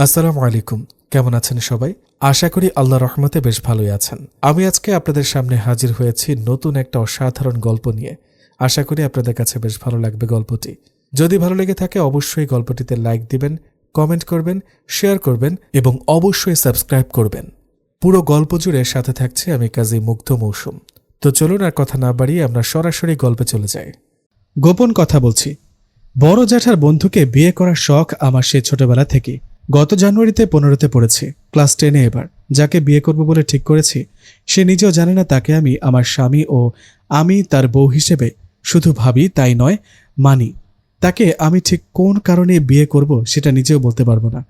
আসসালামু আলাইকুম। কেমন আছেন সবাই? আশা করি আল্লাহর রহমতে বেশ ভালোই আছেন। আমি আজকে আপনাদের সামনে হাজির হয়েছি নতুন একটা অসাধারণ গল্প নিয়ে। আশা করি আপনাদের কাছে বেশ ভালো লাগবে গল্পটি। যদি ভালো লেগে থাকে অবশ্যই গল্পটিতে লাইক দিবেন, কমেন্ট করবেন, শেয়ার করবেন এবং অবশ্যই সাবস্ক্রাইব করবেন। পুরো গল্প জুড়ে সাথে থাকছে আমি কাজী মুগ্ধ মৌসুম। তো চলুন আর কথা না বাড়িয়ে আমরা সরাসরি গল্পে চলে যাই। গোপন কথা বলছি। বড় জ্যাঠার বন্ধুকে বিয়ে করার শখ আমার সে ছোটবেলা থেকে। গত জানুয়ারিতে 15তে পড়েছি, ক্লাস 10-এ। এবার যাকে বিয়ে করব বলে ঠিক করেছি সে নিজেও জানে না তাকে আমি আমার স্বামী ও আমি তার বউ হিসেবে শুধু ভাবি তাই নয়, মানি। তাকে আমি ঠিক কোন কারণে বিয়ে করব সেটা নিজেও বলতে পারবো না।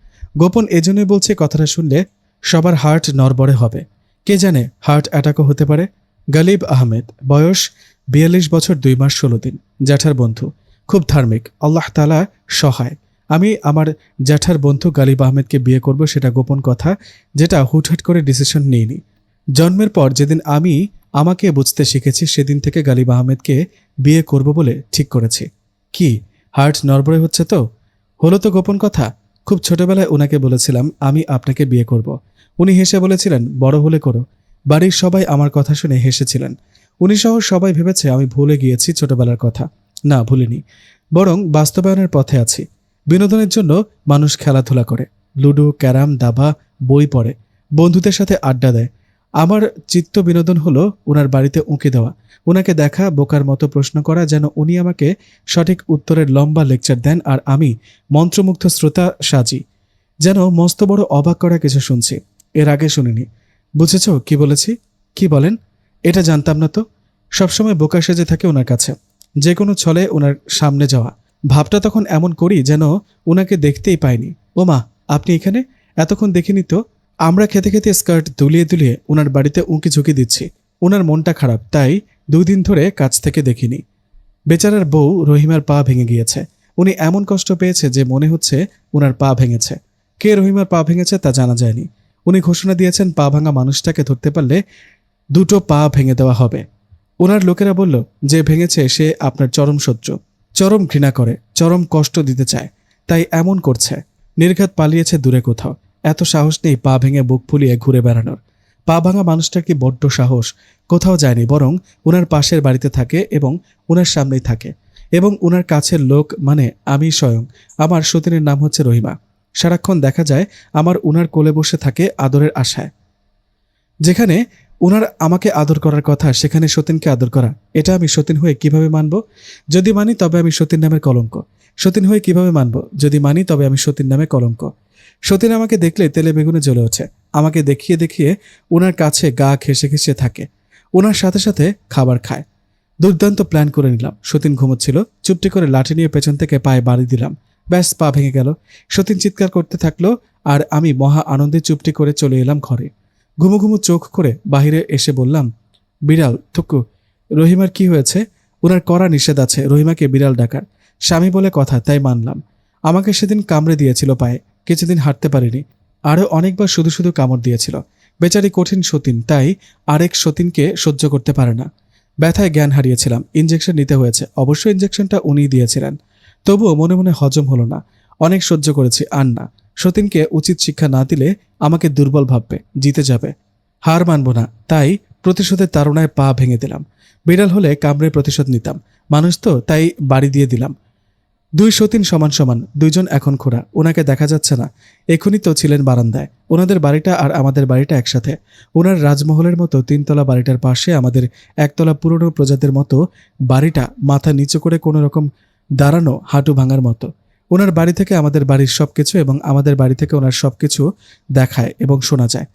গোপন এজন্যই বলছে, কথাটা শুনলে সবার হার্ট নড়বড়ে হবে। কে জানে হার্ট অ্যাটাকও হতে পারে। গালিব আহমেদ, বয়স 42 বছর 2 মাস 16 দিন, জ্যাঠার বন্ধু, খুব ধার্মিক, আল্লাহ তাআলা সহায়। আমি আমার জ্যাঠার বন্ধু গালিব আহমেদকে বিয়ে করব সেটা গোপন কথা, যেটা হুটহাট করে ডিসিশন নিইনি। জন্মের পর যেদিন আমি আমাকে বুঝতে শিখেছি সেদিন থেকে গালিব আহমেদকে বিয়ে করব বলে ঠিক করেছি। কি হার্ট নড়বড়ে হচ্ছে? তো হলো তো গোপন কথা। খুব ছোটবেলায় ওনাকে বলেছিলাম আমি আপনাকে বিয়ে করব। উনি হেসে বলেছিলেন বড় হলে করো। বাড়ির সবাই আমার কথা শুনে হেসেছিলেন। উনি সহ সবাই ভেবেছে আমি ভুলে গিয়েছি ছোটবেলার কথা। না, ভুলিনি, বরং বাস্তবায়নের পথে আছি। বিনোদনের জন্য মানুষ খেলাধুলা করে, লুডো, ক্যারাম, দাবা, বই পড়ে, বন্ধুদের সাথে আড্ডা দেয়। আমার চিত্ত বিনোদন হলো ওনার বাড়িতে উঁকি দেওয়া, ওনাকে দেখা, বোকার মতো প্রশ্ন করা, যেন উনি আমাকে সঠিক উত্তরের লম্বা লেকচার দেন আর আমি মন্ত্রমুগ্ধ শ্রোতা সাজি, যেন মস্ত বড় অবাক করা কিছু শুনছি, এর আগে শুনিনি। বুঝেছ কি বলেছি? কি বলেন? এটা জানতাম না তো। সবসময় বোকা সেজে থাকে ওনার কাছে, যে কোনো ছলে ওনার সামনে যাওয়া। ভাবটা তখন এমন করি যেন ওনাকে দেখতেই পাইনি। ও মা, আপনি এখানে? এতক্ষণ দেখিনি তো। আমরা খেতে খেতে স্কার্ট দুলিয়ে দুলিয়ে ওনার বাড়িতে উঁকি ঝুঁকি দিচ্ছি। ওনার মনটা খারাপ, তাই 2 দিন ধরে কাছ থেকে দেখিনি। বেচারার বউ রহিমার পা ভেঙে গিয়েছে। উনি এমন কষ্ট পেয়েছে যে মনে হচ্ছে ওনার পা ভেঙেছে। কে রহিমার পা ভেঙেছে তা জানা যায়নি। উনি ঘোষণা দিয়েছেন পা ভাঙা মানুষটাকে ধরতে পারলে 2টো পা ভেঙে দেওয়া হবে। ওনার লোকেরা বলল যে ভেঙেছে সে আপনার চরম শত্রু, চরম ঘৃণা করে, চরম কষ্ট দিতে চায়, তাই এমন করছে। নির্ঘাত পালিয়েছে দূরে কোথাও। এত সাহস নেই পা ভেঙে বুক ফুলিয়ে ঘুরে বেড়ানোর। পা ভাঙা মানুষটার কি বড্ড সাহস! কোথাও যায়নি, বরং ওনার পাশের বাড়িতে থাকে এবং ওনার সামনেই থাকে। এবং ওনার কাছের লোক মানে আমি স্বয়ং। আমার সতীনের নাম হচ্ছে রহিমা। সারাক্ষণ দেখা যায় আমার ওনার কোলে বসে থাকে আদরের আশায়। যেখানে ওনার আমাকে আদর করার কথা সেখানে সতীনকে আদর করা, এটা আমি সতীন হয়ে কিভাবে মানব? যদি মানি তবে আমি সতীন নামের কলঙ্ক। সতীন হয়ে কিভাবে মানব? যদি মানি তবে আমি সতীন নামে কলঙ্ক। সতীন আমাকে দেখলে তেলে বেগুনে জ্বলে ওঠে। আমাকে দেখিয়ে দেখিয়ে ওনার কাছে গা ঘেঁষে ঘেঁষে থাকে। ওনার সাথে সাথে খাবার খায়। দুর্দান্ত প্ল্যান করে নিলাম। সতীন ঘুমোচ্ছিল, চুপটি করে লাঠি নিয়ে পেছন থেকে পায়ে বাড়ি দিলাম। ব্যাস, পা ভেঙে গেল। সতীন চিৎকার করতে থাকলো আর আমি মহা আনন্দে চুপটি করে চলে এলাম ঘরে। ঘুমু ঘুমু চোখ করে বাহিরে এসে বললাম, বিড়াল থুকু, রহিমার কি হয়েছে? ওনার কড়া নিষেধ আছে রহিমাকে বিড়াল ডাকার। স্বামী বলে কথা, তাই মানলাম। আমাকে সেদিন কামড়ে দিয়েছিল পায়ে, কিছুদিন হাঁটতে পারিনি। আরও অনেকবার শুধু শুধু কামড় দিয়েছিল। বেচারি কঠিন সতীন, তাই আরেক সতীনকে সহ্য করতে পারে না। ব্যথায় জ্ঞান হারিয়েছিলাম। ইঞ্জেকশন নিতে হয়েছে। অবশ্য ইঞ্জেকশনটা উনিই দিয়েছিলেন। তবুও মনে মনে হজম হলো না। অনেক সহ্য করেছি, আর না। সতীনকে উচিত শিক্ষা না দিলে আমাকে দুর্বল ভাববে, জিতে যাবে। হার মানব না, তাই প্রতিশোধের তাড়নায় পা ভেঙে দিলাম। বিড়াল হলে কামড়ে প্রতিশোধ নিতাম, মানুষ তো তাই বাড়ি দিয়ে দিলাম। 2 সতীন সমান সমান, 2 জন এখন খোঁড়া। ওনাকে দেখা যাচ্ছে না। এখনই তো ছিলেন বারান্দায়। ওনাদের বাড়িটা আর আমাদের বাড়িটা একসাথে। ওনার রাজমহলের মতো 3 তলা বাড়িটার পাশে আমাদের 1 তলা পুরনো প্রজাতির মতো বাড়িটা, মাথা নিচু করে কোনো রকম দাঁড়ানো, হাঁটু ভাঙার মতো। ওনার বাড়ি থেকে আমাদের বাড়ির সবকিছু এবং আমাদের বাড়ি থেকে ওনার সবকিছু দেখায় এবং শোনা যায়।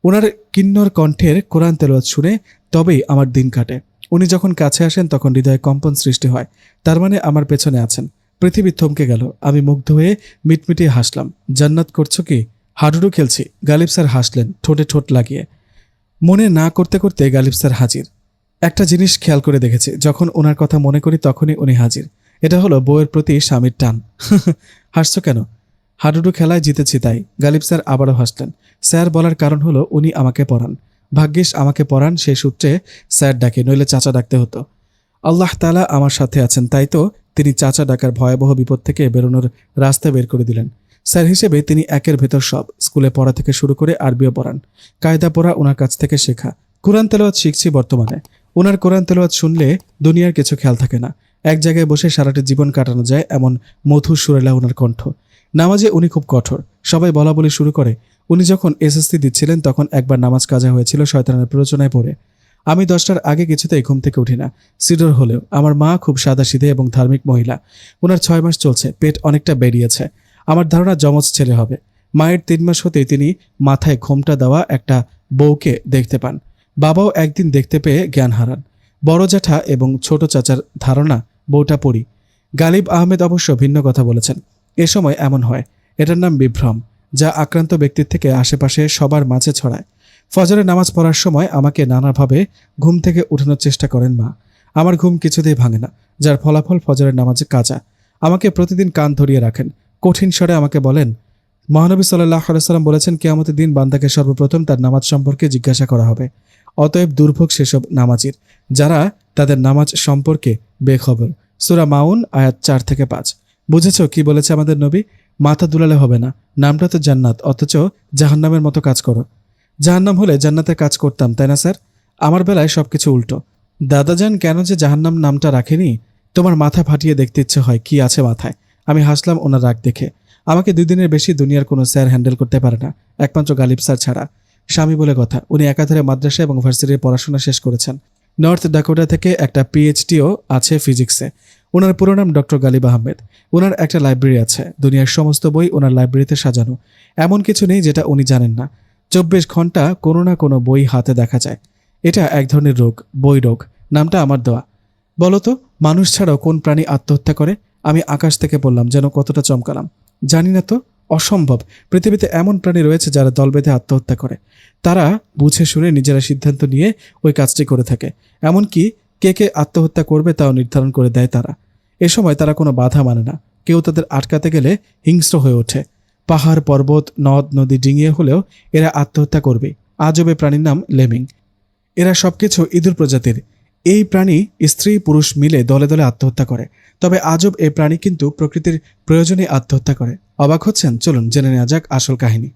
ওনার কিন্নর কণ্ঠের কোরআন তেলাওয়াত শুনে তবেই আমার দিন কাটে। উনি যখন কাছে আসেন তখন হৃদয়ে কম্পন সৃষ্টি হয়। তার মানে আমার পেছনে আছেন। পৃথিবী থমকে গেল। আমি মুগ্ধ হয়ে মিটমিটিয়ে হাসলাম। জান্নাত করছো কি? হাডুডু খেলছি। গালিব স্যার হাসলেন, ঠোঁটে ঠোঁট লাগিয়ে। মনে না করতে করতে গালিব স্যার হাজির। একটা জিনিস খেয়াল করে দেখেছি, যখন ওনার কথা মনে করি তখনই উনি হাজির। এটা হলো বউয়ের প্রতি স্বামীর টান। হাসছো কেন? হাডুডু খেলায় জিতেছি তাই। গালিব স্যার আবারও হাসলেন। স্যার বলার কারণ হলো উনি আমাকে পড়ান। ভাগ্যিস আমাকে পড়ান, সেই সূত্রে স্যার ডাকে, নইলে চাচা ডাকতে হতো। আল্লাহ তাআলা আমার সাথে আছেন, তাই তো তিনি চাচা ডাকার ভয়াবহ বিপদ থেকে বেরোনোর রাস্তা বের করে দিলেন। স্যার হিসেবে তিনি একের ভেতর সব, স্কুলে পড়া থেকে শুরু করে আরবিও পড়ান। কায়দা পড়া ওনার কাছ থেকে শেখা। কোরআন তেলাওয়াত শিখছি বর্তমানে। ওনার কোরআন তেলাওয়াত শুনলে দুনিয়ার কিছু খেয়াল থাকে না, এক জায়গায় বসে সারাটি জীবন কাটানো যায় এমন মধুর সুরেলা ওনার কণ্ঠ। নামাজে উনি খুব কঠোর, সবাই বলা বলি শুরু করে। উনি যখন এসএসসি দিচ্ছিলেন তখন একবার নামাজ কাজা হয়েছিল শয়তানের প্ররোচনায় পড়ে। আমি 10টার আগে কিছুতেই ঘুম থেকে উঠি না, সিডর হলেও। আমার মা খুব সাদাসিধে এবং ধার্মিক মহিলা। ওনার 6 মাস চলছে, পেট অনেকটা বেরিয়েছে। আমার ধারণা যমজ ছেলে হবে। মায়ের 3 মাস হতেই তিনি মাথায় ঘোমটা দেওয়া একটা বউকে দেখতে পান। বাবাও একদিন দেখতে পেয়ে জ্ঞান হারান। বড় জ্যাঠা এবং ছোট চাচার ধারণা বউটা পড়ি। গালিব আহমেদ অবশ্য ভিন্ন কথা বলেছেন। এ সময় এমন হয়, এটার নাম বিভ্রম, যা আক্রান্ত ব্যক্তির থেকে আশেপাশে সবার মাঝে ছড়ায়। ফজরের নামাজ পড়ার সময় আমাকে নানাভাবে ঘুম থেকে উঠানোর চেষ্টা করেন মা। আমার ঘুম কিছুতেই ভাঙে না, যার ফলাফল ফজরের নামাজে কাজা। আমাকে প্রতিদিন কান ধরিয়ে রাখেন, কঠিন স্বরে আমাকে বলেন, মহানবী সাল্লাল্লাহু আলাইহি সাল্লাম বলেছেন, কিয়ামতের দিন বান্দাকে সর্বপ্রথম তার নামাজ সম্পর্কে জিজ্ঞাসা করা হবে। অতএব দুর্ভোগ সেসব নামাজির যারা তাদের নামাজ সম্পর্কে বেখবর। সূরা মাউন আয়াত 4 থেকে 5। বুঝেছ কি বলেছে আমাদের নবী? মাথা দুলালে হবে না, নামটা তো জান্নাত, অথচ জাহান্নামের মতো কাজ করো। জাহান্নাম হলে জান্নাতের কাজ করতাম, তাই না স্যার? আমার বেলায় সবকিছু উল্টো। দাদাজান কেন যে জাহান্নাম নামটা রাখেনি? তোমার মাথা ফাটিয়ে দেখতে ইচ্ছে হয় কি আছে মাথায়। আমি হাসলাম ওনার রাগ দেখে। আমাকে 2 দিনের বেশি দুনিয়ার কোনো স্যার হ্যান্ডেল করতে পারে না, একমাত্র গালিব স্যার ছাড়া। স্বামী বলে কথা, উনি একাধারে মাদ্রাসা এবং ভার্সিটির পড়াশোনা শেষ করেছেন। নর্থ ডাকোটা থেকে একটা পিএইচডিও আছে ফিজিক্সে। ওনার পুরো নাম ডক্টর গালিব আহমেদ। ওনার একটা লাইব্রেরি আছে, দুনিয়ার সমস্ত বই ওনার লাইব্রেরিতে সাজানো। এমন কিছু নেই যেটা উনি জানেন না। 24 ঘন্টা কোনো না কোনো বই হাতে দেখা যায়। এটা এক ধরনের রোগ, বই রোগ। নামটা আমার দেওয়া। বলতো, মানুষ ছাড়াও কোন প্রাণী আত্মহত্যা করে? আমি আকাশ থেকে বললাম, যেন কতটা চমকালাম। জানি না তো, অসম্ভব। পৃথিবীতে এমন প্রাণী রয়েছে যারা দল বেঁধে আত্মহত্যা করে। তারা বুঝে শুনে নিজেরা সিদ্ধান্ত নিয়ে ওই কাজটি করে থাকে। এমনকি কে কে আত্মহত্যা করবে তাও নির্ধারণ করে দেয় তারা। এ সময় তারা কোনো বাধা মানে না। কেউ তাদের আটকাতে গেলে হিংস্র হয়ে ওঠে। পাহাড় পর্বত নদ নদী ডিঙিয়ে হলেও এরা আত্মহত্যা করবে। আজবে প্রাণীর নাম লেমিং। এরা সবকিছু ইঁদুর প্রজাতির। এই প্রাণী স্ত্রী পুরুষ মিলে দলে দলে আত্মহত্যা করে। তবে আজব এই প্রাণী কিন্তু প্রকৃতির প্রয়োজনে আত্মহত্যা করে। অবাক হচ্ছেন? চলুন জেনে নেওয়া যাক আসল কাহিনী।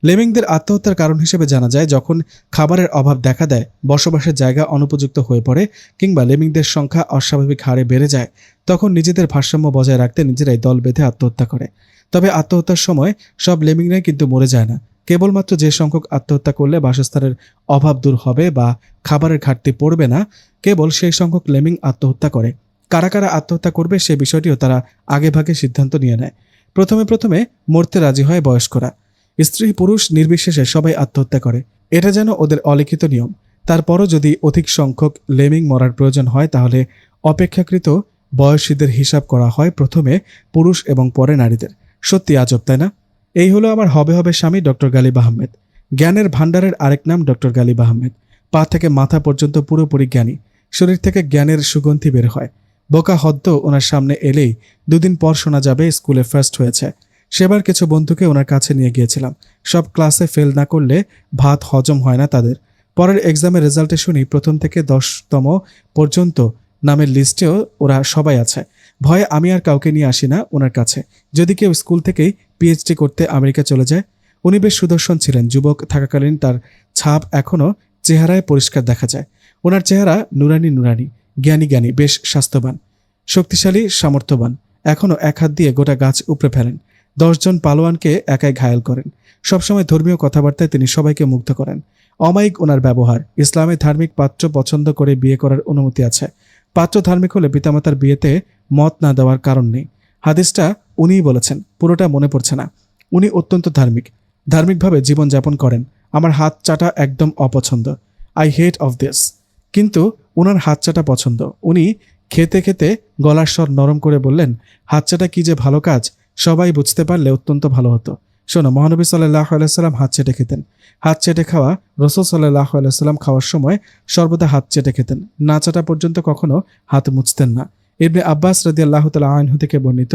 লেমিংদের আত্মহত্যার কারণ হিসেবে জানা যায়, যখন খাবারের অভাব দেখা দেয়, বসবাসের জায়গা অনুপযুক্ত হয়ে পড়ে, কিংবা লেমিংদের সংখ্যা অস্বাভাবিক হারে বেড়ে যায়, তখন নিজেদের ভারসাম্য বজায় রাখতে নিজেরাই দল বেঁধে আত্মহত্যা করে। তবে আত্মহত্যার সময় সব লেমিংরাই কিন্তু মরে যায় না। কেবলমাত্র যে সংখ্যক আত্মহত্যা করলে বাসস্থানের অভাব দূর হবে বা খাবারের ঘাটতি পড়বে না, কেবল সেই সংখ্যক লেমিং আত্মহত্যা করে। কারা কারা আত্মহত্যা করবে সে বিষয়টিও তারা আগেভাগে সিদ্ধান্ত নিয়ে নেয়। প্রথমে মরতে রাজি হয় বয়স্করা। স্ত্রী পুরুষ নির্বিশেষে সবাই আত্মহত্যা করে। এটা যেন ওদের অলিখিত নিয়ম। তারপরও যদি অধিক সংখ্যক লেমিং মরার প্রয়োজন হয়, তাহলে অপেক্ষাকৃত বয়সীদের হিসাব করা হয়, প্রথমে পুরুষ এবং পরে নারীদের। সত্যি আজব, তাই না? এই হলো আমার হবে হবে স্বামী ডক্টর গালিব আহমেদ। জ্ঞানের ভাণ্ডারের আরেক নাম ডক্টর গালিব আহমেদ। পা থেকে মাথা পর্যন্ত পুরোপুরি জ্ঞানী। শরীর থেকে জ্ঞানের সুগন্ধি বের হয়। বোকা হদ্দ ওনার সামনে এলেই 2 দিন পর শোনা যাবে স্কুলে ফার্স্ট হয়েছে। সেবার কিছু বন্ধুকে ওনার কাছে নিয়ে গিয়েছিলাম। সব ক্লাসে ফেল না করলে ভাত হজম হয় না তাদের। পরের এক্সামের রেজাল্টে শুনি 1ম থেকে 10তম পর্যন্ত নামের লিস্টেও ওরা সবাই আছে। ভয়ে আমি আর কাউকে নিয়ে আসি না ওনার কাছে। যদি কেউ স্কুল থেকেই পিএইচডি করতে আমেরিকা চলে যায়। উনি বেশ সুদর্শন ছিলেন। যুবক থাকাকালীন তার ছাপ এখনও চেহারায় পরিষ্কার দেখা যায়। ওনার চেহারা নুরানি নুরানি, জ্ঞানী, বেশ স্বাস্থ্যবান, শক্তিশালী, সামর্থ্যবান। এখনও এক হাত দিয়ে গোটা গাছ উপড়ে ফেলেন। 10 জন পালোয়ানকে একাই ঘায়েল করেন। সবসময় ধর্মীয় কথাবার্তায় তিনি সবাইকে মুগ্ধ করেন। অমায়িক ওনার ব্যবহার। ইসলামে ধার্মিক পাত্র পছন্দ করে বিয়ে করার অনুমতি আছে। পাত্র ধার্মিক হলে পিতামাতার বিয়েতে মত না দেওয়ার কারণ নেই। হাদিসটা উনিই বলেছেন, পুরোটা মনে পড়ছে না। উনি অত্যন্ত ধার্মিকভাবে জীবনযাপন করেন। আমার হাত চাটা একদম অপছন্দ। I hate of this. কিন্তু ওনার হাত চাটা পছন্দ। উনি খেতে খেতে গলার স্বর নরম করে বললেন, হাত চাটা কি যে ভালো কাজ, সবাই বুঝতে পারলে অত্যন্ত ভালো হতো। শোনো, মহানবী সাল্লাল্লাহু আলাইহি সাল্লাম হাত চেটে খেতেন। হাত চেটে খাওয়া। রাসূল সাল্লাল্লাহু আলাইহি সাল্লাম খাওয়ার সময় সর্বদা হাত চেটে খেতেন। না চাটা পর্যন্ত কখনো হাত মুছতেন না। ইবনে আব্বাস রাদিয়াল্লাহু তাআলা আনহু থেকে বর্ণিত,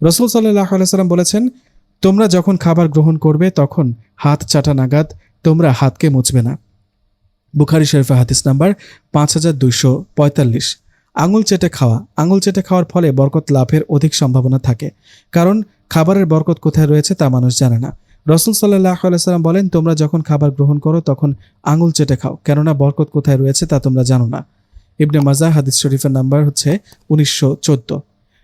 রাসূল সাল্লাল্লাহু আলাইহি সাল্লাম বলেছেন, তোমরা যখন খাবার গ্রহণ করবে তখন হাত চাটা নাগাদ তোমরা হাতকে মুছবে না। বুখারী শরীফে হাদিস নাম্বার 5245। আঙুল চেটে খাওয়ার ফলে বরকত লাভের অধিক সম্ভাবনা থাকে, কারণ খাবারের বরকত কোথায় রয়েছে তা মানুষ জানে না। রাসূল সাল্লাল্লাহু আলাইহি সাল্লাম বলেন, তোমরা যখন খাবার গ্রহণ করো তখন আঙুল চেটে খাও, কেননা বরকত কোথায় রয়েছে তা তোমরা জানো না। ইবনে মাজাহ হাদিস শরীফের নাম্বার হচ্ছে 1914।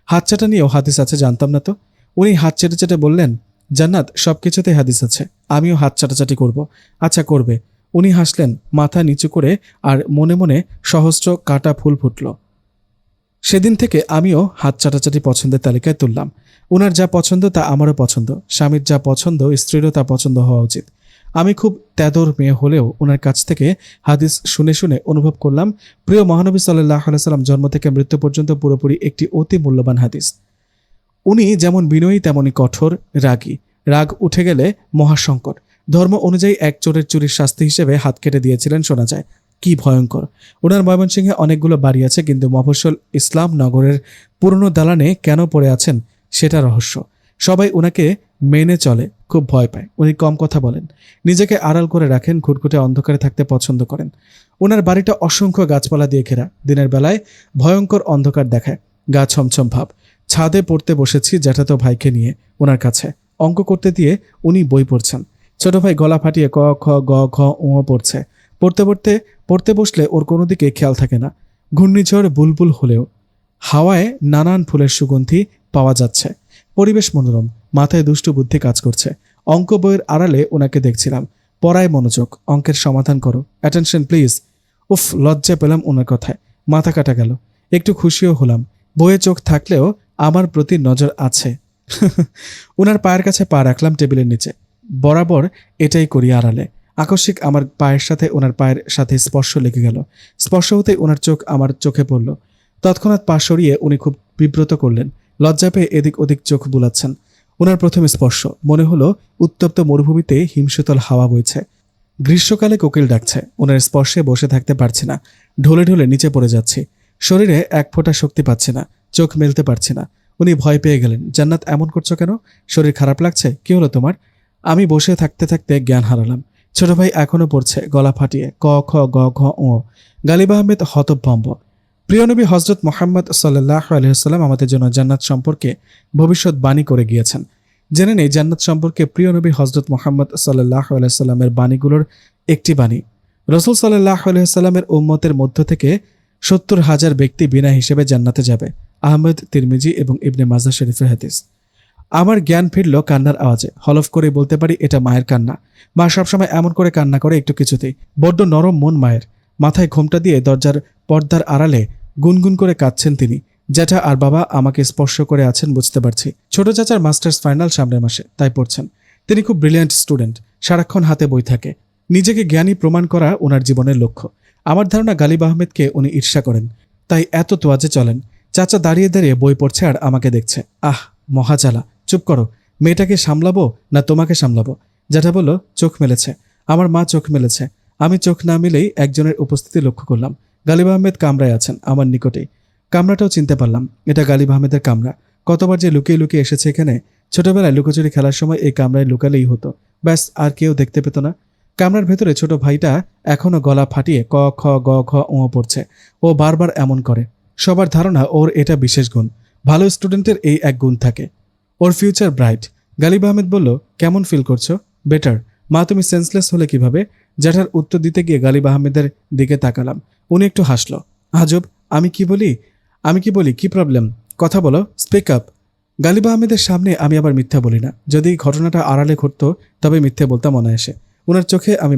হাত চাটা নিয়েও হাদিস আছে, জানতাম না তো। উনি হাত চেটে চেটে বললেন, জান্নাত সবকিছুতেই হাদিস আছে, আমিও হাত চাটাচাটি করব। আচ্ছা করবে। উনি হাসলেন মাথা নিচু করে, আর মনে মনে সহস্র কাটা ফুল ফুটল। সেদিন থেকে আমিও হাত চাটাচাটি পছন্দের তালিকায় তুললাম। ওনার যা পছন্দ তা আমারও পছন্দ, স্বামীর যা পছন্দ স্ত্রীরও তা পছন্দ হওয়া উচিত। আমি খুব তেদর মেয়ে হলেও ওনার কাছ থেকে হাদিস শুনে শুনে অনুভব করলাম প্রিয় মহানবী সাল্লাল্লাহু আলাইহি সাল্লাম জন্ম থেকে মৃত্যু পর্যন্ত পুরোপুরি একটি অতি মূল্যবান হাদিস। উনি যেমন বিনয়ী তেমনি কঠোর, রাগী। রাগ উঠে গেলে মহাসংকট। ধর্ম অনুযায়ী এক চোরের চুরির শাস্তি হিসেবে হাত কেটে দিয়েছিলেন শোনা যায়। কি ভয়ঙ্কর! ওনার ময়মনসিংহে অনেকগুলো বাড়ি আছে, কিন্তু মফস্বল ইসলাম নগরের পুরনো দালানে কেন পড়ে আছেন সেটা রহস্য। সবাই ওনাকে মেনে চলে, খুব ভয় পায়। উনি কম কথা বলেন, নিজেকে আড়াল করে রাখেন, ঘুটঘুটে অন্ধকারে থাকতে পছন্দ করেন। ওনার বাড়িটা অসংখ্য গাছপালা দিয়ে ঘেরা। দিনের বেলায় ভয়ঙ্কর অন্ধকার দেখায়, গা ছমছম ভাব। ছাদে পড়তে বসেছি জ্যাঠাতো ভাইকে নিয়ে ওনার কাছে। অঙ্ক করতে দিয়ে উনি বই পড়ছেন। ছোট ভাই গলা ফাটিয়ে ক খ গ ঘ ও পড়ছে। পড়তে বসলে ওর কোনো দিকে খেয়াল থাকে না। ঘূর্ণিঝড় বুলবুল হলেও হাওয়ায় নানান ফুলের সুগন্ধি পাওয়া যাচ্ছে। পরিবেশ মনোরম, মাথায় দুষ্টু বুদ্ধি কাজ করছে। অঙ্ক বইয়ের আড়ালে ওনাকে দেখছিলাম। পড়ায় মনোযোগ, অঙ্কের সমাধান করো, অ্যাটেনশন প্লিজ। উফ, লজ্জা পেলাম ওনার কথায়, মাথা কাটা গেল। একটু খুশিও হলাম, বইয়ে চোখ থাকলেও আমার প্রতি নজর আছে। ওনার পায়ের কাছে পা রাখলাম টেবিলের নিচে। বরাবর এটাই করি আড়ালে। আকস্মিক আমার পায়ের সাথে ওনার পায়ের সাথে স্পর্শ লেগে গেল। স্পর্শ হতে ওনার চোখ আমার চোখে পড়ল। তৎক্ষণাৎ পা সরিয়ে উনি খুব বিব্রত করলেন। লজ্জা পেয়ে এদিক ওদিক চোখ বুলাচ্ছেন। ওনার প্রথম স্পর্শ, মনে হলো উত্তপ্ত মরুভূমিতে হিমশীতল হাওয়া বইছে। গ্রীষ্মকালে কোকিল ডাকছে। ওনার স্পর্শে বসে থাকতে পারছি না, ঢলে ঢলে নিচে পড়ে যাচ্ছি। শরীরে এক ফোঁটা শক্তি পাচ্ছি না, চোখ মেলতে পারছি না। উনি ভয় পেয়ে গেলেন। জান্নাত, এমন করছো কেন? শরীর খারাপ লাগছে? কি হলো তোমার? আমি বসে থাকতে থাকতে জ্ঞান হারালাম। ছোট ভাই এখনো পড়ছে গলা ফাটিয়ে ক খ গ ঘ ও। গালিব আহমেদ হতভম্ব। প্রিয় নবী হযরত মুহাম্মদ সাল্লাল্লাহু আলাইহি ওয়াসাল্লাম আমাদের জন্য জান্নাত সম্পর্কে ভবিষ্যৎবাণী করে গিয়েছেন। জেনে নেই জান্নাত সম্পর্কে প্রিয় নবী হযরত মুহাম্মদ সাল্লাল্লাহু আলাইহি ওয়াসাল্লামের বাণীগুলোর একটি বাণী। রাসূল সাল্লাল্লাহু আলাইহি ওয়াসাল্লামের উম্মতের মধ্য থেকে ৭০,০০০ ব্যক্তি বিনা হিসেবে জান্নাতে যাবে। আহমদ, তিরমিজি এবং ইবনে মাজাহ শরীফের হাদিস। আমার জ্ঞান ফিরল কান্নার আওয়াজে। হলফ করে বলতে পারি এটা মায়ের কান্না। মা সবসময় এমন করে কান্না করে একটু কিছুতেই। বড্ড নরম মন মায়ের। মাথায় ঘোমটা দিয়ে দরজার পর্দার আড়ালে গুনগুন করে কাঁদছেন তিনি। জ্যাঠা আর বাবা আমাকে স্পর্শ করে আছেন বুঝতে পারছি। ছোট চাচার মাস্টার্স ফাইনাল সামনের মাসে, তাই পড়ছেন। তিনি খুব ব্রিলিয়ান্ট স্টুডেন্ট, সারাক্ষণ হাতে বই থাকে। নিজেকে জ্ঞানী প্রমাণ করা ওনার জীবনের লক্ষ্য। আমার ধারণা গালিব আহমেদকে উনি ঈর্ষা করেন, তাই এত তোয়াজে চলেন। চাচা দাঁড়িয়ে দাঁড়িয়ে বই পড়ছে আর আমাকে দেখছে। আহ, মহাজালা! চুপ করো। মেয়েটাকে সামলাবো না তোমাকে সামলাবো? জ্যাঠা বলল, চোখ মেলেছে। আমার মা চোখ মেলেছে। আমি চোখ না মিলেই একজনের উপস্থিতি লক্ষ্য করলাম। গালিব আহমেদ কামরায় আছেন আমার নিকটেই। কামরাটাও চিনতে পারলাম, এটা গালিব আহমেদের কামরা। কতবার যে লুকিয়ে লুকিয়ে এসেছে এখানে। ছোটবেলায় লুকোচুরি খেলার সময় এই কামরায় লুকালেই হতো, ব্যাস, আর কেউ দেখতে পেত না। কামরার ভেতরে ছোট ভাইটা এখনো গলা ফাটিয়ে ক খ গ ঘ ও পড়ছে। ও বারবার এমন করে। সবার ধারণা ওর এটা বিশেষ গুণ। ভালো স্টুডেন্টের এই এক গুণ থাকে। ওর ফিউচার ব্রাইট। গালিব আহমেদ বলল, কেমন ফিল করছো? বেটার। মা, তুমি সেন্সলেস হলে কিভাবে? জ্যাঠার উত্তর দিতে গিয়ে গালিব আহমেদের দিকে তাকালাম। উনি একটু হাসল। আজব, আমি কি বলি? কি প্রবলেম? কথা বলো, স্পিক আপ। গালিব আহমেদের সামনে আমি আবার মিথ্যা বলি না। যদি ঘটনাটা আড়ালে ঘটতো তবে মিথ্যে বলতাম অনায়াসে। ওনার চোখে আমি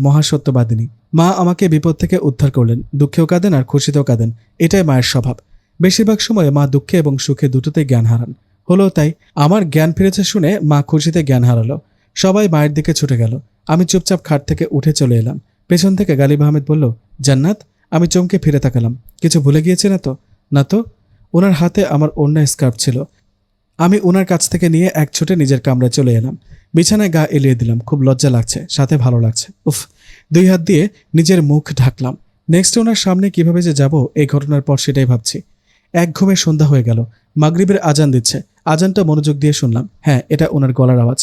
মহাসত্যবাদিনী। মা আমাকে বিপদ থেকে উদ্ধার করলেন। দুঃখেও কাঁদেন আর খুশিতেও কাঁদেন, এটাই মায়ের স্বভাব। বেশিরভাগ সময় মা দুঃখে এবং সুখে দুটোতে জ্ঞান হারান। হলো তাই। আমার জ্ঞান ফিরেছে শুনে মা খুশিতে জ্ঞান হারালো। সবাই মায়ের দিকে ছুটে গেল। আমি চুপচাপ খাট থেকে উঠে চলে এলাম। পেছন থেকে গালিব আহমেদ বলল, জান্নাত। আমি চমকে ফিরে তাকালাম। কিছু ভুলে গিয়েছি না তো? না তো। ওনার হাতে আমার ওড়না স্কার্ফ ছিল। আমি ওনার কাছ থেকে নিয়ে এক ছুটে নিজের কামরায় চলে এলাম। বিছানায় গা এলিয়ে দিলাম। খুব লজ্জা লাগছে, সাথে ভালো লাগছে। উফ, 2 হাত দিয়ে নিজের মুখ ঢাকলাম। নেক্সট ওনার সামনে কিভাবে যে যাব এই ঘটনার পর সেটাই ভাবছি। এক ঘুমে সন্ধ্যা হয়ে গেল। মাগরিবের আজান দিচ্ছে। আজানটা মনোযোগ দিয়ে শুনলাম। হ্যাঁ, এটা ওনার গলার আওয়াজ।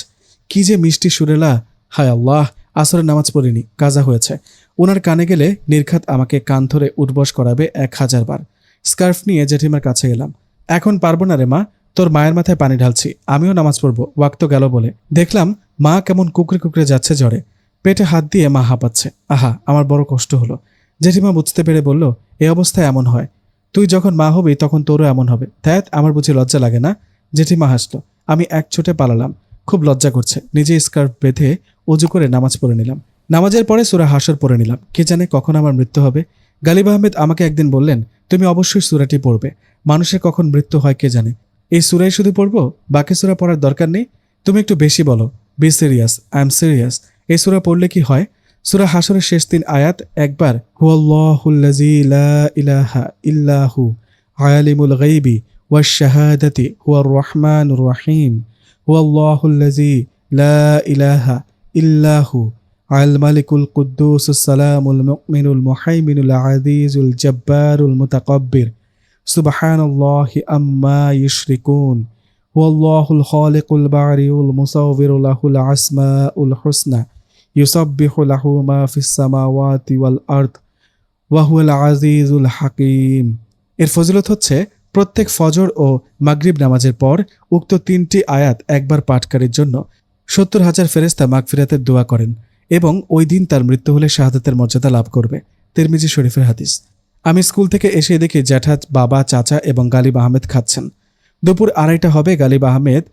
কি যে মিষ্টি সুরেলা! হায় আল্লাহ, আসরের নামাজ পড়িনি, কাজা হয়েছে। ওনার কানে গেলে নির্ঘাত আমাকে কান ধরে উঠবস করাবে 1000 বার। স্কার্ফ নিয়ে জেঠিমার কাছে গেলাম। এখন পারবো না রে মা, তোর মায়ের মাথায় পানি ঢালছি, আমিও নামাজ পড়বো, ওয়াক্ত গেল বলে। দেখলাম মা কেমন কুকরে কুকরে যাচ্ছে জ্বরে, পেটে হাত দিয়ে মা হাঁপাচ্ছে। আহা, আমার বড় কষ্ট হলো। জেঠিমা বুঝতে পেরে বলল, এই অবস্থায় এমন হয়, তুই যখন মা হবি তখন তোরও এমন হবে। ধ্যাত, আমার বুঝি লজ্জা লাগে না? জেঠিমা হাসলো। আমি এক ছুটে পালালাম। খুব লজ্জা করছে। নিজে স্কার্ফ বেঁধে অজু করে নামাজ পড়ে নিলাম। নামাজের পরে সূরা হাশর পড়ে নিলাম। কে জানে কখন আমার মৃত্যু হবে। গালিব আহমেদ আমাকে একদিন বললেন, তুমি অবশ্যই সূরাটি পড়বে, মানুষের কখন মৃত্যু হয় কে জানে। এই সূরাই শুধু পড়বো, বাকি সূরা পড়ার দরকার নেই? তুমি একটু বেশি বলো। Be serious, I am serious. এই সূরা পড়লে কি হয়? সূরা হাশরের শেষ 3 আয়াত একবার হুয়াল্লাহুল্লাযী লা ইলাহা ইল্লাহু আলিমুল গায়বি ওয়াশ শাহাদাতি হুয়ার রহমানুর রহিম হুয়াল্লাহুল্লাযী লা ইলাহা ইল্লাহু আল মালিকুল কুদ্দুসুস সালামুল মুমিনুল মুহাইমিনুল আজিজুল জব্বারুল মুতাকাব্বির সুবহানাল্লাহি আম্মা ইউশরিকুন হুয়াল্লাহুল খালিকুল বারিউল মুসাওবিরু লাহুল আসমাউল হুসনা ইউসাব্বিহু লাহু মা ফিস সামাওয়াতি ওয়াল আরদ ওয়া হুয়াল আজিজুল হাকিম। এর ফজিলত হচ্ছে প্রত্যেক ফজর ও মাগরিব নামাজের পর উক্ত 3টি আয়াত একবার পাঠকারীর জন্য 70,000 ফেরেশতা মাগফিরাতের দোয়া করেন এবং ওই দিন তার মৃত্যু হলে শাহাদাতের মর্যাদা লাভ করবে। তিরমিজি শরীফের হাদিস। আমি স্কুল থেকে এসে দেখি জ্যাঠা, বাবা, চাচা এবং গালিব আহমেদ খাচ্ছেন। দুপুর 2:30 হবে। গালিব আহমেদ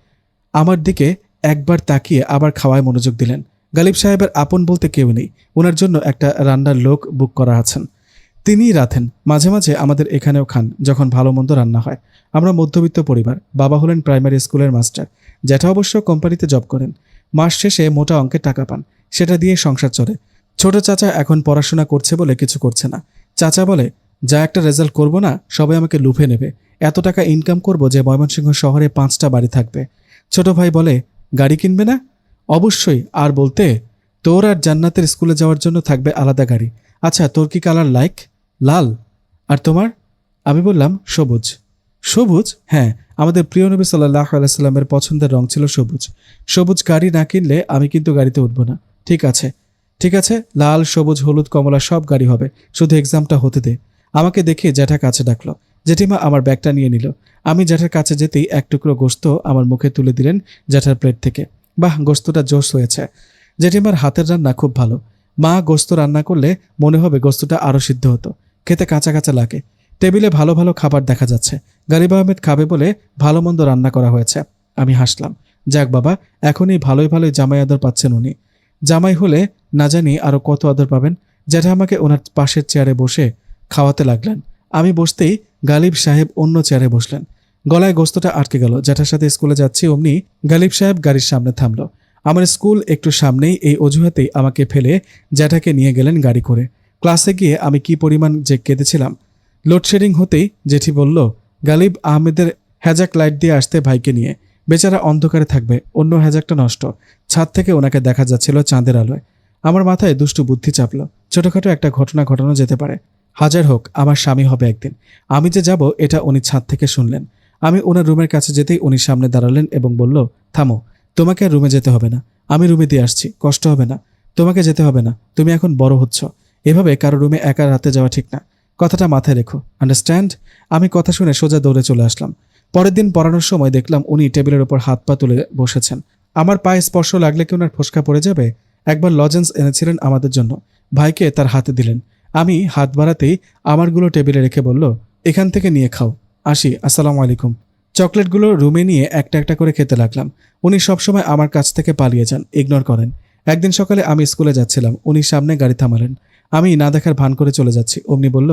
আমার দিকে একবার তাকিয়ে আবার খাওয়ায় মনোযোগ দিলেন। গালিব সাহেবের আপন বলতে কেউ নেই, ওনার জন্য একটা রান্নার লোক বুক করা আছেন, তিনিই রাঁধেন। মাঝে মাঝে আমাদের এখানেও খান যখন ভালো মন্দ রান্না হয়। আমরা মধ্যবিত্ত পরিবার। বাবা হলেন প্রাইমারি স্কুলের মাস্টার, জ্যাঠা অবশ্য কোম্পানিতে জব করেন। মাস শেষে মোটা অঙ্কের টাকা পান, সেটা দিয়ে সংসার চলে। ছোট চাচা এখন পড়াশোনা করছে বলে কিছু করছে না। চাচা বলে, যা একটা রেজাল্ট করব না, সবাই আমাকে লুফে নেবে। এত টাকা ইনকাম করব যে ময়মনসিংহ শহরে 5টা বাড়ি থাকবে। ছোট ভাই বলে, গাড়ি কিনবে না? অবশ্যই। আর বলতে, তোর আর জান্নাতের স্কুলে যাওয়ার জন্য থাকবে আলাদা গাড়ি। আচ্ছা, তোর কি কালার লাইক? লাল। আর তোমার? আমি বললাম, সবুজ। সবুজ? হ্যাঁ, আমাদের প্রিয় নবী সাল্লাল্লাহু আলাইহি সাল্লামের পছন্দের রং ছিল সবুজ। সবুজ গাড়ি না কিনলে আমি কিন্তু গাড়িতে উঠব না। ঠিক আছে, ঠিক আছে, লাল, সবুজ, হলুদ, কমলা সব গাড়ি হবে, শুধু এক্সামটা হতে দে। আমাকে দেখে জ্যাঠা কাছে ডাকলো। জেঠিমা আমার ব্যাগটা নিয়ে নিল। আমি জ্যাঠার কাছে যেতেই এক টুকরো গোশত আমার মুখে তুলে দিলেন জ্যাঠার প্লেট থেকে। বাহ, গোশতটা জোশ হয়েছে। জেঠিমার হাতের রান্না খুব ভালো। মা গোশত রান্না করলে মনে হবে গোশতটা আরও সিদ্ধ হতো। খেতে কাঁচা কাঁচা লাগে। টেবিলে ভালো ভালো খাবার দেখা যাচ্ছে। গালিব আহমেদ খাবে বলে ভালো মন্দ রান্না করা হয়েছে। আমি হাসলাম। যাক বাবা, এখনই ভালোই ভালোই জামাই আদর পাচ্ছেন উনি। জামাই হলে না জানি আরও কত আদর পাবেন। জ্যাঠা আমাকে ওনার পাশের চেয়ারে বসে খাওয়াতে লাগলেন। আমি বসতেই গালিব সাহেব অন্য চেয়ারে বসলেন। গলায় গোস্তটা আটকে গেল। জ্যাঠার সাথে স্কুলে যাচ্ছি অমনি গালিব সাহেব গাড়ির সামনে থামলো। আমার স্কুল একটু সামনেই, এই অজুহাতেই আমাকে ফেলে জ্যাঠাকে নিয়ে গেলেন গাড়ি করে। ক্লাসে গিয়ে আমি কি পরিমাণ যে কেঁদেছিলাম। লোডশেডিং হতেই জেঠি বলল, গালিব আহমেদের হ্যাজাক লাইট দিয়ে আসতে ভাইকে নিয়ে। বেচারা অন্ধকারে থাকবে, অন্য হ্যাজাকটা নষ্ট। ছাদ থেকে ওনাকে দেখা যাচ্ছিল চাঁদের আলোয়। আমার মাথায় দুষ্টু বুদ্ধি চাপল, ছোটখাটো একটা ঘটনা ঘটানো যেতে পারে। হাজার হোক, আমার স্বামী হবে একদিন। আমি যে যাব এটা উনি ছাদ থেকে শুনলেন। আমি ওনার রুমের কাছে যেতেই উনি সামনে দাঁড়ালেন এবং বলল, থামো, তোমাকে আর রুমে যেতে হবে না, আমি রুমে দিয়ে আসছি, কষ্ট হবে না। তোমাকে যেতে হবে না, তুমি এখন বড় হচ্ছ। এভাবে কারো রুমে একা রাতে যাওয়া ঠিক না, কথাটা মাথায় রেখো, আন্ডারস্ট্যান্ড? আমি কথা শুনে সোজা দৌড়ে চলে আসলাম। পরের দিন পড়ানোর সময় দেখলাম উনি টেবিলের ওপর হাত পা তুলে বসেছেন। আমার পায়ে স্পর্শ লাগলে কি ওনার ফোসকা পড়ে যাবে? একবার লজেন্স এনেছিলেন আমাদের জন্য, ভাইকে তার হাতে দিলেন। আমি হাত বাড়াতেই আমারগুলো টেবিলে রেখে বলল, এখান থেকে নিয়ে খাও, আসি, আসসালামু আলাইকুম। চকলেটগুলো রুমে নিয়ে একটা একটা করে খেতে লাগলাম। উনি সবসময় আমার কাছ থেকে পালিয়ে যান, ইগনোর করেন। একদিন সকালে আমি স্কুলে যাচ্ছিলাম, উনি সামনে গাড়ি থামালেন। আমি না দেখার ভান করে চলে যাচ্ছি। অমনি বলল,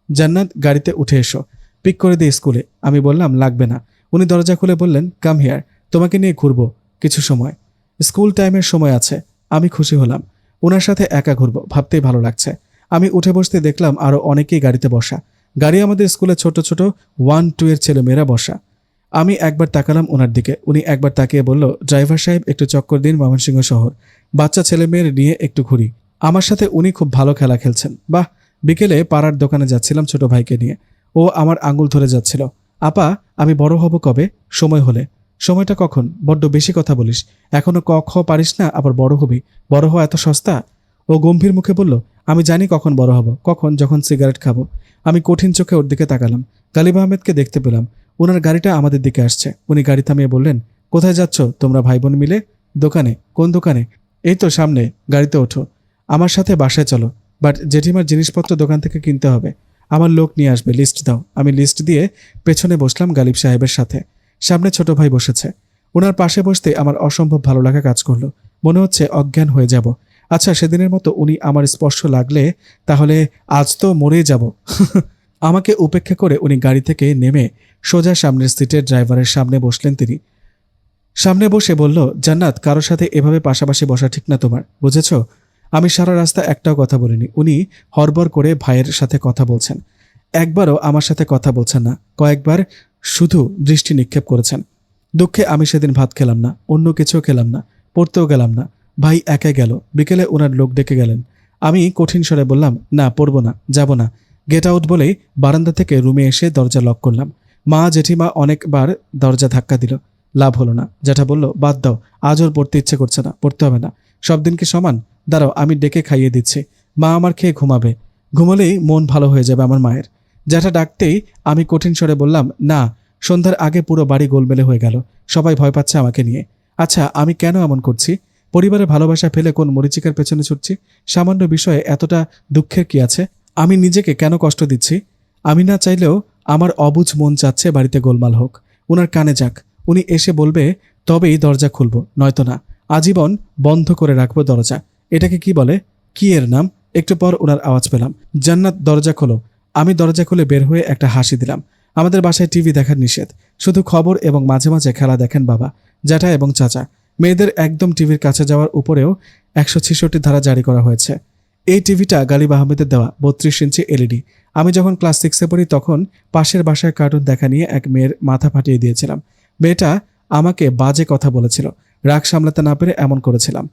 জান্নাত, গাড়িতে উঠে এসো, পিক করে দিয়ে স্কুলে। আমি বললাম, লাগবে না। উনি দরজা খুলে বললেন, কাম হিয়ার, তোমাকে নিয়ে ঘুরবো কিছু সময়, স্কুল টাইমের সময় আছে। আমি খুশি হলাম। ওনার সাথে একা ঘুরবো ভাবতেই ভালো লাগছে। আমি উঠে বসতে দেখলাম আরও অনেকেই গাড়িতে বসা। গাড়ি আমাদের স্কুলে ছোট ছোট 1-2 এর ছেলেমেয়েরা বসা। আমি একবার তাকালাম ওনার দিকে। উনি একবার তাকিয়ে বলল, ড্রাইভার সাহেব, একটু চক্কর দিন ময়মনসিংহ শহর, বাচ্চা ছেলেমেয়ের নিয়ে একটু ঘুরি। আমার সাথে উনি খুব ভালো খেলা খেলছেন। বাহ। বিকেলে পাড়ার দোকানে যাচ্ছিলাম ছোট ভাইকে নিয়ে। ও আমার আঙুল ধরে যাচ্ছিল, আপা, আমি বড় হব কবে? সময় হলে। সময়টা কখন? বড্ড বেশি কথা বলিস। এখনো ক খ পারিস না, আবার বড় হবি। বড় হওয়া এত সস্তা? ও গম্ভীর মুখে বলল, আমি জানি কখন বড় হব। কখন? যখন সিগারেট খাবো। আমি কঠিন চোখে ওর দিকে তাকালাম। গালিব আহমেদকে দেখতে পেলাম। ওনার গাড়িটা আমাদের দিকে আসছে। উনি গাড়ি থামিয়ে বললেন, কোথায় যাচ্ছ তোমরা ভাই বোন মিলে? দোকানে। কোন দোকানে? এই তো সামনে। গাড়িতে ওঠো, আমার সাথে বাসায় চলো। বাট জেঠিমার জিনিসপত্র দোকান থেকে কিনতে হবে। আমার লোক নিয়ে আসবে, লিস্ট দাও। আমি লিস্ট দিয়ে পেছনে বসলাম গালিব সাহেবের সাথে। সামনে ছোট ভাই বসেছে। ওনার পাশে বসতে আমার অসম্ভব ভালো লাগা কাজ করলো। মনে হচ্ছে অজ্ঞান হয়ে যাব। আচ্ছা, সেদিনের মতো উনি আমার স্পর্শ লাগলে তাহলে আজ তো মরেই যাব। আমাকে উপেক্ষা করে উনি গাড়ি থেকে নেমে সোজা সামনের সিটের ড্রাইভারের সামনে বসলেন। তিনি সামনে বসে বলল, জান্নাত, কারোর সাথে এভাবে পাশাপাশি বসা ঠিক না তোমার, বুঝেছ? আমি সারা রাস্তা একটাও কথা বলিনি। উনি হড়বড় করে ভাইয়ের সাথে কথা বলছেন। একবারও আমার সাথে কথা বলছেন না। কয়েকবার শুধু দৃষ্টি নিক্ষেপ করেছেন। দুঃখে আমি সেদিন ভাত খেলাম না, অন্য কিছুও খেলাম না, পড়তেও গেলাম না। ভাই একাই গেল। বিকেলে ওনার লোক ডেকে গেলেন। আমি কঠিন স্বরে বললাম, না, পড়ব না, যাব না। গেট আউট বলেই বারান্দা থেকে রুমে এসে দরজা লক করলাম। মা জেঠিমা অনেকবার দরজা ধাক্কা দিল, লাভ হলো না। জ্যাঠা বলল, বাদ দাও, আজ ওর পড়তে ইচ্ছে করছে না, পড়তে হবে না। সব দিন কি সমান? দাঁড়াও, আমি ডেকে খাইয়ে দিচ্ছি। মা আমার খেয়ে ঘুমাবে। ঘুমলেই মন ভালো হয়ে যাবে আমার মায়ের। জ্যাঠা ডাকতেই আমি কঠিন স্বরে বললাম, না। সন্ধ্যার আগে পুরো বাড়ি গোলমেলে হয়ে গেল। সবাই ভয় পাচ্ছে আমাকে নিয়ে। আচ্ছা, আমি কেন এমন করছি? পরিবারের ভালোবাসা ফেলে কোন মরিচিকার পেছনে ছুটছি? সামান্য বিষয়ে এতটা দুঃখের কি আছে? আমি নিজেকে কেন কষ্ট দিচ্ছি? আমি না চাইলেও আমার অবুঝ মন চাচ্ছে বাড়িতে গোলমাল হোক। ওনার কানে যাক। উনি এসে বলবে, তবেই দরজা খুলব, নয়তো না। আজীবন বন্ধ করে রাখবো দরজা। এটাকে কি বলে? কি এর নাম? একটু পর ওনার আওয়াজ পেলাম, জান্নাত, দরজা খোলো। আমি দরজা খুলে বের হয়ে একটা হাসি দিলাম। আমাদের বাসায় টিভি দেখার নিষেধ। শুধু খবর এবং মাঝে মাঝে খেলা দেখেন বাবা, জ্যাঠা এবং চাচা। মেয়েদের একদম টিভির কাছে যাওয়ার উপরেও 166 ধারা জারি করা হয়েছে। এই টিভিটা গালিব আহমেদের দেওয়া, 32 ইঞ্চি এলইডি। আমি যখন ক্লাস 6-এ পড়ি তখন পাশের বাসায় কার্টুন দেখা নিয়ে এক মেয়ের মাথা ফাটিয়ে দিয়েছিলাম। মেয়েটা আমাকে বাজে কথা বলেছিল। রাগ সামলাতে না পেরে এমন করেছিলাম।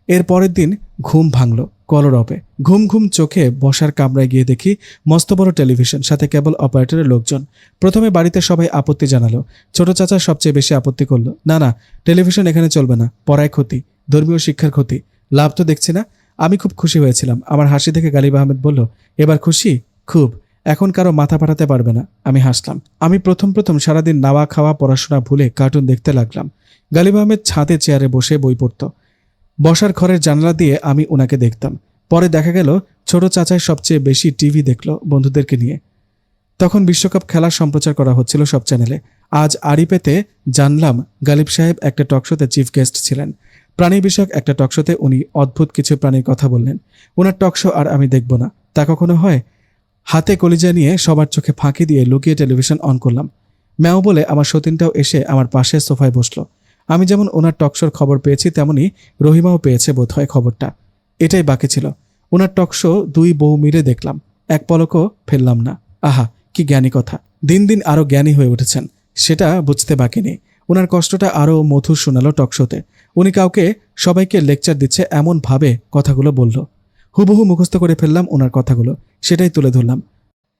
এর পরের দিন ঘুম ভাঙল কলরবে। ঘুম ঘুম চোখে বসার কামরায় গিয়ে দেখি মস্ত বড় টেলিভিশন, সাথে কেবল অপারেটরের লোকজন। প্রথমে বাড়িতে সবাই আপত্তি জানালো। ছোট চাচা সবচেয়ে বেশি আপত্তি করলো, না না, টেলিভিশন এখানে চলবে না, পড়ায় ক্ষতি, ধর্মীয় শিক্ষার ক্ষতি, লাভ তো দেখছি না। আমি খুব খুশি হয়েছিলাম। আমার হাসি দেখে গালিব আহমেদ বলল, এবার খুশি? খুব। এখন কারো মাথা পাঠাতে পারবে না। আমি হাসলাম। আমি প্রথম সারাদিন নাওয়া খাওয়া পড়াশোনা ভুলে কার্টুন দেখতে লাগলাম। গালিব আহমেদ ছাদে চেয়ারে বসে বই পড়ত। বসার ঘরের জানলা দিয়ে আমি ওনাকে দেখতাম। পরে দেখা গেল ছোট চাচাই সবচেয়ে বেশি টিভি দেখল বন্ধুদেরকে নিয়ে। তখন বিশ্বকাপ খেলা সম্প্রচার করা হচ্ছিল সব চ্যানেলে। আজ আড়ি পেতে জানলাম গালিব সাহেব একটা টকশোতে চিফ গেস্ট ছিলেন। প্রাণী বিষয়ক একটা টকশোতে উনি অদ্ভুত কিছু প্রাণীর কথা বললেন। ওনার টকশো আর আমি দেখব না, তা কখনো হয়? হাতে কলিজা নিয়ে সবার চোখে ফাঁকি দিয়ে লুকিয়ে টেলিভিশন অন করলাম। ম্যাও বলে আমার সতীনটাও এসে আমার পাশের সোফায় বসলো। আমি যেমন ওনার টকশোর খবর পেয়েছি, তেমনি রহিমাও পেয়েছে বোধহয় খবরটা। এটাই বাকি ছিল। ওনার টকশো 2 বউ মিলে দেখলাম, এক পলকও ফেললাম না। আহা, কি জ্ঞানী কথা! দিন দিন আরো জ্ঞানী হয়ে উঠেছেন, সেটা বুঝতে বাকি নেই। ওনার কষ্টটা আরও মধুর শোনালো টকশোতে। উনি কাউকে সবাইকে লেকচার দিচ্ছে এমন ভাবে কথাগুলো বলল। হুবহু মুখস্থ করে ফেললাম ওনার কথাগুলো, সেটাই তুলে ধরলাম।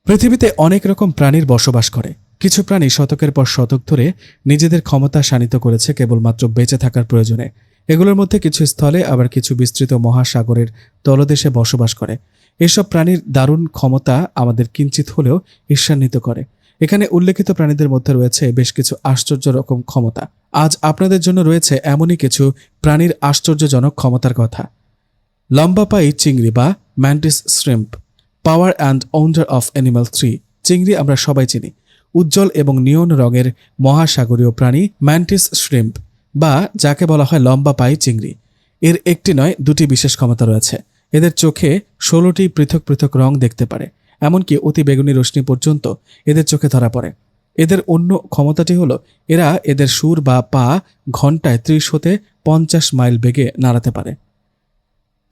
পৃথিবীতে অনেক রকম প্রাণীর বসবাস করে। কিছু প্রাণী শতকের পর শতক ধরে নিজেদের ক্ষমতা শানিত করেছে কেবলমাত্র বেঁচে থাকার প্রয়োজনে। এগুলোর মধ্যে কিছু স্থলে, আবার কিছু বিস্তৃত মহাসাগরের তলদেশে বসবাস করে। এসব প্রাণীর দারুণ ক্ষমতা আমাদের কিঞ্চিত হলেও ঈর্ষান্বিত করে। এখানে উল্লেখিত প্রাণীদের মধ্যে রয়েছে বেশ কিছু আশ্চর্য রকম ক্ষমতা। আজ আপনাদের জন্য রয়েছে এমনই কিছু প্রাণীর আশ্চর্যজনক ক্ষমতার কথা। লম্বাপাই চিংড়ি বা mantis shrimp, power and wonder of animal 3। চিংড়ি আমরা সবাই চিনি। উজ্জ্বল এবং নিয়ন রঙের মহাসাগরীয় প্রাণী ম্যান্টিস শ্রিম্প, বা যাকে বলা হয় লম্বাপাই চিংড়ি। এর একটি নয়, 2টি বিশেষ ক্ষমতা রয়েছে। এদের চোখে 16টি পৃথক পৃথক রং দেখতে পারে। এমনকি অতি বেগুনি রশ্মি পর্যন্ত এদের চোখে ধরা পড়ে। এদের অন্য ক্ষমতাটি হলো এরা এদের সুর বা পা ঘন্টায় 30 হতে 50 মাইল বেগে নাড়াতে পারে।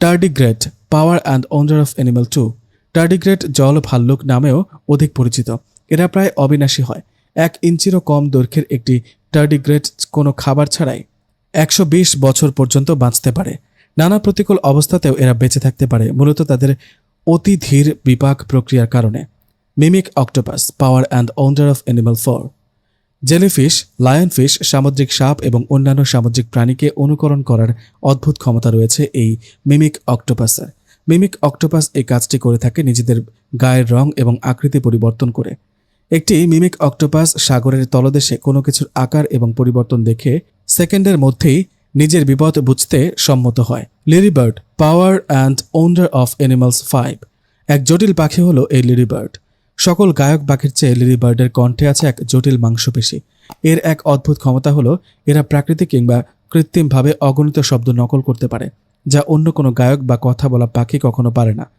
Tardigrade, power and wonder of animal 2। Tardigrade জল ভাল্লুক নামেও অধিক পরিচিত। এরা প্রায় অবিনাশী হয়। 1 ইঞ্চিরও কম দৈর্ঘ্যের একটি টার্ডিগ্রেড কোনো খাবার ছাড়াই 120 বছর পর্যন্ত বাঁচতে পারে। নানা প্রতিকূল অবস্থাতেও এরা বেঁচে থাকতে পারে, মূলত তাদের অতি ধীর বিপাক প্রক্রিয়ার কারণে। Mimic octopus, power and wonder of animal 4। Jellyfish, lionfish, সামুদ্রিক সাপ এবং অন্যান্য সামুদ্রিক প্রাণীকে অনুকরণ করার অদ্ভুত ক্ষমতা রয়েছে এই মিমিক অক্টোপাসের। মিমিক অক্টোপাস এই কাজটি করে থাকে নিজেদের গায়ের রং এবং আকৃতি পরিবর্তন করে। একটি মিমিক অক্টোপাস সাগরের তলদেশে কোনো কিছুর আকার এবং পরিবর্তন দেখে সেকেন্ডের মধ্যেই নিজের বিপদ বুঝতে সম্মত হয়। Lyrebird, power and wonder of animals 5। এক জটিল পাখি হলো এই লিরিবার্ড। সকল গায়ক পাখির চেয়ে লিরিবার্ডের কণ্ঠে আছে এক জটিল মাংসপেশি। এর এক অদ্ভুত ক্ষমতা হলো এরা প্রাকৃতিক কিংবা কৃত্রিমভাবে অগণিত শব্দ নকল করতে পারে, যা অন্য কোনো গায়ক বা কথা বলা পাখি কখনো পারে না।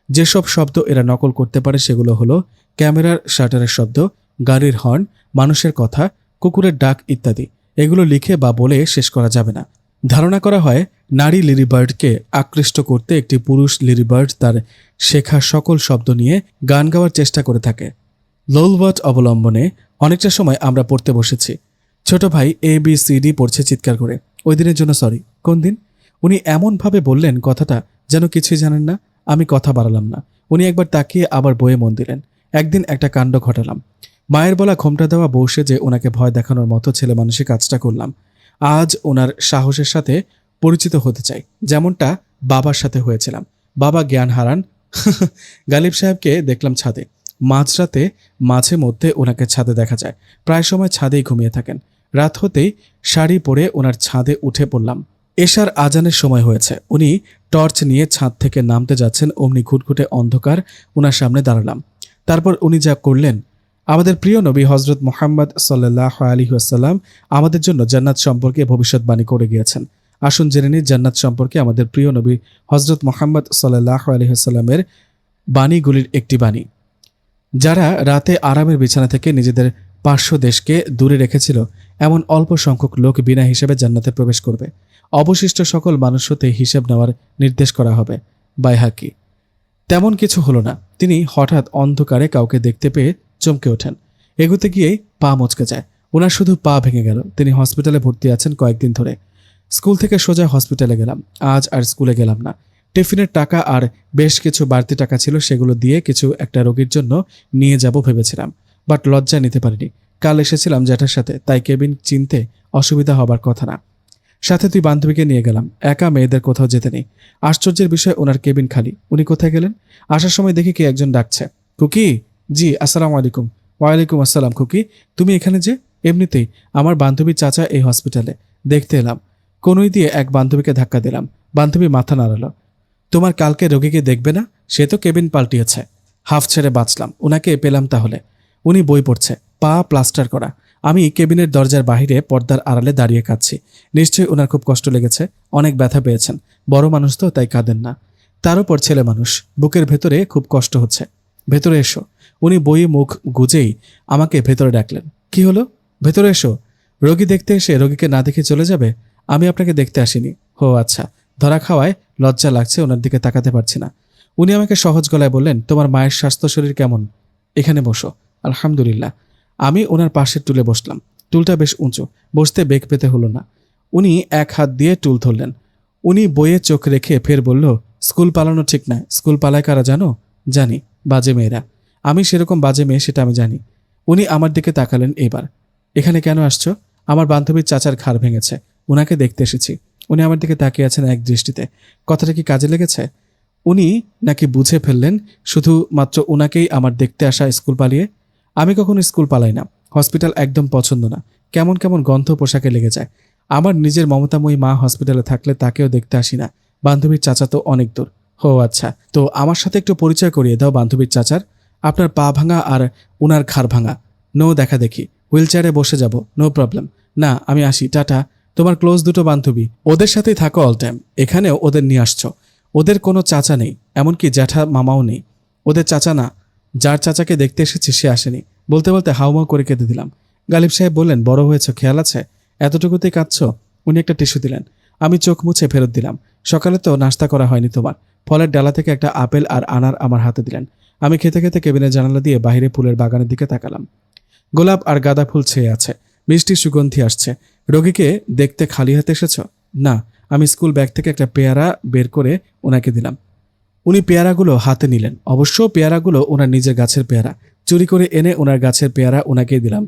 যেসব শব্দ এরা নকল করতে পারে সেগুলো হলো ক্যামেরার শাটারের শব্দ, গাড়ির হর্ন, মানুষের কথা, কুকুরের ডাক ইত্যাদি। এগুলো লিখে বা বলে শেষ করা যাবে না। ধারণা করা হয় নারী লিরিবার্ডকে আকৃষ্ট করতে একটি পুরুষ লিরিবার্ড তার শেখা সকল শব্দ নিয়ে গান গাওয়ার চেষ্টা করে থাকে। লোলওয়াট অবলম্বনে অনেকটা সময় আমরা পড়তে বসেছি। ছোট ভাই ABCD পড়ছে চিৎকার করে। ওই দিনের জন্য সরি। কোন দিন? উনি এমনভাবে বললেন কথাটা যেন কিছুই জানেন না। আমি কথা বাড়ালাম না। উনি একবার তাকিয়ে আবার বইয়ে মন দিলেন। একদিন একটা কাণ্ড ঘটালাম। মায়ের বলা ঘোমটা দেওয়া বউ সেজে ওনাকে ভয় দেখানোর মতো ছেলে মানুষের কাজটা করলাম। আজ ওনার সাহসের সাথে পরিচিত হতে চাই, যেমনটা বাবার সাথে হয়েছিলাম। বাবা জ্ঞান হারান। গালিব সাহেবকে দেখলাম ছাদে। মাঝরাতে মাঝে মধ্যে ওনাকে ছাদে দেখা যায়। প্রায় সময় ছাদেই ঘুমিয়ে থাকেন। রাত হতেই শাড়ি পরে ওনার ছাদে উঠে পড়লাম। এশার আজানের সময় হয়েছে। উনি টর্চ নিয়ে ছাদ থেকে নামতে যাচ্ছেন, অমনি ঘুটঘুটে অন্ধকার ওনার সামনে দাঁড়ালাম। তারপর উনি যা করলেন, আমাদের প্রিয় নবী হজরত মুহাম্মদ সাল্লাল্লাহু আলাইহি ওয়াসাল্লাম আমাদের জন্য জান্নাত সম্পর্কে ভবিষ্যৎবাণী করে গিয়েছেন। আসুন জেনে নিই জান্নাত সম্পর্কে আমাদের প্রিয় নবী হজরত মুহাম্মদ সাল্লাল্লাহু আলাইহি ওয়াসাল্লামের বাণীগুলির একটি বাণী। যারা রাতে আরামের বিছানা থেকে নিজেদের পার্শ্ব দেশকে দূরে রেখেছিল, এমন অল্প সংখ্যক লোক বিনা হিসেবে জান্নাতে প্রবেশ করবে। অবশিষ্ট সকল মানুষ হতে হিসেব নেওয়ার নির্দেশ করা হবে। বাইহাকি। তেমন কিছু হলো না। তিনি হঠাৎ অন্ধকারে কাউকে দেখতে পেয়ে চমকে ওঠেন। এগোতে গিয়েই পা মচকে যায়। ওনার শুধু পা ভেঙে গেল। তিনি হসপিটালে ভর্তি আছেন কয়েকদিন ধরে। স্কুল থেকে সোজা হসপিটালে গেলাম। আজ আর স্কুলে গেলাম না। টিফিনের টাকা আর বেশ কিছু বাড়তি টাকা ছিল, সেগুলো দিয়ে কিছু একটা রোগীর জন্য নিয়ে যাব ভেবেছিলাম, বাট লজ্জা নিতে পারিনি। কাল এসেছিলাম জ্যাঠার সাথে, তাই কেবিন চিনতে অসুবিধা হবার কথা না। সাথে তুই বান্ধবীকে নিয়ে গেলাম। একা মেয়েদের কোথাও যেতে নেই। আশ্চর্যের বিষয়, ওনার কেবিন খালি। উনি কোথায় গেলেন? আসার সময় দেখি কে একজন ডাকছে, খুকি। জি, আসসালামু আলাইকুম। ওয়ালাইকুম আসসালাম। খুকি, তুমি এখানে যে? এমনিতেই আমার বান্ধবীর চাচা এই হসপিটালে, দেখতে এলাম। কোনোই দিয়ে এক বান্ধবীকে ধাক্কা দিলাম। বান্ধবী মাথা নাড়ালো। তোমার কালকে রোগীকে দেখবে না? সে তো কেবিন পাল্টিয়েছে। হাফ ছেড়ে বাঁচলাম। ওনাকে পেলাম তাহলে। উনি বই পড়ছে, পা প্লাস্টার করা। আমি কেবিনের দরজার বাহিরে পর্দার আড়ালে দাঁড়িয়ে কাঁদছি। নিশ্চয়ই ওনার খুব কষ্ট লেগেছে, অনেক ব্যথা পেয়েছেন। বড় মানুষ তো, তাই কাঁদেন না। তার উপর ছেলে মানুষ, বুকের ভেতরে খুব কষ্ট হচ্ছে। ভেতরে এসো। উনি বইয়ে মুখ গুজেই আমাকে ভেতরে ডাকলেন। কি হলো? ভেতরে এসো। রোগী দেখতে এসে রোগীকে না দেখে চলে যাবে? আমি আপনাকে দেখতে আসিনি। হো আচ্ছা। ধরা খাওয়ায় লজ্জা লাগছে, ওনার দিকে তাকাতে পারছি না। উনি আমাকে সহজ গলায় বললেন, তোমার মায়ের স্বাস্থ্য শরীর কেমন? এখানে বসো। আলহামদুলিল্লাহ। আমি ওনার পাশের টুলে বসলাম। টুলটা বেশ উঁচু, বসতে বেগ পেতে হলো না। উনি এক হাত দিয়ে টুল ধরলেন। উনি বইয়ে চোখ রেখে ফের বলল, স্কুল পালানো ঠিক না। স্কুল পালায় কারা জানো? জানি, বাজে মেয়েরা। আমি সেরকম বাজে মেয়ে, সেটা আমি জানি। উনি আমার দিকে তাকালেন। এবার এখানে কেন আসছো? আমার বান্ধবীর চাচার ঘাড় ভেঙেছে, ওনাকে দেখতে এসেছি। উনি আমার দিকে তাকিয়ে আছেন এক দৃষ্টিতে। কথাটা কি কাজে লেগেছে? উনি নাকি বুঝে ফেললেন শুধুমাত্র ওনাকেই আমার দেখতে আসা স্কুল পালিয়ে? আমি কখনো স্কুল পালাই না। হসপিটাল একদম পছন্দ না। কেমন কেমন গন্ধ পোশাকে লেগে যায়। আমার নিজের মমতাময়ী মা হসপিটালে থাকলে তাকেও দেখতে আসি না। বান্ধবীর চাচা তো অনেক দূর। হো আচ্ছা, তো আমার সাথে একটু পরিচয় করিয়ে দাও বান্ধবীর চাচার। আপনার পা ভাঙা আর উনার ঘাড় ভাঙা। নো দেখা দেখি। হুইল চেয়ারে বসে যাব, নো প্রবলেম। না, আমি আসি, টাটা। তোমার ক্লোজ দুটো বান্ধবী, ওদের সাথেই থাকো অল টাইম। এখানেও ওদের নিয়ে আসছো। ওদের কোনো চাচা নেই, এমনকি জ্যাঠা মামাও নেই। ওদের চাচা না, যার চাচাকে দেখতে এসেছি সে আসেনি। বলতে বলতে হাউমাউ করে কেঁদে দিলাম। গালিব সাহেব বললেন, বড় হয়েছে, খেয়াল আছে? এতটুকুতেই কাঁদছ? উনি একটা টিস্যু দিলেন। আমি চোখ মুছে ফেরত দিলাম। সকালে তো নাস্তা করা হয়নি তোমার। ফলের ডালা থেকে একটা আপেল আর আনার আমার হাতে দিলেন। আমি খেতে খেতে কেবিনের জানালা দিয়ে বাইরে ফুলের বাগানের দিকে তাকালাম। গোলাপ আর গাঁদা ফুল ছেয়ে আছে, মিষ্টি সুগন্ধি আসছে। রোগীকে দেখতে খালি হাতে এসেছ? না। আমি স্কুল ব্যাগ থেকে একটা পেয়ারা বের করে ওনাকে দিলাম। উনি পেয়ারাগুলো হাতে নিলেন। অবশ্য পেয়ারাগুলো ওনার নিজের গাছের পেয়ারা। চুরি করে এনে ওনার গাছের পেয়ারা ওনাকেই দিলাম।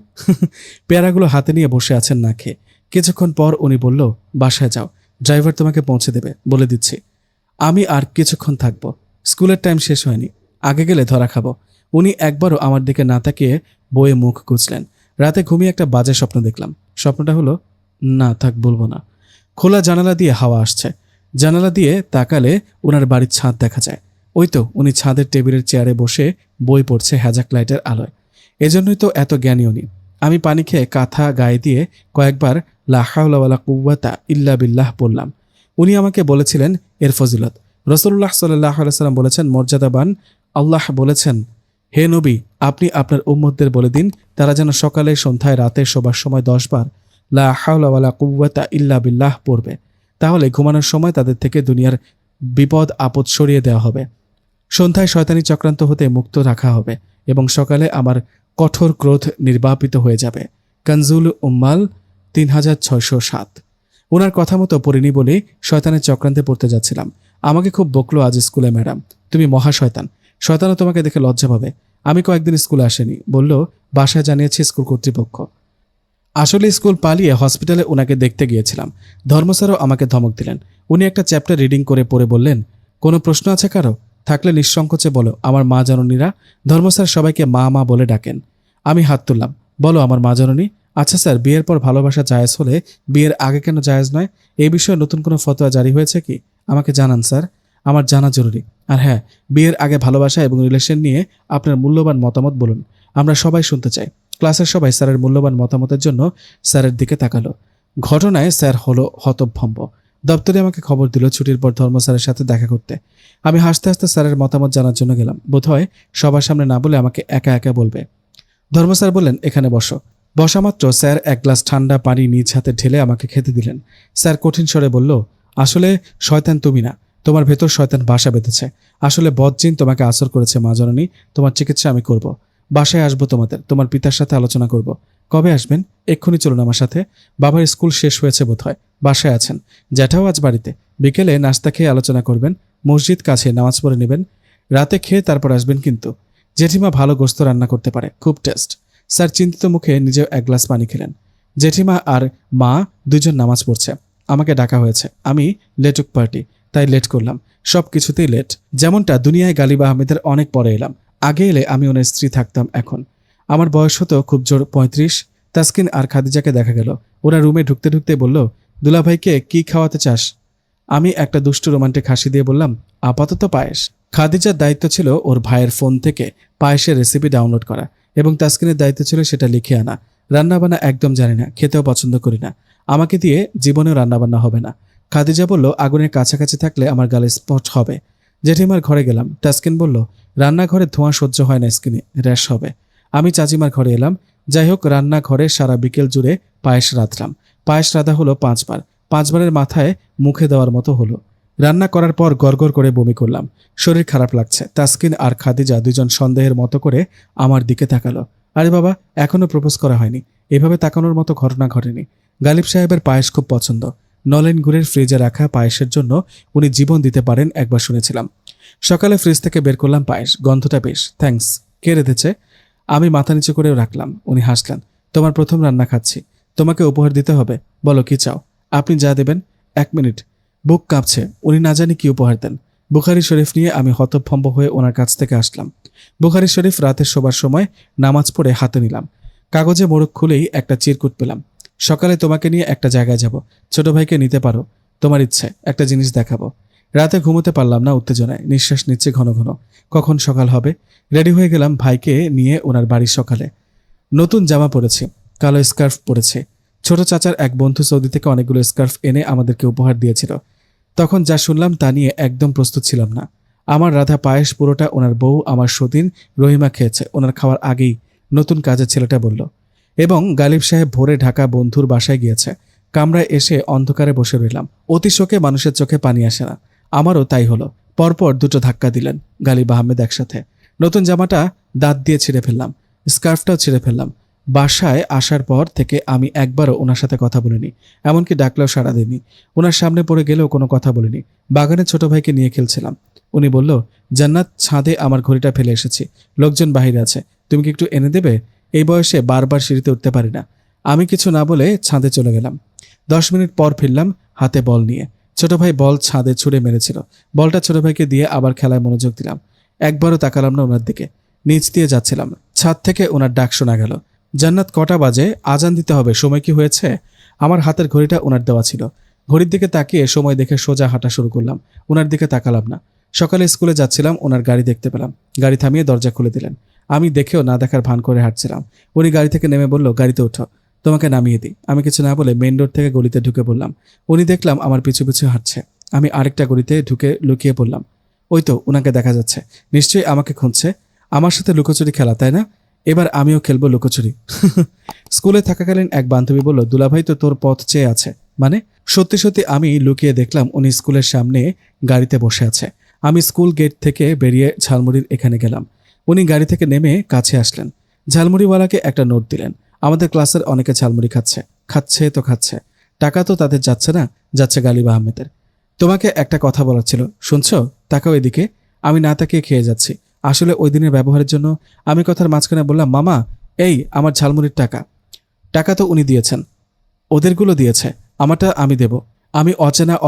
পেয়ারাগুলো হাতে নিয়ে বসে আছেন না খেয়ে। কিছুক্ষণ পর উনি বলল, বাসায় যাও, ড্রাইভার তোমাকে পৌঁছে দেবে, বলে দিচ্ছি। আমি আর কিছুক্ষণ থাকবো, স্কুলের টাইম শেষ হয়নি, আগে গেলে ধরা খাবো। উনি একবারও আমার দিকে না তাকিয়ে বইয়ে মুখ গুজলেন। রাতে ঘুমিয়ে একটা বাজে স্বপ্ন দেখলাম। স্বপ্নটা হলো, না থাক বলবো না। খোলা জানালা দিয়ে হাওয়া আসছে। জানালা দিয়ে তাকালে ওনার বাড়ির ছাদ দেখা যায়। ওই তো উনি ছাদের টেবিলের চেয়ারে বসে বই পড়ছে হ্যাজাক লাইটের আলোয়। এজন্যই তো এত জ্ঞানী উনি। আমি পানি খেয়ে কাঁথা গায়ে দিয়ে কয়েকবার লা হাওলা ওয়ালা কুওয়াতা ইল্লা বিল্লাহ পড়লাম। উনি আমাকে বলেছিলেন এর ফজিলত। রাসূলুল্লাহ সাল্লাল্লাহু আলাইহি ওয়াসাল্লাম বলেছেন, মর্যাদাবান আল্লাহ বলেছেন, হে নবী, আপনি আপনার উম্মতদের বলে দিন তারা যেন সকালে, সন্ধ্যায়, রাতে শোবার সময় 10 বার লা হাওলা ওয়ালা কুওয়াতা ইল্লা বিল্লাহ পড়বে। তাহলে ঘুমানোর সময় তাদের থেকে দুনিয়ার বিপদ আপদ সরিয়ে দেওয়া হবে, সন্ধ্যায় শয়তানি চক্রান্ত হতে মুক্ত রাখা হবে এবং সকালে আমার কঠোর ক্রোধ নির্বাপিত হয়ে যাবে। কানজুল উম্মাল 3607। ওনার কথা মতো পড়িনি বলেই শয়তানের চক্রান্তে পড়তে যাচ্ছিলাম। আমাকে খুব বকলো আজ স্কুলে ম্যাডাম, তুমি মহা শয়তান, শয়তানও তোমাকে দেখে লজ্জা পাবে। আমি কয়েকদিন স্কুলে আসেনি, বলল বাসায় জানিয়েছি স্কুল কর্তৃপক্ষ। আসলে স্কুল পালিয়ে হসপিটালে ওনাকে দেখতে গিয়েছিলাম। ধর্ম স্যারও আমাকে ধমক দিলেন। উনি একটা চ্যাপ্টার রিডিং করে পড়ে বললেন, কোনো প্রশ্ন আছে কারো? থাকলে নিঃসংকোচে বলো। আমার মা জননীরা, ধর্ম স্যার সবাইকে মা মা বলে ডাকেন। আমি হাত তুললাম। বলো আমার মা জননী। আচ্ছা স্যার, বিয়ের পর ভালোবাসা জায়েজ হলে বিয়ের আগে কেন জায়েজ নয়? এই বিষয়ে নতুন কোনো ফতোয়া জারি হয়েছে কি? আমাকে জানান স্যার, আমার জানা জরুরি। আর হ্যাঁ, বিয়ের আগে ভালোবাসা এবং রিলেশন নিয়ে আপনার মূল্যবান মতামত বলুন, আমরা সবাই শুনতে চাই। ক্লাসের সবাই স্যারের মূল্যবান মতামতের জন্য স্যারের দিকে তাকালো। ঘটনায় স্যার হলো হতভম্ব। দপ্তরে আমাকে খবর দিল ছুটির পর ধর্ম স্যারের সাথে দেখা করতে। আমি হাসতে হাসতে স্যারের মতামত জানার জন্য গেলাম। বোধহয় সবার সামনে না বলে আমাকে একা একা বলবে। ধর্ম স্যার বললেন, এখানে বসো। বসা মাত্র স্যার এক গ্লাস ঠান্ডা পানি নিজ হাতে ঢেলে আমাকে খেতে দিলেন। স্যার কঠিন স্বরে বলল, আসলে শয়তান তুমি না, তোমার ভেতর শয়তান বাসা বেঁধেছে। আসলে বদজিন তোমাকে আসর করেছে মা জননী, তোমার চিকিৎসা আমি করব। বাসায় আসবো তোমার পিতার সাথে আলোচনা করব। কবে আসবেন? এক্ষুনি চলুন আমার সাথে। বাবার স্কুল শেষ হয়েছে বোধহয়, বাসায় আছেন। জ্যাঠাও আজ বাড়িতে। বিকেলে নাস্তা খেয়ে আলোচনা করবেন, মসজিদ কাছে নামাজ পড়ে নেবেন, রাতে খেয়ে তারপর আসবেন। কিন্তু জেঠিমা ভালো গোস্ত রান্না করতে পারে, খুব টেস্ট। স্যার চিন্তিত মুখে নিজেও এক গ্লাস পানি খেলেন। জেঠিমা আর মা দুজন নামাজ পড়ছে। আমাকে ডাকা হয়েছে। আমি লেটুক পার্টি, তাই লেট করলাম। সব কিছুতেই লেট। যেমনটা দুনিয়ায় গালিব আহমেদের অনেক পরে এলাম। আগে এলে আমি ওনার স্ত্রী থাকতাম। এখন আমার বয়স হতো খুব জোর 35। তাসকিন আর খাদিজাকে দেখা গেল। ওরা রুমে ঢুকতে ঢুকতে বলল, দুলাভাইকে কি খাওয়াতে চাস? আমি একটা দুষ্টু রোমান্টিক হাসি দিয়ে বললাম, আপাতত পায়েস। খাদিজার দায়িত্ব ছিল ওর ভাইয়ের ফোন থেকে পায়েসের রেসিপি ডাউনলোড করা এবং তাসকিনের দায়িত্ব ছিল সেটা লিখে আনা। রান্নাবান্না একদম জানি না, খেতেও পছন্দ করি না। আমাকে দিয়ে জীবনেও রান্নাবান্না হবে না। খাদিজা বলল, আগুনের কাছাকাছি থাকলে আমার গালে স্পট হবে। জেঠিমার ঘরে গেলাম। তাসকিন বলল, রান্নাঘরে ধোঁয়া সহ্য হয় না, স্কিনে র্যাশ হবে। আমি চাচিমার ঘরে এলাম। যাই হোক, রান্নাঘরে সারা বিকেল জুড়ে পায়েস রাঁধলাম। পায়েস রাঁধা হলো 5 বার। 5 বারের মাথায় মুখে দেওয়ার মতো হলো। রান্না করার পর গড়গড় করে বমি করলাম। শরীর খারাপ লাগছে। তাসকিন আর খাদিজা দুজন সন্দেহের মতো করে আমার দিকে তাকালো। আরে বাবা, এখনো প্রপোজ করা হয়নি। এভাবে তাকানোর মতো ঘটনা ঘটেনি। গালিব সাহেবের পায়েস খুব পছন্দ। নলেন গুড়ের ফ্রিজে রাখা পায়েসের জন্য উনি জীবন দিতে পারেন, একবার শুনেছিলাম। সকালে ফ্রিজ থেকে বের করলাম পায়েস। গন্ধটা বেশ। থ্যাঙ্কস। কে রেঁধেছে? আমি মাথা নিচু করেও রাখলাম। উনি হাসলেন। তোমার প্রথম রান্না খাচ্ছি, তোমাকে উপহার দিতে হবে। বলো কি চাও? আপনি যা দেবেন। 1 মিনিট। বুক কাঁপছে। উনি না জানি কি উপহার দেন। বুখারি শরীফ নিয়ে আমি হতভম্ব হয়ে ওনার কাছ থেকে আসলাম। বুখারি শরীফ রাতে শোবার সময় নামাজ পড়ে হাতে নিলাম। কাগজে মোড়ক খুলেই একটা চিরকুট পেলাম। সকালে তোমাকে নিয়ে একটা জায়গায় যাব, ছোট ভাইকে নিতে পারো, তোমার ইচ্ছে, একটা জিনিস দেখাবো। রাতে ঘুমোতে পারলাম না উত্তেজনায়। নিঃশ্বাস নিচ্ছে ঘন ঘন। কখন সকাল হবে? রেডি হয়ে গেলাম ভাইকে নিয়ে ওনার বাড়ির সকালে। নতুন জামা পরেছি, কালো স্কার্ফ পরেছে। ছোট চাচার এক বন্ধু সৌদি থেকে অনেকগুলো স্কার্ফ এনে আমাদেরকে উপহার দিয়েছিল। তখন যা শুনলাম তা নিয়ে একদম প্রস্তুত ছিলাম না। আমার রাধা পায়েস পুরোটা ওনার বউ আমার সতীন রহিমা খেয়েছে। ওনার খাওয়ার আগেই নতুন কাজের ছেলেটা বলল। এবং গালিব সাহেব ভোরে ঢাকা বন্ধুর বাসায় গিয়েছে। কামরায় এসে অন্ধকারে বসে রইলাম। অতি শোকে মানুষের চোখে পানি আসে না। আমারও তাই হলো। পরপর 2টো ধাক্কা দিলেন গালিব আহমেদ একসাথে। নতুন জামাটা দাঁত দিয়ে ছিঁড়ে ফেললাম, স্কার্ফটাও ছিঁড়ে ফেললাম। বাসায় আসার পর থেকে আমি একবারও ওনার সাথে কথা বলিনি, এমনকি ডাকলেও সাড়া দিইনি। ওনার সামনে পড়ে গেলেও কোনো কথা বলিনি। বাগানে ছোট ভাইকে নিয়ে খেলছিলাম। উনি বলল, জান্নাত, ছাদে আমার ঘড়িটা ফেলে এসেছি, লোকজন বাহিরে আছে, তুমি কি একটু এনে দেবে? এই বয়সে বারবার সিঁড়িতে উঠতে পারি না। আমি কিছু না বলে ছাদে চলে গেলাম। 10 মিনিট পর ফিরলাম হাতে বল নিয়ে। ছোট ভাই বল ছাদে ছুঁড়ে মেরেছিল। বলটা ছোট ভাইকে দিয়ে আবার খেলায় মনোযোগ দিলাম। একবারও তাকালাম না ওনার দিকে। নিচ দিয়ে যাচ্ছিলাম, ছাদ থেকে ওনার ডাক শোনা গেল, জান্নাত, কটা বাজে? আজান দিতে হবে, সময় কি হয়েছে? আমার হাতের ঘড়িটা ওনার দেওয়া ছিল। ঘড়ির দিকে তাকিয়ে সময় দেখে সোজা হাঁটা শুরু করলাম। ওনার দিকে তাকালাম না। সকালে স্কুলে যাচ্ছিলাম, ওনার গাড়ি দেখতে পেলাম। গাড়ি থামিয়ে দরজা খুলে দিলেন। আমি দেখেও না দেখার ভান করে হাঁটছিলাম। উনি গাড়ি থেকে নেমে বলল, গাড়িতে ওঠো, তোমাকে নামিয়ে দিই। আমি কিছু না বলে মেইন রোড থেকে গলিতে ঢুকে পড়লাম। উনি দেখলাম আমার পিছু পিছু হাঁটছে। আমি আরেকটা গলিতে ঢুকে লুকিয়ে পড়লাম। ওই তো ওনাকে দেখা যাচ্ছে, নিশ্চয়ই আমাকে খুঁজছে। আমার সাথে লুকোচুরি খেলা, তাই না? এবার আমিও খেলবো লুকোচুরি। স্কুলে থাকাকালীন এক বান্ধবী বলল, দুলাভাই তো তোর পথ চেয়ে আছে। মানে? সত্যি সত্যি আমি লুকিয়ে দেখলাম উনি স্কুলের সামনে গাড়িতে বসে আছে। আমি স্কুল গেট থেকে বেরিয়ে ঝালমুড়ির এখানে গেলাম। উনি গাড়ি থেকে নেমে কাছে আসলেন। ঝালমুড়িওয়ালাকে একটা নোট দিলেন। আমাদের ক্লাসের অনেকে ঝালমুড়ি খাচ্ছে, খাচ্ছে তো খাচ্ছে, টাকা তো তাদের যাচ্ছে না, যাচ্ছে গালিব আহমেদের। তোমাকে একটা কথা বলার ছিল, শুনছো? তাকাও এদিকে। আমি না তাকিয়ে খেয়ে যাচ্ছি। আসলে ওই দিনের ব্যবহারের জন্য আমি কথার মাঝখানে বললাম, মামা, এই আমার ঝালমুড়ির টাকা। টাকা তো উনি দিয়েছেন, ওদেরগুলো দিয়েছে, আমারটা আমি দেব। আমি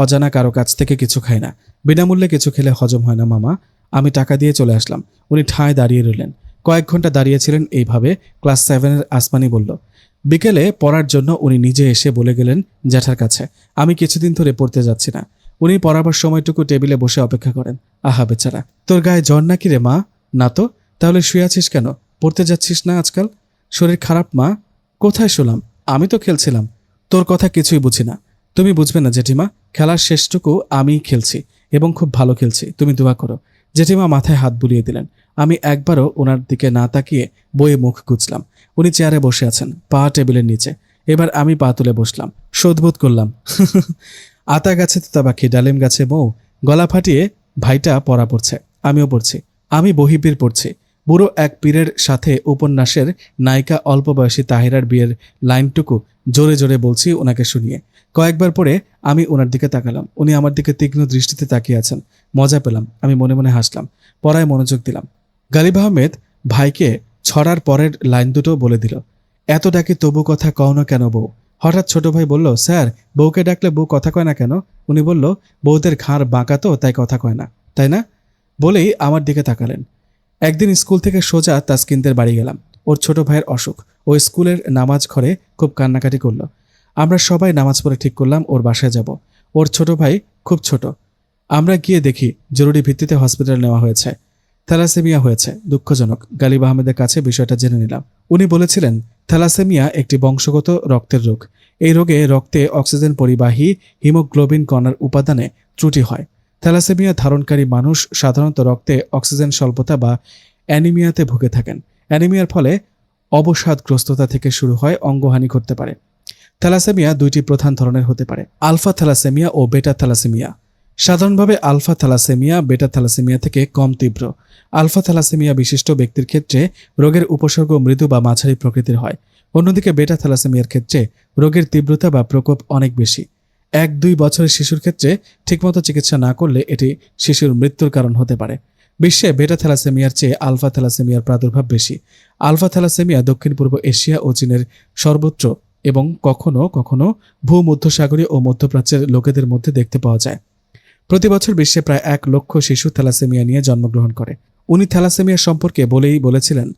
অজানা কারো কাছ থেকে কিছু খাই না। বিনামূল্যে কিছু খেলে হজম হয় না মামা। আমি টাকা দিয়ে চলে আসলাম। উনি ঠায় দাঁড়িয়ে রইলেন। কয়েক ঘন্টা দাঁড়িয়েছিলেন এইভাবে। ক্লাস 7-এর আসমানি বলল। বিকেলে পড়ার জন্য উনি নিজে এসে বলে গেলেন জ্যাঠার কাছে, আমি কিছুদিন ধরে পড়তে যাচ্ছি না। উনি পড়াবার সময়টুকু টেবিলে বসে অপেক্ষা করেন। আহা বেচারা, তোর গায়ে জ্বর নাকি রে মা? না তো। তাহলে শুয়ে আছিস কেন? পড়তে যাচ্ছিস না আজকাল? শরীর খারাপ মা? কোথায় শুলাম? আমি তো খেলছিলাম। তোর কথা কিছুই বুঝি না। তুমি বুঝবে না জেঠিমা, খেলার শেষটুকু আমিই খেলছি এবং খুব ভালো খেলছি, তুমি দোয়া করো। জেঠিমা মাথায় হাত বুলিয়ে দিলেন। আমি একবারও ওনার দিকে না তাকিয়ে বইয়ে মুখ গুজলাম। উনি চেয়ারে বসে আছেন, পা টেবিলের নিচে। এবার আমি পা তুলে বসলাম, শোধবোধ করলাম। আতা গাছে তোতা পাখি, ডালিম গাছে মৌ, গলা ফাটিয়ে ভাইটা পড়া পড়ছে, আমিও পড়ছি। আমি বহিবীর পড়ছি। বুড়ো এক পীরের সাথে উপন্যাসের নায়িকা অল্প বয়সী তাহিরার বিয়ের লাইনটুকু জোরে জোরে বলছি ওনাকে শুনিয়ে। কয়েকবার পরে আমি ওনার দিকে তাকালাম। উনি আমার দিকে তীক্ষ্ণ দৃষ্টিতে তাকিয়ে আছেন। মজা পেলাম। আমি মনে মনে হাসলাম। পড়ায় মনোযোগ দিলাম। গালিব আহমেদ ভাইকে ছড়ার পরের লাইন দুটো বলে দিল। এত ডাকি তবু কথা কও না কেন বউ? হঠাৎ ছোট ভাই বলল, স্যার, বউকে ডাকলে বউ কথা কয় না কেন? উনি বলল, বউদের ঘাড় বাঁকা তো, তাই কথা কয় না, তাই না? বলেই আমার দিকে তাকালেন। একদিন স্কুল থেকে সোজা তাসকিনদের বাড়ি গেলাম। ওর ছোট ভাইয়ের অসুখ। ও স্কুলের নামাজ ঘরে খুব কান্নাকাটি করলো। আমরা সবাই নামাজ পড়ে ঠিক করলাম ওর বাসায় যাব। ওর ছোট ভাই খুব ছোট। আমরা গিয়ে দেখি জরুরি ভিত্তিতে হসপিটাল নেওয়া হয়েছে। থ্যালাসেমিয়া হয়েছে। দুঃখজনক। গালিব আহমেদের কাছে বিষয়টা জেনে নিলাম। উনি বলেছিলেন, থ্যালাসেমিয়া একটি বংশগত রক্তের রোগ। এই রোগে রক্তে অক্সিজেন পরিবাহী হিমোগ্লোবিন কণার উপাদানে ত্রুটি হয়। থ্যালাসেমিয়া ধারণকারী মানুষ সাধারণত রক্তে অক্সিজেন স্বল্পতা বা অ্যানিমিয়াতে ভুগে থাকেন। অ্যানিমিয়ার ফলে অবসাদগ্রস্ততা থেকে শুরু হয় অঙ্গহানি ঘটতে পারে। থ্যালাসেমিয়া দুইটি প্রধান ধরনের হতে পারে, আলফা থ্যালাসেমিয়া ও বেটা থ্যালাসেমিয়া। সাধারণভাবে আলফা থ্যালাসেমিয়া বেটা থ্যালাসেমিয়া থেকে কম তীব্র। আলফা থ্যালাসেমিয়া বিশিষ্ট ব্যক্তির ক্ষেত্রে রোগের উপসর্গ মৃদু বা মাঝারি প্রকৃতির হয়। অন্যদিকে বেটা থ্যালাসেমিয়ার ক্ষেত্রে রোগের তীব্রতা বা প্রকোপ অনেক বেশি। 1-2 বছরের শিশুর ক্ষেত্রে ঠিকমতো চিকিৎসা না করলে এটি শিশুর মৃত্যুর কারণ হতে পারে। বিশ্বে বেটা থ্যালাসেমিয়ার চেয়ে আলফা থ্যালাসেমিয়ার প্রাদুর্ভাব বেশি। আলফা থ্যালাসেমিয়া দক্ষিণ পূর্ব এশিয়া ও চীনের সর্বত্র এবং কখনো কখনো ভূমধ্যসাগরীয় ও মধ্যপ্রাচ্যের লোকেদের মধ্যে দেখতে পাওয়া যায়। প্রতি বছর বিশ্বে প্রায় 1 লক্ষ শিশু থ্যালাসেমিয়া নিয়ে জন্মগ্রহণ করে। উনি থ্যালাসেমিয়া সম্পর্কে বলেছিলেন,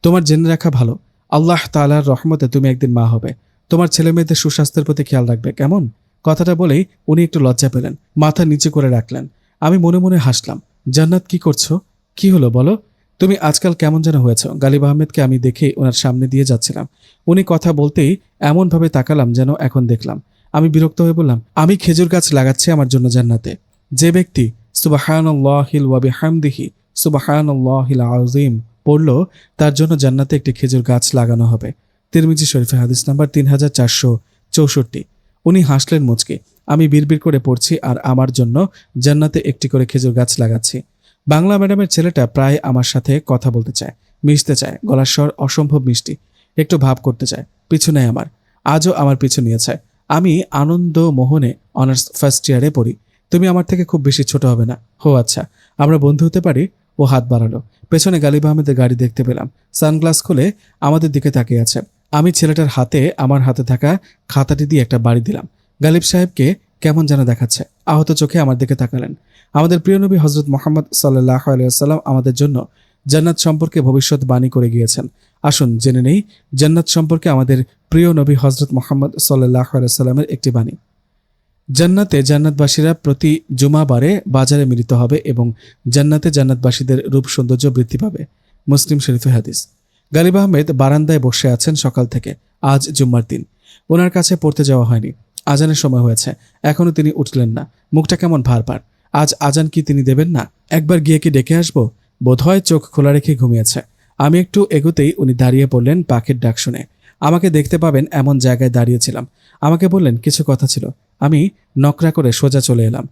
তোমার জেনে রাখা ভালো, আল্লাহ তাআলার রহমতে তুমি একদিন মা হবে। তোমার ছেলেমেয়েদের সুস্বাস্থ্যের প্রতি খেয়াল রাখবে, কেমন? কথাটা বলেই উনি একটু লজ্জা পেলেন, মাথা নিচু করে রাখলেন। আমি মনে মনে হাসলাম। জান্নাত, কি করছো? কি হলো বলো? তুমি আজকাল কেমন যেন হয়েছ। গালিব আহমেদকে আমি দেখে ওনার সামনে দিয়ে যাচ্ছিলাম। উনি কথা বলতেই এমনভাবে তাকালাম যেন এখন দেখলাম। আমি বিরক্ত হয়ে বললাম, আমি খেজুর গাছ লাগাচ্ছি আমার জন্য জান্নাতে। যে ব্যক্তি সুবহানাল্লাহিল ওয়া বিহামদিহি সুবহানাল্লাহিল আযীম পড়ল, তার জন্য জান্নাতে একটি খেজুর গাছ লাগানো হবে। তিরমিজি শরীফে হাদিস নাম্বার 3464। উনি হাসলেন মুচকি। আমি বিড়বিড় করে পড়ছি আর আমার জন্য জান্নাতে একটি করে খেজুর গাছ লাগাচ্ছি। বাংলা ম্যাডামের ছেলেটা প্রায় আমার সাথে কথা বলতে চায়, মিশতে চায়, গলার স্বর অসম্ভব মিষ্টি, একটু ভাব করতে চায়। পিছু নেয় আমার, আজও আমার পিছু নিয়েছে। আমি আনন্দ মোহনে অনার্স ফার্স্ট ইয়ারে পড়ি। তুমি আমার থেকে খুব বেশি ছোট হবে না। হো আচ্ছা, আমরা বন্ধু হতে পারি? ও হাত বাড়ালো। পেছনে গালিব আহমেদের গাড়ি দেখতে পেলাম। সানগ্লাস খুলে আমাদের দিকে তাকিয়ে আছে। আমি ছেলেটার হাতে আমার হাতে থাকা খাতাটি দিয়ে একটা বাড়ি দিলাম। গালিব সাহেবকে কেমন যেন দেখাচ্ছে। আহত চোখে আমার দিকে তাকালেন। আমাদের প্রিয় নবী হজরত মোহাম্মদ সাল্লাল্লাহু আলাইহি ওয়াসাল্লাম আমাদের জন্য জান্নাত সম্পর্কে ভবিষ্যৎবাণী করে গিয়েছেন। আসুন জেনে নেই জান্নাত সম্পর্কে আমাদের প্রিয় নবী হজরত মোহাম্মদ সাল্লাল্লাহু আলাইহি ওয়াসাল্লামের একটি বাণী। জান্নাতে জান্নাতবাসীরা প্রতি জুমাবারে বাজারে মিলিত হবে এবং জান্নাতে জান্নাতবাসীদের রূপ সৌন্দর্য বৃদ্ধি পাবে। মুসলিম শরীফে হাদিস। গালিব আহমেদ বারান্দায় বসে আছেন সকাল থেকে। আজ জুম্মার দিন। ওনার কাছে পড়তে যাওয়া হয়নি। আজানের সময় হয়েছে, এখনো তিনি উঠলেন না। মুখটা কেমন ভার ভার। আজ আজান কি তিনি দেবেন না? একবার গিয়ে কি ডেকে আসবো? বোধহয় চোখ খোলা রেখে ঘুমিয়েছে। আমি একটু এগোতেই উনি দাঁড়িয়ে পড়লেন পাখির ডাক শুনে। আমাকে দেখতে পাবেন এমন জায়গায় দাঁড়িয়েছিলাম। আমাকে বললেন কিছু কথা ছিল। আমি নকরা করে সোজা চলে এলাম।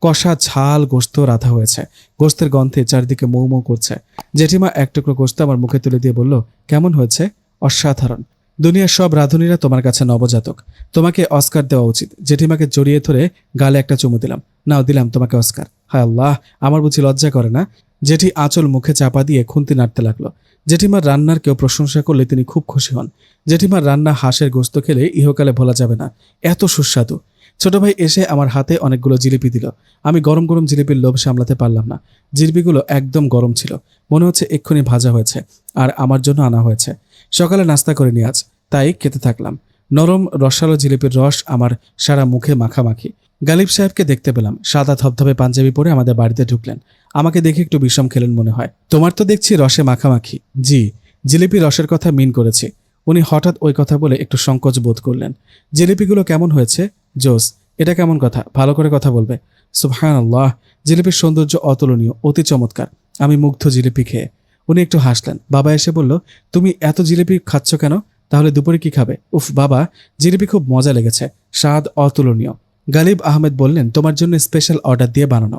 কষা ঝাল গোস্ত রাধা হয়েছে। গোস্তের গন্ধে চারিদিকে মৌ মৌ করছে। জেঠিমা এক টুকরো গোস্ত আমার মুখে তুলে দিয়ে বলল, কেমন হয়েছে? অসাধারণ। দুনিয়ার সব রাঁধুনিরা তোমার কাছে নবজাতক। তোমাকে অস্কার দেওয়া উচিত। জেঠিমাকে জড়িয়ে ধরে গালে একটা চুমু দিলাম। নাও দিলাম তোমাকে অস্কার। হায় আল্লাহ, আমার বুঝি লজ্জা করে না? জেঠি আঁচল মুখে চাপা দিয়ে খুন্তি নাড়তে লাগলো। জেঠিমার রান্নার কেউ প্রশংসা করলে তিনি খুব খুশি হন। জেঠিমার রান্না হাঁসের গোস্ত খেলে ইহকালে ভোলা যাবে না, এত সুস্বাদু। ছোট ভাই এসে আমার হাতে অনেকগুলো জিলিপি দিল। আমি গরম গরম জিলিপির লোভ সামলাতে পারলাম না। জিলিপিগুলো একদম গরম ছিল, মনে হচ্ছে এক্ষুনি ভাজা হয়েছে আর আমার জন্য আনা হয়েছে। সকালে নাস্তা করিনি আজ, তাই খেতে থাকলাম। নরম রসালো জিলিপির রস আমার সারা মুখে মাখামাখি। গালিব সাহেবকে দেখতে পেলাম। সাদা ধবধবে পাঞ্জাবি পরে আমাদের বাড়িতে ঢুকলেন। আমাকে দেখে একটু বিষম খেলেন মনে হয়। তোমার তো দেখছি রসে মাখামাখি। জি, জিলিপি রসের কথা মিন করেছি। উনি হঠাৎ ওই কথা বলে একটু সংকোচ বোধ করলেন। জিলিপিগুলো কেমন হয়েছে? জোস। এটা কেমন কথা? ভালো করে কথা বলবে। সুবহানাল্লাহ, জিলিপির সৌন্দর্য অতুলনীয়, অতি চমৎকার। আমি মুগ্ধ জিলিপি খেয়ে। উনি একটু হাসলেন। বাবা এসে বলল, তুমি এত জিলিপি খাচ্ছ কেন? তাহলে দুপুরে কি খাবে? উফ বাবা, জিলিপি খুব মজা লেগেছে, স্বাদ অতুলনীয়। গালিব আহমেদ বললেন, তোমার জন্য স্পেশাল অর্ডার দিয়ে বানানো।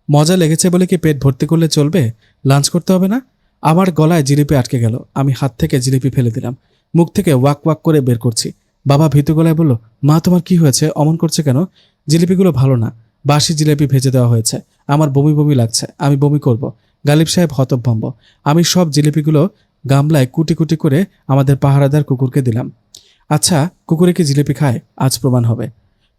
মজা লেগেছে বলে কি পেট ভর্তি করলে চলবে? লাঞ্চ করতে হবে না? আমার গলায় জিলিপি আটকে গেল। আমি হাত থেকে জিলিপি ফেলে দিলাম। মুখ থেকে ওয়াক ওয়াক করে বের করছি। বাবা ভীতু গলায় বলল, মা তোমার কি হয়েছে? অমন করছে কেন? জিলিপিগুলো ভালো না, বাসি জিলিপি ভেজে দেওয়া হয়েছে। আমার বমি বমি লাগছে, আমি বমি করব। গালিব সাহেব হতভম্ব। আমি সব জিলিপিগুলো গামলায় কুটি কুটি করে আমাদের পাহারাদার কুকুরকে দিলাম। আচ্ছা, কুকুরে কি জিলিপি খায়? আজ প্রমাণ হবে।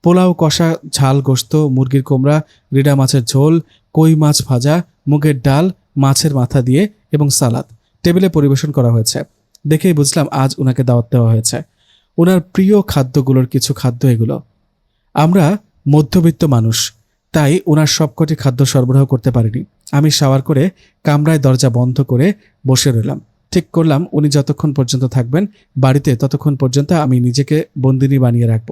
পোলাও, কষা, ঝাল গোস্ত, মুরগির কোমড়া, রিডা মাছের ঝোল, কই মাছ ভাজা, মুগের ডাল, মাছের মাথা দিয়ে এবং সালাদ টেবিলে পরিবেশন করা হয়েছে। দেখেই বুঝলাম আজ উনাকে দাওয়াত দেওয়া হয়েছে। ওনার প্রিয় খাদ্যগুলোর কিছু খাদ্য এগুলো। আমরা মধ্যবিত্ত মানুষ, তাই ওনার সবকটি খাদ্য সরবরাহ করতে পারিনি। আমি শাওয়ার করে কামরায় দরজা বন্ধ করে বসে রইলাম। ঠিক করলাম উনি যতক্ষণ পর্যন্ত থাকবেন বাড়িতে ততক্ষণ পর্যন্ত আমি নিজেকে বন্দিনী বানিয়ে রাখব।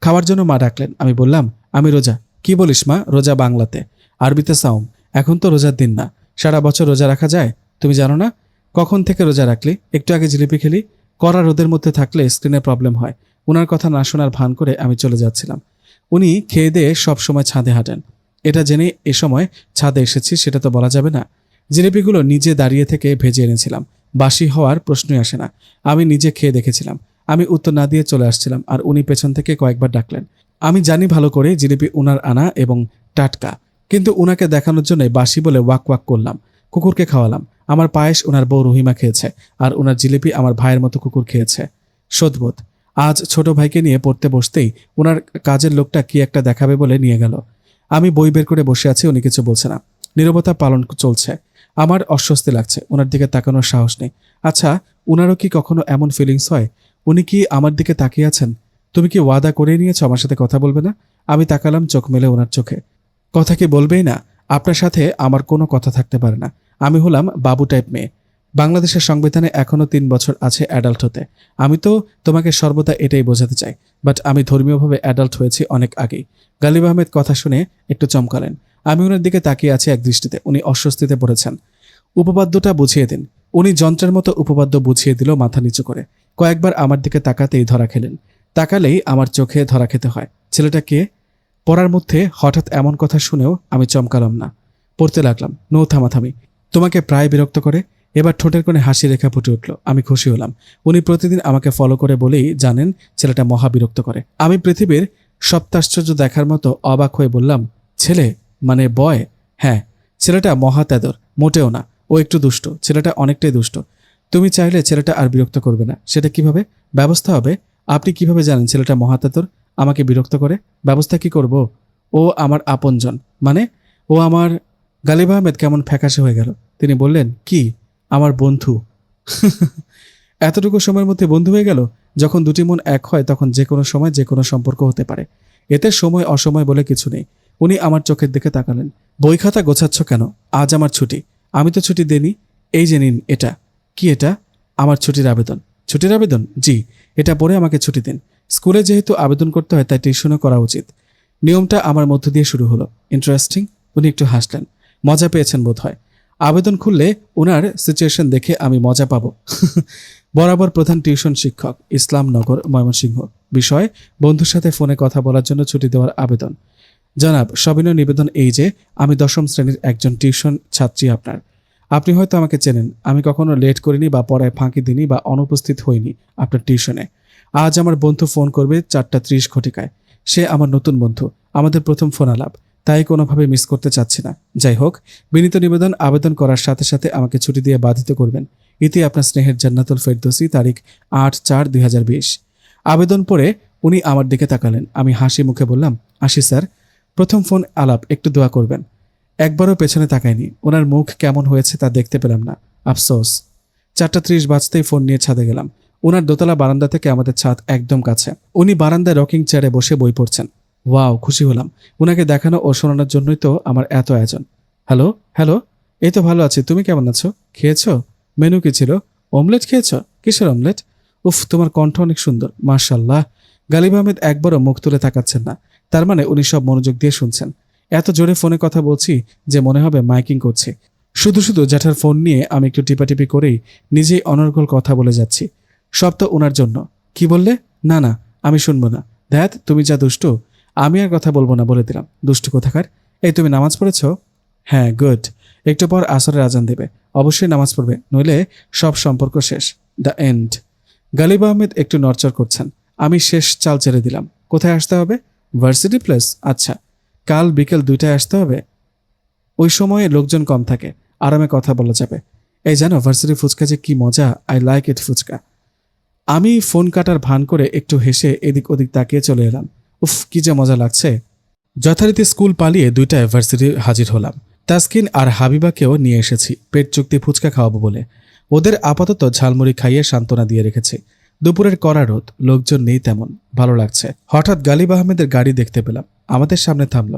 খাওয়ার জন্য মা ডাকলেন। আমি বললাম, আমি রোজা। কি বলিস মা? রোজা বাংলাতে, আরবিতে সাওম। এখন তো রোজার দিন না, সারা বছর রোজা রাখা যায়? তুমি জানো না? কখন থেকে রোজা রাখলি? একটু আগে জিলিপি খেলি। কড়া রোদের মধ্যে থাকলে স্ক্রিনে প্রবলেম হয়। ওনার কথা না শোনার ভান করে আমি চলে যাচ্ছিলাম। উনি খেয়ে দিয়ে সবসময় ছাদে হাঁটেন। এটা জেনে এ সময় ছাদে এসেছি সেটা তো বলা যাবে না। জিলিপিগুলো নিজে দাঁড়িয়ে থেকে ভেজে এনেছিলাম। বাসি হওয়ার প্রশ্নই আসে না। আমি নিজে খেয়ে দেখেছিলাম। আমি উত্তর না দিয়ে চলে আসছিলাম আর উনি পেছন থেকে কয়েকবার ডাকলেন। আমি জানি ভালো করে জিলিপি উনার আনা এবং টাটকা, কিন্তু উনাকে দেখানোর জন্য বাসি বলে ওয়াক ওয়াক করলাম। কুকুরকে খাওয়ালাম। আমার পায়েস ওনার বউ রহিমা খেয়েছে আর ওনার জিলিপি আমার ভাইয়ের মতো কুকুর খেয়েছে। সদবোধ। আজ ছোট ভাইকে নিয়ে পড়তে বসতেই ওনার কাজের লোকটা কি একটা দেখাবে বলে নিয়ে গেল। আমি বই বের করে বসে আছি, উনি কিছু বলছে না। নীরবতা পালন চলছে। আমার অস্বস্তি লাগছে। ওনার দিকে তাকানোর সাহস নেই। আচ্ছা, উনারও কি কখনো এমন ফিলিংস হয়? উনি কি আমার দিকে তাকিয়ে আছেন? তুমি কি ওয়াদা করে নিয়েছো আমার সাথে কথা বলবে না? আমি তাকালাম চোখ মেলে ওনার চোখে। কথা কি বলবেই না? আপনার সাথে আমার কোনো কথা থাকতে পারে না। আমি হলাম বাবু টাইপ মেয়ে। বাংলাদেশের সংবিধানে এখনো 3 বছর আছে অ্যাডাল্ট হতে। আমি তো তোমাকে সর্বদা এটাই বোঝাতে চাই, বাট আমি ধর্মীয়ভাবে অ্যাডাল্ট হয়েছি অনেক আগেই। গালিব আহমেদ কথা শুনে একটু চমকালেন। আমি ওনার দিকে তাকিয়ে আছি এক দৃষ্টিতে। উনি অস্বস্তিতে পড়েছেন। উপপাদ্যটা বুঝিয়ে দিন। উনি যন্ত্রের মতো উপপাদ্য বুঝিয়ে দিল মাথা নিচু করে। কয়েকবার আমার দিকে তাকাতেই ধরা খেলেন। তাকালেই আমার চোখে ধরা খেতে হয়। ছেলেটা কে? পড়ার মধ্যে হঠাৎ এমন কথা শুনেও আমি চমকালাম না। পড়তে লাগলাম। নো থামাথামি। তোমাকে প্রায় বিরক্ত করে? এবার ঠোঁটের কোণে হাসি রেখা ফুটে উঠল। আমি খুশি হলাম। উনি প্রতিদিন আমাকে ফলো করে বলেই জানেন ছেলেটা মহা বিরক্ত করে। আমি পৃথিবীর সপ্তাশ্চর্য দেখার মতো অবাক হয়ে বললাম, ছেলে মানে বয়? হ্যাঁ, ছেলেটা মহা তেদর, মোটেও না। ও একটু দুষ্ট, ছেলেটা অনেকটাই দুষ্ট। তুমি চাইলে ছেলেটা আর বিরক্ত করবে না। সেটা কিভাবে? ব্যবস্থা হবে। আপনি কিভাবে জানেন ছেলেটা মহা তেদর? আমাকে বিরক্ত করে। ব্যবস্থা কি করব? ও আমার আপনজন, মানে ও আমার। গালিব আহমেদ কেমন ফ্যাকাশে হয়ে গেল। তিনি বললেন, কি? আমার বন্ধু। এতটুকু সময়ের মধ্যে বন্ধু হয়ে গেল? যখন দুটি মন এক হয় তখন যে কোনো সময় যে কোনো সম্পর্ক হতে পারে। এতে সময় অসময় বলে কিছু নেই। উনি আমার চোখের দিকে তাকালেন। বই খাতা গোছাচ্ছ কেন? আজ আমার ছুটি। আমি তো ছুটি দেনি। এই যে নিন এটা। কি এটা? আমার ছুটির আবেদন। ছুটির আবেদন? জি। এটা পড়ে আমাকে ছুটি দিন। স্কুলে যেহেতু আবেদন করতে হয় তাই টিউশনও করা উচিত। নিয়মটা আমার মধ্য দিয়ে শুরু হলো। ইন্টারেস্টিং। উনি একটু হাসলেন। মজা পেয়েছেন বোধ হয়। আবেদন খুললে ওনার সিচুয়েশন দেখে আমি মজা পাবো। বরাবর প্রধান টিউশন শিক্ষক, ইসলামনগর, ময়মনসিংহ। বিষয়, বন্ধুর সাথে ফোনে কথা বলার জন্য ছুটি দেওয়ার আবেদন। জনাব, সবিনয় নিবেদন এই যে আমি 10ম শ্রেণীর একজন টিউশন ছাত্রী আপনার। আপনি হয়তো আমাকে চেনেন। আমি কখনো লেট করিনি বা পড়ায় ফাঁকি দিইনি বা অনুপস্থিত হইনি আপনার টিউশনে। আজ আমার বন্ধু ফোন করবে 4:30 ঘটিকায়। সে আমার নতুন বন্ধু, আমাদের প্রথম ফোন আলাপ, তাই কোনোভাবে মিস করতে চাচ্ছি না। যাই হোক, বিনীত নিবেদন, আবেদন করার সাথে সাথে আমাকে ছুটি দিয়ে বাধিত করবেন। ইতি আপনার স্নেহের জান্নাতুল ফেরদৌসি, তারিখ 8/4/2020। আবেদন পড়ে উনি আমার দিকে তাকালেন। আমি হাসি মুখে বললাম, আসি স্যার। প্রথম ফোন আলাপ, একটু দোয়া করবেন। একবারও পেছনে তাকায়নি। ওনার মুখ কেমন হয়েছে তা দেখতে পেলাম না। আফসোস। 4:30 বাজতেই ফোন নিয়ে ছাদে গেলাম। ওনার দোতলা বারান্দা থেকে আমাদের ছাদ একদম কাছে। উনি বারান্দায় রকিং চেয়ারে বসে বই পড়ছেন। ওয়াও, খুশি হলাম। ওনাকে দেখানো ও শোনানোর জন্যই তো আমার এত আয়োজন। Hello hello. এই তো ভালো আছি, তুমি কেমন আছো? খেয়েছো? মেনু কি ছিল? অমলেট খেয়েছো? কিসের অমলেট? উফ, তোমার কণ্ঠ অনেক সুন্দর, মাশাআল্লাহ। গালিব আহমেদ একবারও মুখ তুলে তাকাচ্ছেন না। তার মানে উনি সব মনোযোগ দিয়ে শুনছেন। এত জোরে ফোনে কথা বলছি যে মনে হবে মাইকিং করছি। শুধু শুধু জ্যাঠার ফোন নিয়ে আমি একটু টিপাটিপি করেই নিজেই অনর্গল কথা বলে যাচ্ছি। সব তো ওনার জন্য। কি বললে? না না, আমি শুনবো না। ধ্যাত, তুমি যা দুষ্টু। আমি আর কথা বলবো না, বলে দিলাম। দুষ্টু কোথাকার। এই, তুমি নামাজ পড়েছ? হ্যাঁ, গুড। একটু পর আসরের আজান দেবে। অবশ্যই নামাজ পড়বে, নইলে সব সম্পর্ক শেষ। The end. গালিব আহমেদ একটু নড়চড় করছেন। আমি শেষ চাল ছেড়ে দিলাম। কোথায় আসতে হবে? Varsity place. আচ্ছা, কাল বিকেল 2টায় আসতে হবে। ওই সময়ে লোকজন কম থাকে, আরামে কথা বলা যাবে। এই জানো, ভার্সিটি ফুচকা যে কি মজা। I like it phuchka. আমি ফোন কাটার ভান করে একটু হেসে এদিক ওদিক তাকিয়ে চলে এলাম। উফ, কি যে মজা লাগছে। যথারীতি স্কুল পালিয়ে 2টায় ভার্সিটি হাজির হলাম। তাসকিন আর হাবিবাকেও নিয়ে এসেছি পেট চুক্তি ফুচকা খাওয়াবো বলে। ওদের আপাতত ঝালমুড়ি খাইয়ে সান্ত্বনা দিয়ে রেখেছি। দুপুরের কড়া রোদ, লোকজন নেই তেমন। ভালো লাগছে। হঠাৎ গালিব আহমেদের গাড়ি দেখতে পেলাম। আমাদের সামনে থামল।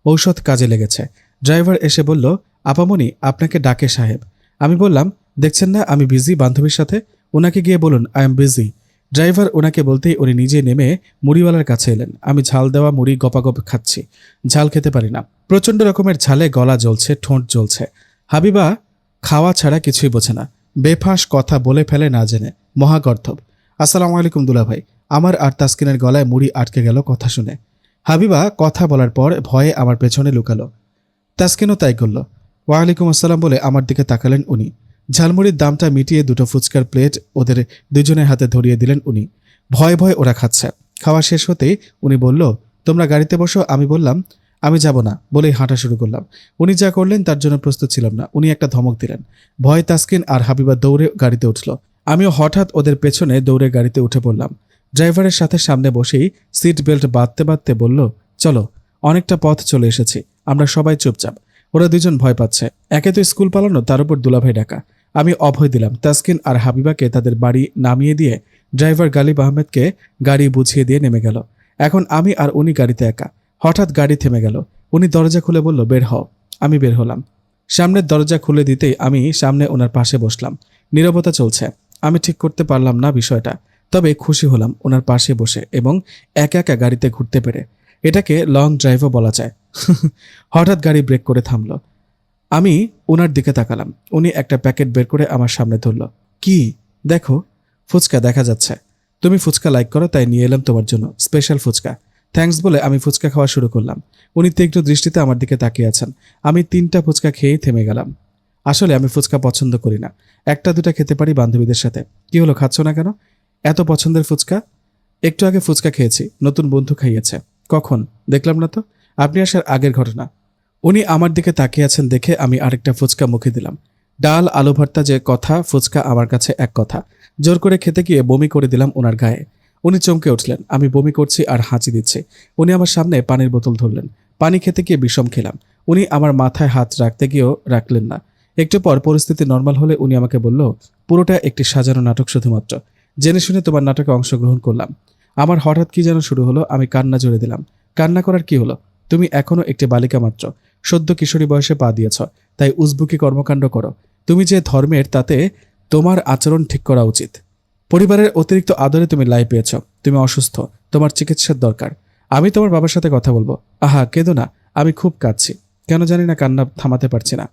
ঔষধ কাজে লেগেছে। ড্রাইভার এসে বলল, আপামনি, আপনাকে ডাকে সাহেব। আমি বললাম, দেখছেন না আমি বিজি বান্ধবীর সাথে। ওনাকে গিয়ে বলুন আই এম বিজি। ড্রাইভার ওনাকে বলতেই উনি নিজে নেমে মুড়িওয়ালার কাছে এলেন। আমি ঝাল দেওয়া মুড়ি গপাগপ খাচ্ছি। ঝাল খেতে পারি না। প্রচণ্ড রকমের ঝালে গলা জ্বলছে, ঠোঁট জ্বলছে। হাবিবা খাওয়া ছাড়া কিছুই বোঝে না। বেফাঁস কথা বলে ফেলে না জেনে। মহাগর্ধব। আসসালামু আলাইকুম দুলাভাই। আমার আর তাসকিনের গলায় মুড়ি আটকে গেল কথা শুনে। হাবিবা কথা বলার পর ভয়ে আমার পেছনে লুকালো। তাসকিনও তাই করল। ওয়ালাইকুম আসসালাম বলে আমার দিকে তাকালেন উনি। ঝালমুড়ির দামটা মিটিয়ে দুটো ফুচকার প্লেট ওদের দুজনের হাতে ধরিয়ে দিলেন উনি। ভয়ে ভয়ে ওরা খাচ্ছে। খাওয়া শেষ হতেই উনি বলল, তোমরা গাড়িতে বসো। আমি বললাম, আমি যাব না বলেই হাঁটা শুরু করলাম। উনি যা করলেন তার জন্য প্রস্তুত ছিলাম না। উনি একটা ধমক দিলেন। ভয়ে তাসকিন আর হাবিবা দৌড়ে গাড়িতে উঠল। আমিও হঠাৎ ওদের পেছনে দৌড়ে গাড়িতে উঠে পড়লাম। ড্রাইভারের সাথে সামনে বসেই সিট বেল্ট বাঁধতে বাঁধতে বলল, চলো, অনেকটা পথ চলে এসেছি। আমরা সবাই চুপচাপ। ওরা দুজন ভয় পাচ্ছে। একে তো স্কুল পালানো, তার উপর দুলাভাই ডাকা। আমি অভয় দিলাম। তাসকিন আর হাবিবাকে তাদের বাড়ি নামিয়ে দিয়ে ড্রাইভার গালিব আহমেদকে গাড়ি বুঝিয়ে দিয়ে নেমে গেল। এখন আমি আর উনি গাড়িতে একা। হঠাৎ গাড়ি থেমে গেল। উনি দরজা খুলে বলল, বের হও। আমি বের হলাম। সামনের দরজা খুলে দিতেই আমি সামনে ওনার পাশে বসলাম। নীরবতা চলছে। আমি ঠিক করতে পারলাম না বিষয়টা, তবে খুশি হলাম ওনার পাশে বসে এবং একা একা গাড়িতে ঘুরতে পেরে। এটাকে লং ড্রাইভও বলা যায়। হঠাৎ গাড়ি ব্রেক করে থামল। আমি ওনার দিকে তাকালাম। উনি একটা প্যাকেট বের করে আমার সামনে ধরল। কি? দেখো, ফুচকা দেখা যাচ্ছে। তুমি ফুচকা লাইক করো তাই নিয়ে এলাম তোমার জন্য, স্পেশাল ফুচকা। থ্যাঙ্কস বলে আমি ফুচকা খাওয়া শুরু করলাম। উনি তীক্ষ্ণ দৃষ্টিতে আমার দিকে তাকিয়ে আছেন। আমি 3টা ফুচকা খেয়েই থেমে গেলাম। আসলে আমি ফুচকা পছন্দ করি না। 1টা 2টা খেতে পারি বান্ধবীদের সাথে। কি হলো, খাচ্ছ না কেন? এত পছন্দের ফুচকা? একটু আগে ফুচকা খেয়েছি, নতুন বন্ধু খাইয়েছে। কখন? দেখলাম না তো। আপনি আসার আগের ঘটনা। উনি আমার দিকে তাকিয়ে আছেন দেখে আমি আরেকটা ফুচকা মুখে দিলাম। ডাল আলু ভর্তা যে কথা, ফুচকা আমার কাছে এক কথা। জোর করে খেতে গিয়ে বমি করে দিলাম ওনার গায়ে। উনি চমকে উঠলেন। আমি বমি করছি আর হাঁচি দিচ্ছে। উনি আমার সামনে পানির বোতল ধরলেন। পানি খেতে গিয়ে বিষম খেলাম। উনি আমার মাথায় হাত রাখতে গিয়েও রাখলেন না। একটু পর পরিস্থিতি নর্মাল হলে উনি আমাকে বলল, পুরোটা একটি সাজানো নাটক শুধুমাত্র। জেনে শুনে তোমার নাটকে অংশগ্রহণ করলাম। আমার হঠাৎ কি যেন শুরু হলো, আমি কান্না জুড়ে দিলাম। কান্না করার কি হলো? তুমি এখনো একটি বালিকা মাত্র, সদ্য কিশোরী বয়সে পা দিয়েছ, তাই উজবুকি কর্মকাণ্ড করো। তুমি যে ধর্মের তাতে তোমার আচরণ ঠিক করা উচিত। পরিবারের অতিরিক্ত আদরে তুমি লাই পেয়েছ। তুমি অসুস্থ, তোমার চিকিৎসার দরকার। আমি তোমার বাবার সাথে কথা বলবো। আহা, কেঁদো না। আমি খুব কাঁদছি, কেন জানি না কান্না থামাতে পারছি না।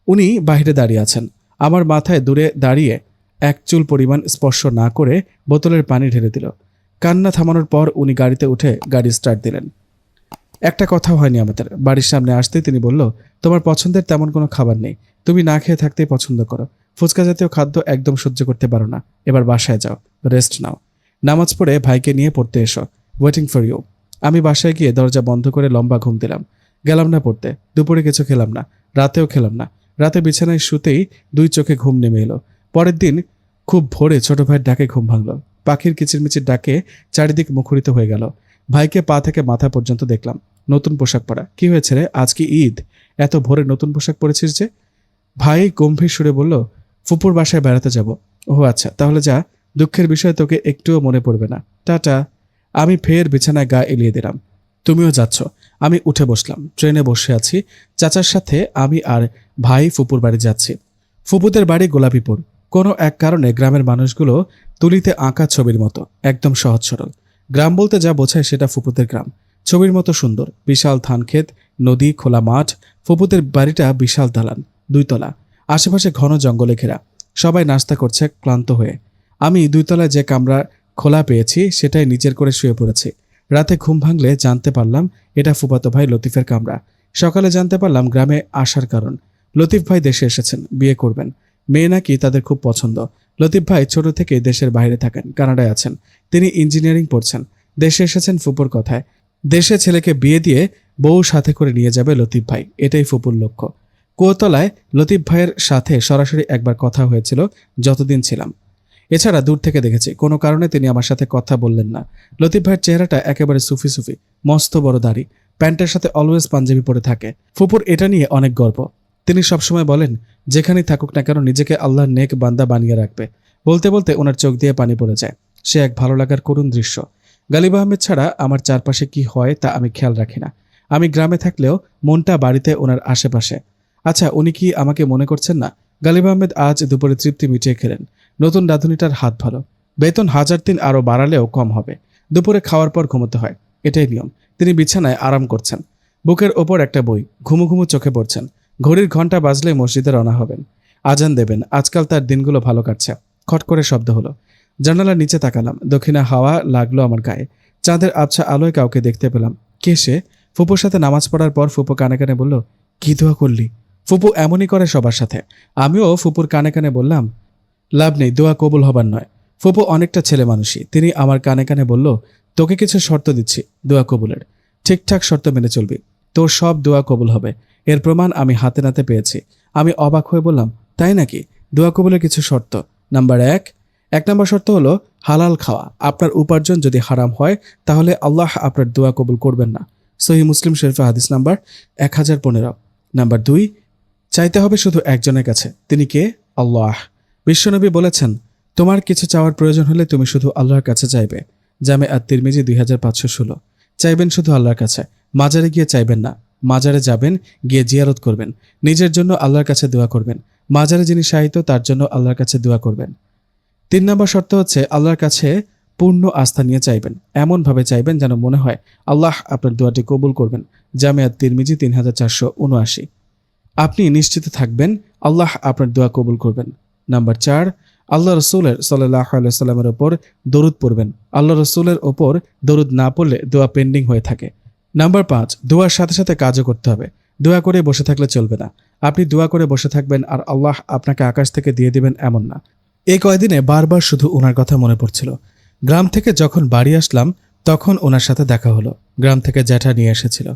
উনি বাইরে দাঁড়িয়ে আছেন। আমার মাথায় দূরে দাঁড়িয়ে এক চুল পরিমাণ স্পর্শ না করে বোতলের পানি ঢেলে দিল। কান্না থামানোর পর উনি গাড়িতে উঠে গাড়ি স্টার্ট দিলেন। একটা কথাও হয়নি আমাদের। বাড়ির সামনে আসতেই তিনি বলল, তোমার পছন্দের তেমন কোনো খাবার নেই, তুমি না খেয়ে থাকতেই পছন্দ করো। ফুচকা জাতীয় খাদ্য একদম সহ্য করতে পারো না। এবার বাসায় যাও, রেস্ট নাও। নামাজ পড়ে ভাইকে নিয়ে পড়তে এসো। Waiting for you. আমি বাসায় গিয়ে দরজা বন্ধ করে লম্বা ঘুম দিলাম। গেলাম না পড়তে। দুপুরে কিছু খেলাম না, রাতেও খেলাম না। রাতে বিছানায় শুতেই দুই চোখে ঘুম নেমে এলো। পরের দিন খুব ভোরে ছোট ভাইয়ের ডাকে ঘুম ভাঙল। পাখির কিচিরমিচির ডাকে চারিদিক মুখরিত হয়ে গেল। ভাইকে পা থেকে মাথা পর্যন্ত দেখলাম। নতুন পোশাক পরা। কি হয়েছে রে, আজ কি ঈদ? এত ভোরে নতুন পোশাক পরেছিস যে? ভাই গম্ভীর সুরে বলল, ফুপুর বাসায় বেড়াতে যাব। ও আচ্ছা, তাহলে যা। দুঃখের বিষয় তোকে একটুও মনে পড়বে না। টাটা। আমি ফের বিছানায় গা এলিয়ে দিলাম। তুমিও যাচ্ছ? আমি উঠে বসলাম। ট্রেনে বসে আছি। চাচার সাথে আমি আর ভাই ফুপুর বাড়ি যাচ্ছি। ফুপুদের বাড়ি গোলাপীপুর। কোনো এক কারণে গ্রামের মানুষগুলো তুলিতে আঁকা ছবির মতো, একদম সহজ সরল। গ্রাম বলতে যা বোঝায় সেটা ফুপুদের গ্রাম। ছবির মতো সুন্দর। বিশাল ধানক্ষেত, নদী, খোলা মাঠ। ফুপুদের বাড়িটা বিশাল দালান, 2 তলা। আশেপাশে ঘন জঙ্গলে ঘেরা। সবাই নাস্তা করছে ক্লান্ত হয়ে। আমি 2 তলায় যে কামরা খোলা পেয়েছি সেটাই নিজের করে শুয়ে পড়েছি। রাতে ঘুম ভাঙলে জানতে পারলাম এটা ফুফাতো ভাই লতিফের কামরা। সকালে জানতে পারলাম গ্রামে আসার কারণ। লতিফ ভাই দেশে এসেছেন, বিয়ে করবেন। মেয়ে নাকি তাদের খুব পছন্দ। লতিফ ভাই ছোট থেকেই দেশের বাইরে থাকেন, কানাডায় আছেন। তিনি ইঞ্জিনিয়ারিং পড়ছেন। দেশে এসেছেন ফুপুর কথায়। দেশে ছেলেকে বিয়ে দিয়ে বউ সাথে করে নিয়ে যাবে লতিফ ভাই, এটাই ফুপুর লক্ষ্য। কুয়োতলায় লতিফ ভাইয়ের সাথে সরাসরি একবার কথা হয়েছিল যতদিন ছিলাম। এছাড়া দূর থেকে দেখেছি। কোনো কারণে তিনি আমার সাথে কথা বললেন না। লতিফ ভাইয়ের চেহারাটা একেবারে সুফি সুফি, মস্ত বড় দাড়ি, প্যান্টের সাথে অলওয়েজ পাঞ্জাবি পরে থাকে। ফুপুর এটা নিয়ে অনেক গর্ব। তিনি সবসময় বলেন, যেখানেই থাকুক না কেন নিজেকে আল্লাহর নেক বান্দা বানিয়ে রাখবে। বলতে বলতে ওনার চোখ দিয়ে পানি পড়ে যায়। সে এক ভালো লাগার করুণ দৃশ্য। গালিব আহমেদ ছাড়া আমার চারপাশে কি হয় তা আমি খেয়াল রাখি না। আমি গ্রামে থাকলেও মনটা বাড়িতে ওনার আশেপাশে। আচ্ছা, উনি কি আমাকে মনে করছেন না? গালিব আহমেদ আজ দুপুরে তৃপ্তি মিটিয়ে খেলেন। নতুন রাঁধুনিটার হাত ভালো। বেতন 1000 আরও বাড়ালেও কম হবে। দুপুরে খাওয়ার পর ঘুমোতে হয়, এটাই নিয়ম। তিনি বিছানায় আরাম করছেন। বুকের ওপর একটা বই, ঘুমু ঘুমু চোখে পড়ছেন। ঘড়ির ঘন্টা বাজলে মসজিদে রওনা হবেন, আজান দেবেন। আজকাল তার দিনগুলো ভালো কাটছে। খট করে শব্দ হলো। জানালার নিচে তাকালাম। দক্ষিণা হাওয়া লাগলো আমার গায়ে। চাঁদের আবছা আলোয় কাউকে দেখতে পেলাম। কে সে? ফুপুর সাথে নামাজ পড়ার পর ফুপু কানে কানে বলল, কি দোয়া করলি? ফুপু এমনই করে সবার সাথে। আমিও ফুপুর কানে কানে বললাম, লাভ নেই, দোয়া কবুল হবার নয়। ফুপু অনেকটা ছেলে মানুষই। তিনি আমার কানে কানে বলল, তোকে কিছু শর্ত দিচ্ছি দোয়া কবুলের। ঠিকঠাক শর্ত মেনে চলবি, তোর সব দোয়া কবুল হবে। এর প্রমাণ আমি হাতে নাতে পেয়েছি। আমি অবাক হয়ে বললাম, তাই নাকি? দোয়া কবুলের কিছু শর্ত। নাম্বার 1 নম্বর শর্ত হলো হালাল খাওয়া। আপনার উপার্জন যদি হারাম হয় তাহলে আল্লাহ আপনার দোয়া কবুল করবেন না। সহিহ মুসলিম শরীফে হাদিস নাম্বার 1015। নাম্বার 2, চাইতে হবে শুধু একজনের কাছে। তিনি কে? আল্লাহ। বিশ্বনবী বলেছেন, তোমার কিছু চাওয়ার প্রয়োজন হলে তুমি শুধু আল্লাহর কাছে চাইবে। জামে আত-তিরমিজি 2516। চাইবেন শুধু আল্লাহর কাছে। মাজারে গিয়ে চাইবেন না। মাজারে যাবেন, গিয়ে জিয়ারত করবেন। নিজের জন্য আল্লাহর কাছে দোয়া করবেন। মাজারে যিনি শায়িত তার জন্য আল্লাহর কাছে দোয়া করবেন। 3 নম্বর শর্ত হচ্ছে আল্লাহর কাছে পূর্ণ আস্থা নিয়ে চাইবেন। এমনভাবে চাইবেন যেন মনে হয় আল্লাহ আপনার দোয়াটি কবুল করবেন। জামে আত-তিরমিজি 3479। আপনি নিশ্চিত থাকবেন আল্লাহ আপনার দোয়া কবুল করবেন। নাম্বার 4, আল্লাহ রসুলের সাল্লাল্লাহু আলাইহি সাল্লামের ওপর দরুদ পড়বেন। আল্লাহ রসুলের ওপর দরুদ না পড়লে দোয়া পেন্ডিং হয়ে থাকে। নাম্বার 5, দোয়ার সাথে সাথে কাজও করতে হবে। দোয়া করে বসে থাকলে চলবে না। আপনি দোয়া করে বসে থাকবেন আর আল্লাহ আপনাকে আকাশ থেকে দিয়ে দিবেন এমন না। এই কয়দিনে বারবার শুধু ওনার কথা মনে পড়ছিল। গ্রাম থেকে যখন বাড়ি আসলাম তখন ওনার সাথে দেখা হলো। গ্রাম থেকে জ্যাঠা নিয়ে এসেছিল।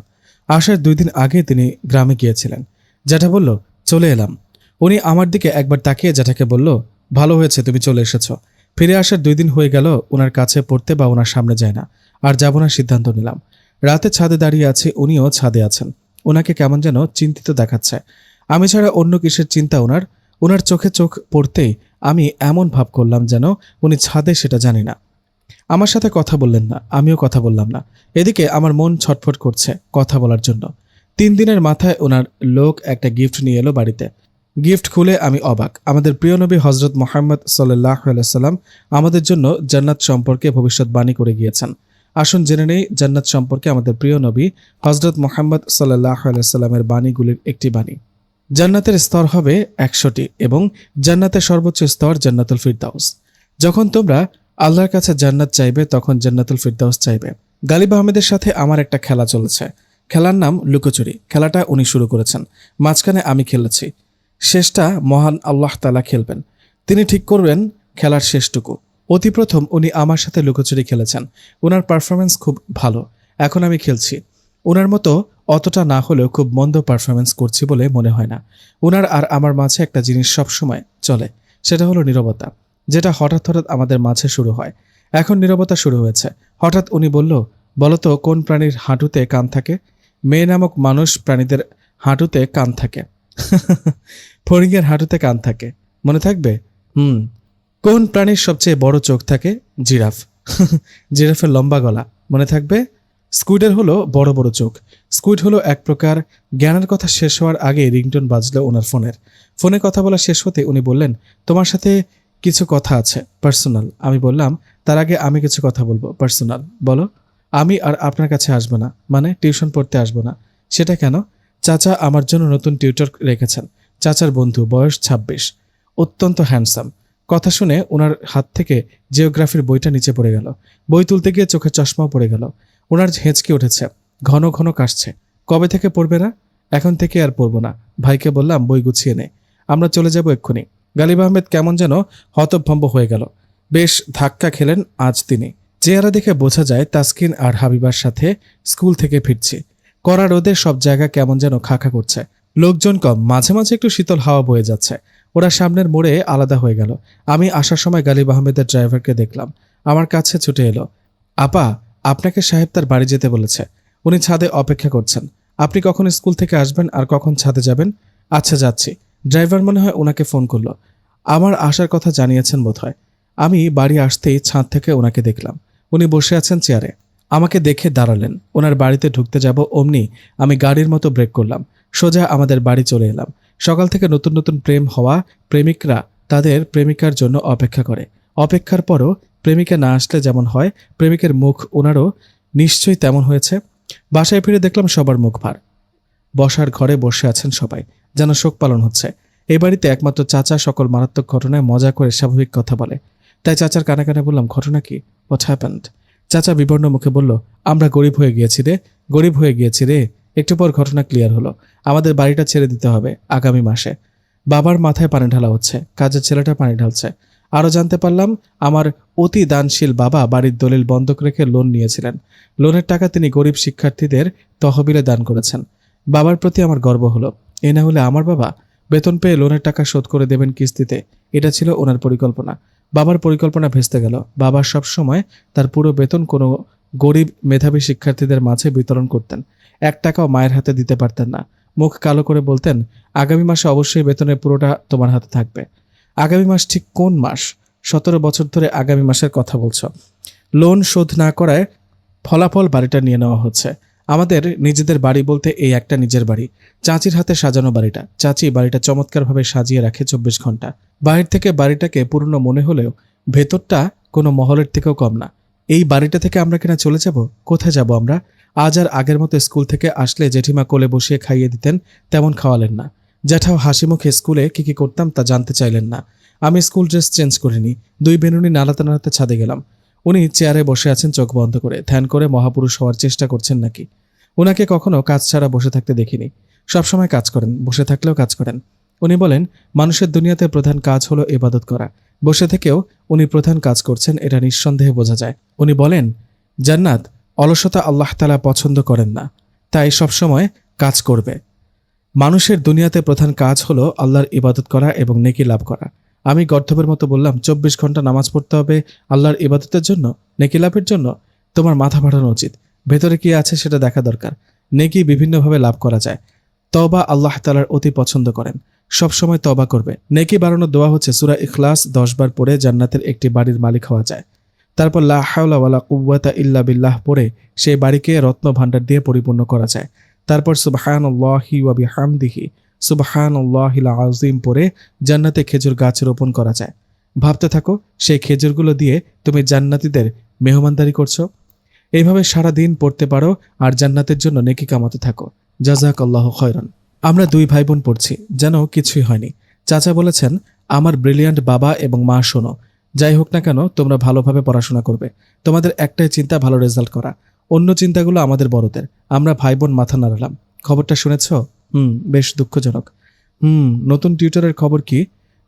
আসার 2 দিন আগে তিনি গ্রামে গিয়েছিলেন। জ্যাঠা বলল, চলে এলাম। উনি আমার দিকে একবার তাকিয়ে জ্যাঠাকে বলল, ভালো হয়েছে তুমি চলে এসেছো। ফিরে আসার 2 দিন হয়ে গেল ওনার কাছে পড়তে বা ওনার সামনে যায় না। আর যাব না সিদ্ধান্ত নিলাম। রাতে ছাদে দাঁড়িয়ে আছে, উনিও ছাদে আছেন। ওনাকে কেমন যেন চিন্তিত দেখাচ্ছে। আমি ছাড়া অন্য কিসের চিন্তা ওনার চোখে চোখ পড়তেই আমি এমন ভাব করলাম যেন উনি ছাদে, সেটা জানি না। আমার সাথে কথা বললেন না, আমিও কথা বললাম না। এদিকে আমার মন ছটফট করছে কথা বলার জন্য। 3 দিনের মাথায় ওনার লোক একটা গিফট নিয়ে এলো বাড়িতে। গিফট খুলে আমি অবাক। আমাদের প্রিয় নবী হজরত মোহাম্মদ সাল্লাল্লাহু আলাইহি সাল্লাম আমাদের জন্য জান্নাত সম্পর্কে ভবিষ্যৎবাণী করে গিয়েছেন। আসুন জেনে নেই জান্নাত সম্পর্কে আমাদের প্রিয় নবী হজরত মোহাম্মদ সাল্লাল্লাহু আলাইহি সাল্লামের বাণীগুলির একটি বাণী। জান্নাতের স্তর হবে 100টি এবং জান্নাতের সর্বোচ্চ স্তর জান্নাতুল ফিরদাউস। যখন তোমরা আল্লাহর কাছে জান্নাত চাইবে তখন জান্নাতুল ফিরদাউস চাইবে। গালিব আহমেদের সাথে আমার একটা খেলা চলেছে। খেলার নাম লুকোচুরি। খেলাটা উনি শুরু করেছেন, মাঝখানে আমি খেলেছি। শেষটা মহান আল্লাহ তাআলা খেলবেন। তিনি ঠিক করবেন খেলার শেষটুকু। অতি প্রথম উনি আমার সাথে লুকোচুরি খেলেছেন। ওনার পারফরমেন্স খুব ভালো। এখন আমি খেলছি। ওনার মতো অতটা না হলেও খুব মন্দ পারফরমেন্স করছি বলে মনে হয় না। ওনার আর আমার মাঝে একটা জিনিস সবসময় চলে, সেটা হলো নীরবতা, যেটা হঠাৎ হঠাৎ আমাদের মাঝে শুরু হয়। এখন নীরবতা শুরু হয়েছে। হঠাৎ উনি বলতো কোন প্রাণীর হাঁটুতে কান থাকে? মেয়ে নামক মানুষ প্রাণীদের হাঁটুতে কান থাকে। ফড়িংয়ের হাঁটুতে কান থাকে, মনে থাকবে? কোন প্রাণীর সবচেয়ে বড় চোখ থাকে? জিরাফ। জিরাফের লম্বা গলা, মনে থাকবে? স্কুইডের হলো বড় বড় চোখ। স্কুইড হলো এক প্রকার। জ্ঞানের কথা শেষ হওয়ার আগে রিংটোন বাজলো ওনার ফোনে কথা বলা শেষ হতে উনি বললেন, তোমার সাথে কিছু কথা আছে, পার্সোনাল। আমি বললাম, তার আগে আমি কিছু কথা বলবো। পার্সোনাল? বলো। আমি আর আপনার কাছে আসবো না, মানে টিউশন পড়তে আসবো না। সেটা কেন? চাচা আমার জন্য নতুন টিউটর রেখেছেন। চাচার বন্ধু, বয়স 26, অত্যন্ত হ্যান্ডসাম। কথা শুনে ওনার হাত থেকে জিওগ্রাফির বইটা নিচে পড়ে গেল। বই তুলতে গিয়ে চোখে চশমাও পড়ে গেল। ওনার হেঁচকে উঠেছে, ঘন ঘন কাশছে। কবে থেকে পড়বে না? এখন থেকে আর পড়বো না। ভাইকে বললাম, বই গুছিয়ে নে, আমরা চলে যাব এক্ষুনি। গালিব আহমেদ কেমন যেন হতভম্ব হয়ে গেল। বেশ ধাক্কা খেলেন আজ তিনি। চেহারা দেখে বোঝা যায় তাসকিন আর হাবিবার সাথে স্কুল থেকে ফিরছি। কড়া রোদে সব জায়গা কেমন যেন খাখা করছে। লোকজন কম, মাঝে মাঝে একটু শীতল হাওয়া বয়ে যাচ্ছে। ওরা সামনের মোড়ে আলাদা হয়ে গেল। আমি আসার সময় গালিব আহমেদের ড্রাইভারকে দেখলাম আমার কাছে ছুটে এলো। আপা, আপনাকে সাহেব তার বাড়ি যেতে বলেছে। উনি ছাদে অপেক্ষা করছেন। আপনি কখন স্কুল থেকে আসবেন আর কখন ছাদে যাবেন? আচ্ছা, যাচ্ছি। ড্রাইভার মনে হয় ওনাকে ফোন করলো। আমার আসার কথা জানিয়েছেন বোধহয়। আমি বাড়ি আসতেই ছাদ থেকে ওনাকে দেখলাম। উনি বসে আছেন চেয়ারে। আমাকে দেখে দাঁড়ালেন। ওনার বাড়িতে ঢুকতে যাব অমনি আমি গাড়ির মতো ব্রেক করলাম। সোজা আমাদের বাড়ি চলে এলাম। সকাল থেকে নতুন নতুন প্রেম হওয়া প্রেমিকরা তাদের প্রেমিকার জন্য অপেক্ষা করে। অপেক্ষার পরও প্রেমিকা না আসলে যেমন হয়, প্রেমিকের মুখ ওনারও নিশ্চয়ই তেমন হয়েছে। বাসায় ফিরে দেখলাম সবার মুখ ভার। বসার ঘরে বসে আছেন সবাই, যেন শোক পালন হচ্ছে। এই বাড়িতে একমাত্র চাচা সকল মারাত্মক ঘটনায় মজা করে স্বাভাবিক কথা বলে। তাই চাচার কানে কানে বললাম, ঘটনা কি? What happened? চাচা বিবর্ণ মুখে বলল, আমরা গরিব হয়ে গিয়েছি রে। একটু পর ঘটনা ক্লিয়ার হলো। আমাদের বাড়িটা ছেড়ে দিতে হবে আগামী মাসে। বাবার মাথায় পানি ঢালা হচ্ছে, কাজের ছেলেটা পানি ঢালছে। আরও জানতে পারলাম আমার অতি দানশীল বাবা বাড়ির দলিল বন্ধক রেখে লোন নিয়েছিলেন। লোনের টাকা তিনি গরিব শিক্ষার্থীদের তহবিলে দান করেছেন। বাবার প্রতি আমার গর্ব হলো। এ না হলে আমার বাবা বেতন পেয়ে লোনের টাকা শোধ করে দেবেন কিস্তিতে। এটা ছিল ওনার পরিকল্পনা। বাবার পরিকল্পনা ভেস্তে গেল। বাবা সব সময় তার পুরো বেতন কোনো গরিব মেধাবী শিক্ষার্থীদের মাঝে বিতরণ করতেন। 1 টাকাও মায়ের হাতে দিতে পারতেন না। মুখ কালো করে বলতেন, আগামী মাসে অবশ্যই বেতনের পুরোটা তোমার হাতে থাকবে। আগামী মাস ঠিক কোন মাস? 17 বছর ধরে আগামী মাসের কথা বলছ। লোন শোধ না করায় ফলাফল বাড়িটা নিয়ে নেওয়া হচ্ছে। আমাদের নিজেদের বাড়ি বলতে এই একটা নিজের বাড়ি। চাচির হাতে সাজানো বাড়িটা। চাচি বাড়িটা চমৎকারভাবে সাজিয়ে রাখে 24 ঘন্টা। বাইরে থেকে বাড়িটাকে পুরনো মনে হলেও ভেতরটা কোনো মহলের থেকেও কম না। এই বাড়িটা থেকে আমরা কিনা চলে যাব? কোথায় যাব আমরা? আজ আর আগের মতো স্কুল থেকে আসলে জেঠিমা কোলে বসিয়ে খাইয়ে দিতেন, তেমন খাওয়ালেন না। জ্যাঠাও হাসি মুখে স্কুলে কি করতাম তা জানতে চাইলেন না। আমি স্কুল ড্রেস চেঞ্জ করিনি। 2 বেনুনি নাড়াতে নাড়াতে ছাদে গেলাম। উনি চেয়ারে বসে আছেন চোখ বন্ধ করে, ধ্যান করে মহাপুরুষ হওয়ার চেষ্টা করছেন নাকি। ওনাকে কখনো কাজ ছাড়া বসে থাকতে দেখিনি। সবসময় কাজ করেন, বসে থাকলেও কাজ করেন। উনি বলেন, মানুষের দুনিয়াতে প্রধান কাজ হলো ইবাদত করা। বসে থেকেও উনি প্রধান কাজ করছেন, এটা নিঃসন্দেহে বোঝা যায়। উনি বলেন, জান্নাত অলসতা আল্লাহ তাআলা পছন্দ করেন না। তাই সবসময় কাজ করবে। মানুষের দুনিয়াতে প্রধান কাজ হলো আল্লাহর ইবাদত করা এবং নেকি লাভ করা। আমি গর্ধবের মতো বললাম, 24 ঘন্টা নামাজ পড়তে হবে আল্লাহর ইবাদতের জন্য, নেকি লাভের জন্য? তোমার মাথা ফাটানো উচিত। ভেতরে কি আছে সেটা দেখা দরকার। নেকি বিভিন্নভাবে লাভ করা যায়। তওবা আল্লাহ তাআলার অতি পছন্দ করেন। সব সময় তওবা করবে। নেকি বাড়ানোর দোয়া হচ্ছে সূরা ইখলাস 10 বার পড়ে জান্নাতের একটি বাড়ির মালিক হওয়া যায়। তারপর লা হাওলা ওয়ালা কুওয়াতা ইল্লা বিল্লাহ পড়ে সেই বাড়িকে রত্ন ভাণ্ডার দিয়ে পরিপূর্ণ করা যায়। তারপর সুবহানাল্লাহি ওয়া বিহামদিহি সুবহানাল্লাহিল আযীম পড়ে জান্নাতে খেজুর গাছ রোপণ করা যায়। ভাবতে থাকো সেই খেজুরগুলো দিয়ে তুমি জান্নাতীদের মেহমানদারি করছো। এইভাবে সারা দিন পড়তে পারো আর জান্নাতের জন্য নেকি কামাতে থাকো। জাযাকাল্লাহু খায়রান। আমরা 2 ভাই বোন পড়ছি, যেন কিছুই হয়নি। চাচা বলেছেন, আমার ব্রিলিয়ান্ট বাবা এবং মা, শোনো, যাই হোক না কেন তোমরা ভালোভাবে পড়াশোনা করবে। তোমাদের একটাই চিন্তা, ভালো রেজাল্ট করা। অন্য চিন্তাগুলো আমাদের বড়দের। আমরা ভাই বোন মাথা নাড়ালাম। খবরটা শুনেছ? বেশ দুঃখজনক। নতুন টিউটরের খবর কি?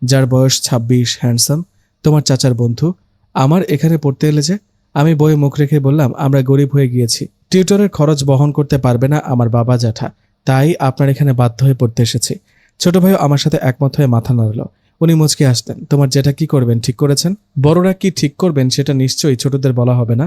যার বয়স 26, হ্যান্ডসাম, তোমার চাচার বন্ধু, আমার এখানে পড়তে এলে যে? আমি বইয়ে মুখ রেখে বললাম, আমরা গরিব হয়ে গিয়েছি, টিউটরের খরচ বহন করতে পারবে না আমার বাবা জ্যাঠা, তাই আপনার এখানে বাধ্য হয়ে পড়তে এসেছি। ছোট ভাইও আমার সাথে একমত হয়ে মাথা নাড়ল। উনি মুচকে আসতেন, তোমার যেটা কি করবেন ঠিক করেছেন? বড়রা কি ঠিক করবেন সেটা নিশ্চয়ই ছোটদের বলা হবে না।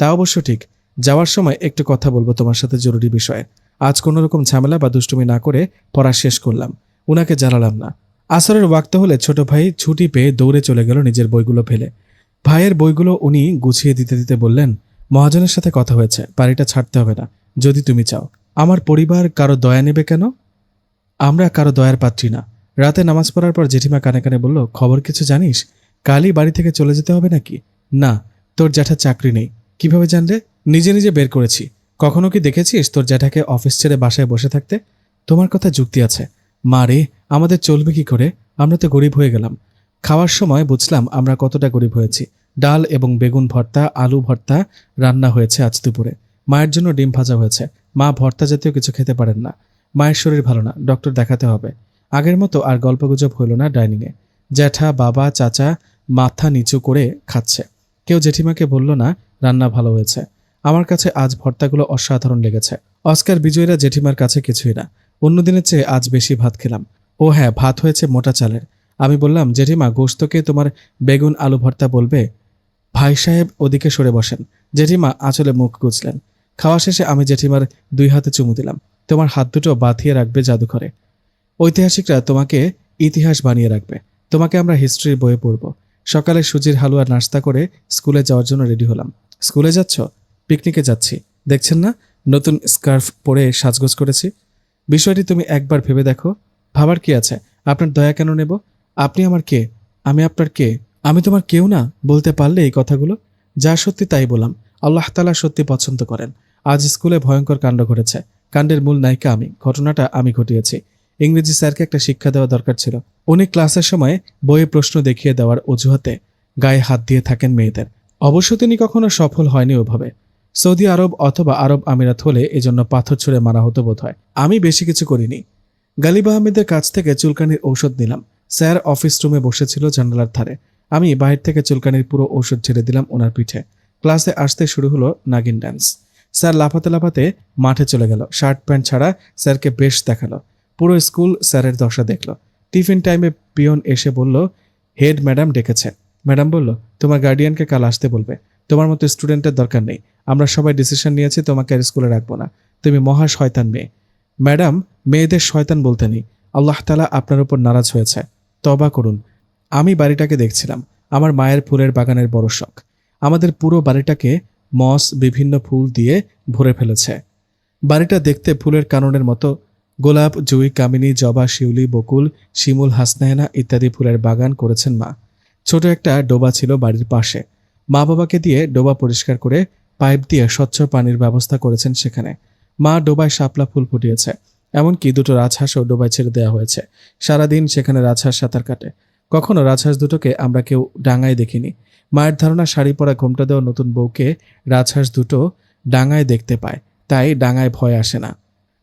তা অবশ্য ঠিক। যাওয়ার সময় একটু কথা বলবো তোমার সাথে জরুরি বিষয়ে। আজ কোনো রকম ঝামেলা বা দুষ্টুমি না করে পড়া শেষ করলাম। উনাকে জ্বালালাম না। আসরের ওয়াক্ত হলে ছোট ভাই ছুটি পেয়ে দৌড়ে চলে গেল নিজের বইগুলো ফেলে। ভাইয়ের বইগুলো উনি গুছিয়ে দিতে দিতে বললেন, মহাজনের সাথে কথা হয়েছে, বাড়িটা ছাড়তে হবে না যদি তুমি চাও। আমার পরিবার কারো দয়া নেবে কেন? আমরা কারো দয়ার পাত্রী না। রাতে নামাজ পড়ার পর জেঠিমা কানে কানে বলল, খবর কিছু জানিস? কালই বাড়ি থেকে চলে যেতে হবে নাকি? না, তোর জ্যাঠার চাকরি নেই। কিভাবে জানলে? নিজে নিজে বের করেছি। কখনো কি দেখেছিস তোর জ্যাঠাকে অফিস ছেড়ে বাসায় বসে থাকতে? তোমার কথা যুক্তি আছে। মা রে, আমাদের চলবে কি করে? আমরা তো গরিব হয়ে গেলাম। খাওয়ার সময় বুঝলাম আমরা কতটা গরিব হয়েছি। ডাল এবং বেগুন ভর্তা, আলু ভর্তা রান্না হয়েছে আজ দুপুরে। মায়ের জন্য ডিম ভাজা হয়েছে। মা ভর্তা জাতীয় কিছু খেতে পারেন না। মায়ের শরীর ভালো না, ডক্টর দেখাতে হবে। আগের মতো আর গল্পগুজব হইল না ডাইনিংয়ে। জ্যাঠা, বাবা, চাচা মাথা নিচু করে খাচ্ছে। কেউ জেঠিমাকে বলল না রান্না ভালো হয়েছে। আমার কাছে আজ ভর্তাগুলো অসাধারণ লেগেছে। অস্কার বিজয়ীরা জেঠিমার কাছে কিছুই না। অন্যদিনের চেয়ে আজ বেশি ভাত খেলাম। ও হ্যাঁ, ভাত হয়েছে মোটা চালের। আমি বললাম, জেঠিমা গোশতকে তোমার বেগুন আলু ভর্তা বলবে? ভাই সাহেব ওদিকে সরে বসেন। জেঠিমা আঁচলে মুখ গুজলেন। খাওয়া শেষে আমি জেঠিমার 2 হাতে চুমু দিলাম। তোমার হাত দুটো বাঁধিয়ে রাখবে জাদুঘরে। ঐতিহাসিকরা তোমাকে ইতিহাস বানিয়ে রাখবে। তোমাকে আমরা হিস্ট্রির বইয়ে পড়ব। সকালে সুজির হালুয়া নাস্তা করে স্কুলে যাওয়ার জন্য রেডি হলাম। স্কুলে যাচ্ছ? পিকনিকে যাচ্ছি। দেখছেন না নতুন স্কার্ফ পরে সাজগোজ করেছি? বিষয়টি তুমি একবার ভেবে দেখো। ভাবার কি আছে? আপনার দয়া কেন নেব? আপনি আমার কে? আমি আপনার কে? আমি তোমার কেউ না? বলতে পারলে এই কথাগুলো? যা সত্যি তাই বললাম। আল্লাহ তাআলা সত্যি পছন্দ করেন। আজ স্কুলে ভয়ঙ্কর কাণ্ড ঘটেছে। কাণ্ডের মূল নায়িকা আমি। ঘটনাটা আমি ঘটিয়েছি। ইংরেজি স্যারকে একটা শিক্ষা দেওয়া দরকার ছিল। উনি ক্লাসের সময় বইয়ে প্রশ্ন দেখিয়ে দেওয়ার অজুহাতে গায়ে হাত দিয়ে থাকেন মেয়েদের। অবশ্য তিনি কখনো সফল হয়নি ওভাবে। সৌদি আরব অথবা আরব আমিরাত হলে এজন্য পাথর ছুঁড়ে মারা হতো বোধ হয়। আমি বেশি কিছু করিনি। গালিব আহমেদের কাছ থেকে চুলকানির ঔষধ নিলাম। স্যার অফিস রুমে বসেছিল জানালার ধারে। আমি বাইরে থেকে চুলকানির পুরো ঔষধ ছেড়ে দিলাম ওনার পিঠে। ক্লাসে আসতে শুরু হলো নাগিন ডান্স। স্যার লাফাতে লাফাতে মাঠে চলে গেল। শার্ট প্যান্ট ছাড়া স্যারকে বেশ দেখালো। পুরো স্কুল স্যারের দশা দেখল। টিফিন টাইমে পিয়ন এসে বলল, হেড ম্যাডাম ডেকেছে। ম্যাডাম বলল, তোমার গার্ডিয়ানকে কাল আসতে বলবে। তোমার মতো স্টুডেন্টের দরকার নেই। আমরা সবাই ডিসিশন নিয়েছি তোমাকে আর স্কুলে রাখবো না। তুমি মহা শয়তান মেয়ে। ম্যাডাম, মেয়েদের শয়তান বলতে নেই। আল্লাহ তাআলা আপনার উপর নারাজ হয়েছে। তওবা করুন। আমি বাড়িটাকে দেখছিলাম। আমার মায়ের ফুলের বাগানের বড় শখ। আমাদের পুরো বাড়িটাকে মস বিভিন্ন ফুল দিয়ে ভরে ফেলেছে। বাড়িটা দেখতে ফুলের কাননের মতো। গোলাপ, জুঁই, কামিনী, জবা, শিউলি, বকুল, শিমুল, হাসনাহেনা ইত্যাদি ফুলের বাগান করেছেন মা। ছোট একটা ডোবা ছিল বাড়ির পাশে। মা বাবাকে দিয়ে ডোবা পরিষ্কার করে পাইপ দিয়ে স্বচ্ছ পানির ব্যবস্থা করেছেন সেখানে। মা ডোবায় শাপলা ফুল ফুটিয়েছে। এমনকি 2টো রাজহাঁসও ডোবায় ছেড়ে দেওয়া হয়েছে। সারাদিন সেখানে রাজহাঁস সাঁতার কাটে। কখনো রাজহাঁস দুটোকে আমরা কেউ ডাঙায় দেখিনি। মায়ের ধারণা শাড়ি পরা ঘোমটা দেওয়া নতুন বউকে রাজহাঁস দুটো ডাঙায় দেখতে পায়, তাই ডাঙায় ভয় আসে না।